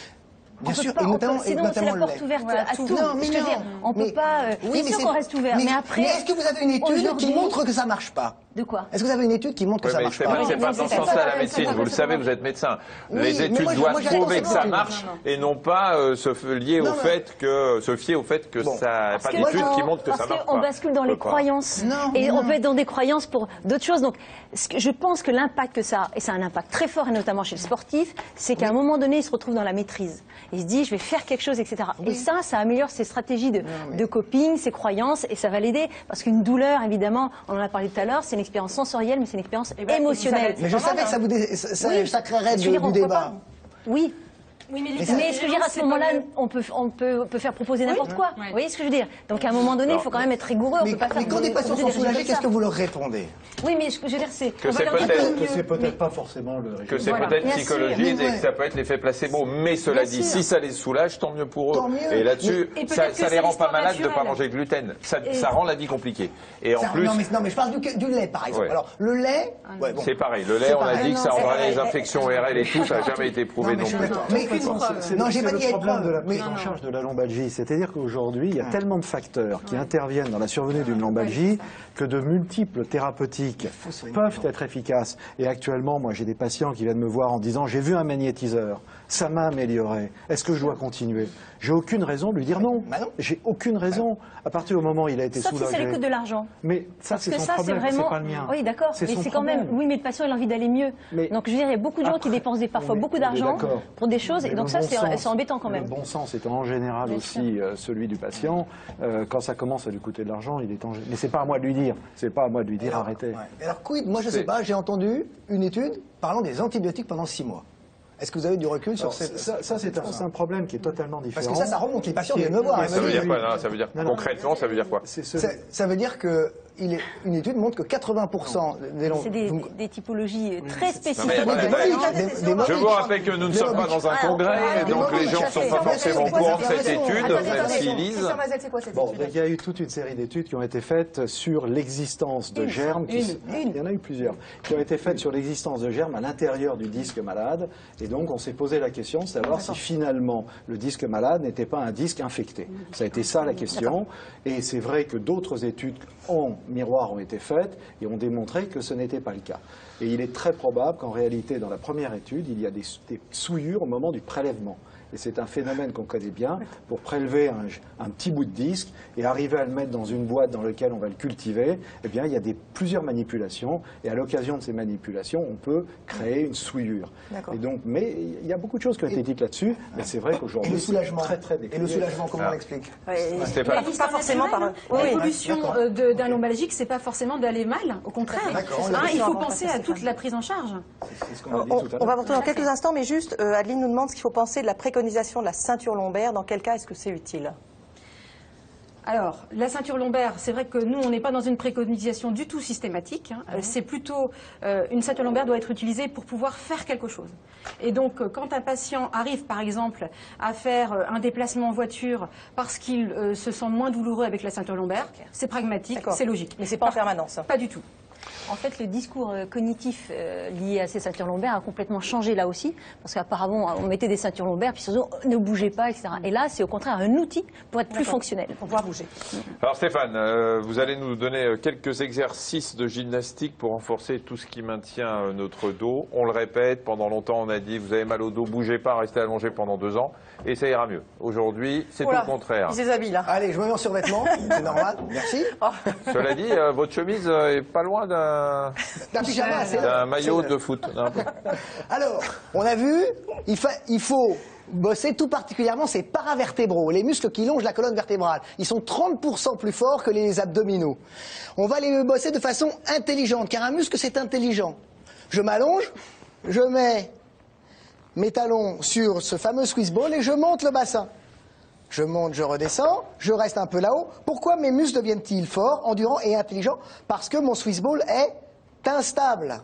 S15: Bien sûr, et notamment
S8: c'est la porte ouverte à tout.
S15: Non, mais non.
S8: On peut pas.
S15: Oui,
S8: bien sûr qu'on reste ouvert. Mais après.
S15: Mais est-ce que vous avez une étude qui montre que ça marche pas?
S8: De quoi?
S15: Est-ce que vous avez une étude qui montre que ça marche pas?
S16: C'est pas dans ce sens-là la médecine. Vous le savez, vous êtes médecin. Les études doivent prouver que ça marche et non pas se fier au fait que ça. Pas d'études qui montrent que ça marche pas.
S8: Parce qu'on bascule dans les croyances et on peut être dans des croyances pour d'autres choses. Donc, je pense que l'impact que ça a, et ça a un impact très fort, et notamment chez le sportif, c'est qu'à un moment donné, il se retrouve dans la maîtrise. Il se dit, je vais faire quelque chose, etc. Et ça améliore ses stratégies de coping, ses croyances, et ça va l'aider. Parce qu'une douleur, évidemment, on en a parlé tout à l'heure, c'est une expérience sensorielle, mais c'est une expérience émotionnelle.
S15: Mais je savais que ça créerait du débat.
S8: Oui. Oui, mais ce que je veux dire, à ce moment-là, on peut faire proposer n'importe quoi. Vous voyez ce que je veux dire? Donc à un moment donné, il faut quand même être rigoureux.
S15: Mais quand des patients sont soulagés, qu'est-ce que vous leur répondez?
S8: Oui, mais ce que je veux dire, c'est...
S7: Que c'est peut-être pas forcément le régime.
S16: Que c'est peut-être psychologique et que ça peut être l'effet placebo. Mais cela dit, si ça les soulage, tant mieux pour eux. Et là-dessus, ça les rend pas malades de ne pas manger de gluten. Ça rend la vie compliquée. Et en plus...
S15: Non, mais je parle du lait, par exemple. Alors, le lait...
S16: C'est pareil. Le lait, on a dit que ça rendrait les infections ORL et tout. Ça n'a jamais été prouvé non plus.
S7: Non, j'ai pas dit le problème de la prise en charge de la lombalgie. C'est-à-dire qu'aujourd'hui, il y a tellement de facteurs qui interviennent dans la survenue d'une lombalgie que de multiples thérapeutiques peuvent être efficaces. Et actuellement, moi, j'ai des patients qui viennent me voir en disant « J'ai vu un magnétiseur, ça m'a amélioré. Est-ce que je dois continuer ?» J'ai aucune raison de lui dire non. J'ai aucune raison. À partir du moment où il a été soulagé.
S8: Sauf si ça lui coûte de l'argent.
S7: Mais ça, c'est son problème, c'est pas le mien.
S8: Oui, d'accord. Mais c'est quand même... Oui, mais le patient, il a envie d'aller mieux. Donc, je veux dire, il y a beaucoup de gens qui dépensent parfois beaucoup d'argent pour des choses. Et donc ça, c'est embêtant quand même.
S7: Le bon sens étant en général aussi celui du patient. Quand ça commence à lui coûter de l'argent, il est en... Mais c'est pas à moi de lui dire. C'est pas à moi de lui dire arrêtez.
S15: Alors, quid? Moi, je sais pas. J'ai entendu une étude parlant des antibiotiques pendant 6 mois. Est-ce que vous avez du recul sur ça?
S7: Ça, c'est un problème qui est totalement différent.
S15: Parce que ça remonte. Les patients viennent me voir.
S16: Ça veut dire quoi? Ça veut dire concrètement, ça veut dire quoi?
S15: Ça veut dire que une étude montre que 80% des
S8: C'est des typologies très spécifiques.
S16: Je vous rappelle que nous ne sommes pas dans un congrès, donc les gens ne sont pas forcément au courant de cette étude, même s'ils lisent.
S7: Bon, il y a eu toute une série d'études qui ont été faites sur l'existence de germes. Il y en a eu plusieurs. Qui ont été faites sur l'existence de germes à l'intérieur du disque malade. Et donc, on s'est posé la question de savoir si finalement le disque malade n'était pas un disque infecté. Ça a été ça la question. Et c'est vrai que d'autres études en miroir ont été faites et ont démontré que ce n'était pas le cas. Et il est très probable qu'en réalité, dans la première étude, il y a des souillures au moment du prélèvement. Et c'est un phénomène qu'on connaît bien, pour prélever un petit bout de disque et arriver à le mettre dans une boîte dans laquelle on va le cultiver, eh bien, il y a plusieurs manipulations, et à l'occasion de ces manipulations, on peut créer une souillure. Et donc, mais il y a beaucoup de choses qui ont été dites là-dessus, mais c'est vrai qu'aujourd'hui, c'est très, très décrié.
S15: Et le soulagement, comment on l'explique?
S14: Pas forcément par...
S13: L'évolution d'un lombalgique, c'est pas forcément d'aller mal, au contraire. Il faut penser à toute la prise en charge.
S14: On va rentrer dans quelques instants, mais juste, Adeline nous demande ce qu'il faut penser de la préconisation de la ceinture lombaire. Dans quel cas est-ce que c'est utile?
S13: Alors, la ceinture lombaire, c'est vrai que nous, on n'est pas dans une préconisation du tout systématique. C'est plutôt, une ceinture lombaire doit être utilisée pour pouvoir faire quelque chose. Et donc, quand un patient arrive, par exemple, à faire un déplacement en voiture parce qu'il se sent moins douloureux avec la ceinture lombaire, c'est pragmatique, c'est logique.
S14: Mais c'est pas en permanence.
S13: Pas du tout.
S8: En fait, le discours cognitif lié à ces ceintures lombaires a complètement changé là aussi, parce qu'apparemment, on mettait des ceintures lombaires, puis surtout, ne bougez pas, etc. Et là, c'est au contraire un outil pour être plus fonctionnel.
S14: Pour pouvoir bouger.
S16: Alors Stéphane, vous allez nous donner quelques exercices de gymnastique pour renforcer tout ce qui maintient notre dos. On le répète, pendant longtemps, on a dit, vous avez mal au dos, bougez pas, restez allongé pendant 2 ans, et ça ira mieux. Aujourd'hui, c'est tout le contraire.
S14: Il déshabille, là.
S15: Allez, je me mets en survêtement, c'est normal, merci.
S16: Cela dit, votre chemise est pas loin d'un maillot de foot.
S15: Alors, on a vu, il faut bosser tout particulièrement ces paravertébraux, les muscles qui longent la colonne vertébrale. Ils sont 30% plus forts que les abdominaux. On va les bosser de façon intelligente, car un muscle, c'est intelligent. Je m'allonge, je mets mes talons sur ce fameux squeeze ball et je monte le bassin. Je monte, je redescends, je reste un peu là-haut. Pourquoi mes muscles deviennent-ils forts, endurants et intelligents? Parce que mon squeeze ball est instable.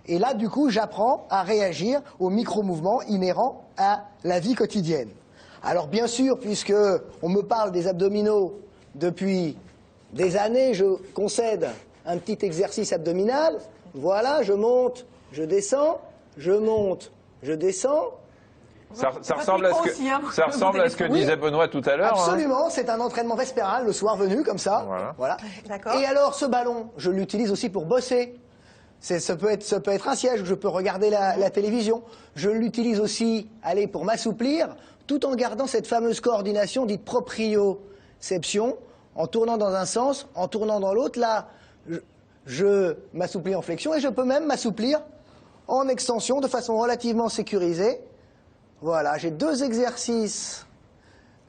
S15: Et là, du coup, j'apprends à réagir aux micro-mouvements inhérents à la vie quotidienne. Alors, bien sûr, puisque on me parle des abdominaux depuis des années, je concède un petit exercice abdominal. Voilà, je monte, je descends, je monte, je descends.
S16: Ça ressemble à ce que disait Benoît tout à l'heure.
S15: Absolument, c'est un entraînement vespéral, le soir venu, comme ça. Voilà. Et alors, ce ballon, je l'utilise aussi pour bosser. Ça peut être un siège où je peux regarder la télévision. Je l'utilise aussi, pour m'assouplir, tout en gardant cette fameuse coordination dite proprioception, en tournant dans un sens, en tournant dans l'autre. Là, je m'assouplis en flexion et je peux même m'assouplir en extension de façon relativement sécurisée. Voilà, j'ai 2 exercices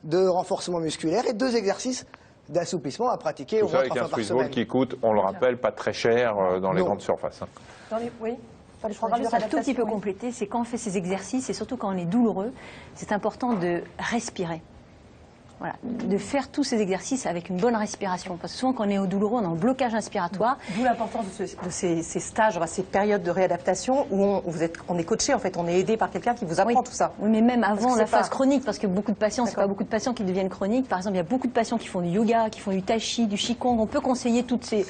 S15: de renforcement musculaire et 2 exercices d'assouplissement à pratiquer au moins 3 fois par semaine.
S16: Avec un squeeze ball qui coûte, on le rappelle, pas très cher dans les grandes surfaces.
S14: Oui. le programme de
S8: juste un tout petit peu
S14: réadaptation, oui.
S8: compléter, c'est quand on fait ces exercices, et surtout quand on est douloureux, c'est important de respirer. Voilà, de faire tous ces exercices avec une bonne respiration. Parce que souvent, quand on est au douloureux, on est en blocage inspiratoire.
S14: D'où l'importance de ces stages, ces périodes de réadaptation où on est coaché, en fait, on est aidé par quelqu'un qui vous apprend tout ça.
S8: Oui, mais même avant la phase
S14: pas...
S8: chronique, parce que beaucoup de patients, c'est pas beaucoup de patients qui deviennent chroniques. Par exemple, il y a beaucoup de patients qui font du yoga, qui font du tai chi, du qigong. On peut conseiller toutes ces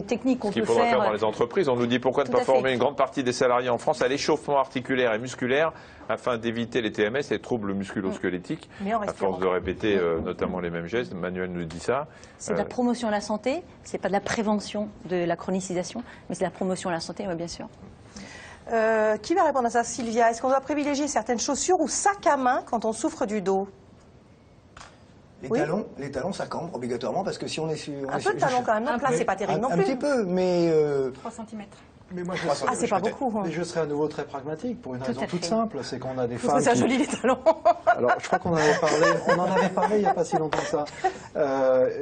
S8: techniques qu'on peut
S16: Ce qu'il faudra
S8: faire.
S16: faire dans les entreprises. On nous dit pourquoi ne pas former une grande partie des salariés en France à l'échauffement articulaire et musculaire afin d'éviter les TMS, les troubles musculo-squelettiques, à force de répéter notamment les mêmes gestes. Manuel nous dit ça.
S8: C'est de la promotion à la santé, c'est pas de la prévention de la chronicisation, mais c'est de la promotion à la santé, oui, bien sûr.
S14: Qui va répondre à ça, Sylvia? Est-ce qu'on doit privilégier certaines chaussures ou sacs à main quand on souffre du dos?
S15: Les talons, ça cambre obligatoirement parce que si on est sur...
S14: Un peu de talons quand même, donc là c'est pas terrible non plus.
S15: Un petit peu, mais...
S13: 3 cm.
S7: Mais moi,
S14: c'est pas beaucoup.
S7: Mais je serais à nouveau très pragmatique pour une raison toute simple, c'est qu'on a des femmes.
S14: C'est ça joli les talons.
S7: Alors, je crois qu'on en avait parlé il n'y a pas si longtemps que ça.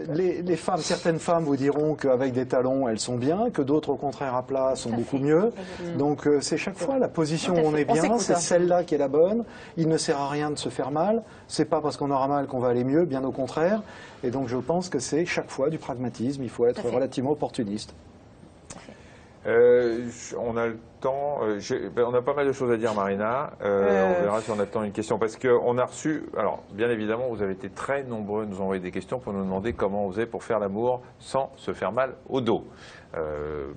S7: Les femmes, certaines femmes vous diront qu'avec des talons, elles sont bien, que d'autres, au contraire, à plat, sont beaucoup mieux. Donc, c'est chaque fois la position où on est bien, c'est celle-là qui est la bonne. Il ne sert à rien de se faire mal. C'est pas parce qu'on aura mal qu'on va aller mieux, bien au contraire. Et donc, je pense que c'est chaque fois du pragmatisme. Il faut être relativement opportuniste.
S16: On a le temps, on a pas mal de choses à dire, Marina. On verra si on attend une question, parce qu'on a reçu, alors bien évidemment, vous avez été très nombreux à nous envoyer des questions pour nous demander comment on faisait pour faire l'amour sans se faire mal au dos.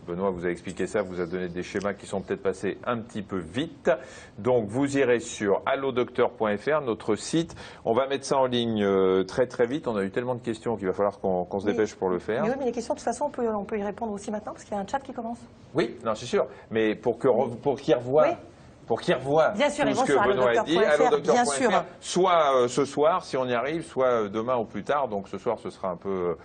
S16: Benoît vous a expliqué ça, vous a donné des schémas qui sont peut-être passés un petit peu vite. Donc vous irez sur allodocteur.fr, notre site. On va mettre ça en ligne très très vite. On a eu tellement de questions qu'il va falloir qu'on se dépêche pour le faire.
S14: Mais oui, mais les questions, de toute façon, on peut y répondre aussi maintenant parce qu'il y a un chat qui commence.
S16: Oui, non, c'est sûr. Mais pour qu'ils revoient... Oui. Pour qu'ils revoient
S14: bien sûr,
S16: tout ce que Benoît a dit, allodocteur.fr, soit ce soir, si on y arrive, soit demain ou plus tard. Donc ce soir, ce sera un peu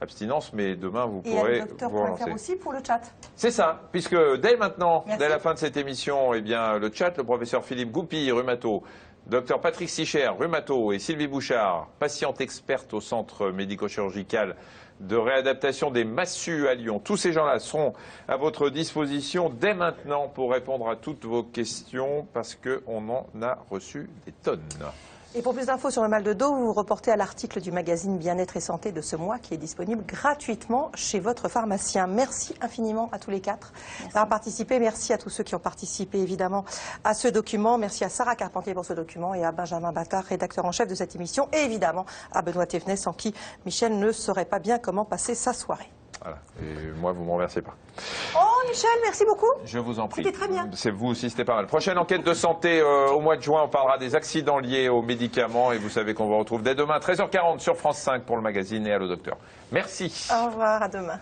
S16: abstinence, mais demain, vous pourrez vous relancer.
S14: Aussi pour le chat.
S16: C'est ça, puisque dès maintenant, dès la fin de cette émission, eh bien, le chat, le professeur Philippe Goupil, rhumato, Dr Patrick Sicher, rhumato, et Sylvie Bouchard, patiente experte au centre médico-chirurgical de réadaptation des massues à Lyon. Tous ces gens-là seront à votre disposition dès maintenant pour répondre à toutes vos questions parce qu'on en a reçu des tonnes.
S14: Et pour plus d'infos sur le mal de dos, vous vous reportez à l'article du magazine Bien-être et Santé de ce mois qui est disponible gratuitement chez votre pharmacien. Merci infiniment à tous les quatre d'avoir participé. Merci à tous ceux qui ont participé évidemment à ce document. Merci à Sarah Carpentier pour ce document et à Benjamin Battard, rédacteur en chef de cette émission. Et évidemment à Benoît Thévenet, sans qui Michel ne saurait pas bien comment passer sa soirée.
S16: Voilà. Et moi, vous ne me remerciez pas.
S14: Oh, Michel, merci beaucoup.
S16: Je vous en prie.
S14: C'était très bien.
S16: C'est vous aussi, c'était pas mal. Prochaine enquête de santé au mois de juin. On parlera des accidents liés aux médicaments. Et vous savez qu'on vous retrouve dès demain, 13h40 sur France 5 pour le magazine et Allo Docteur. Merci.
S14: Au revoir, à demain.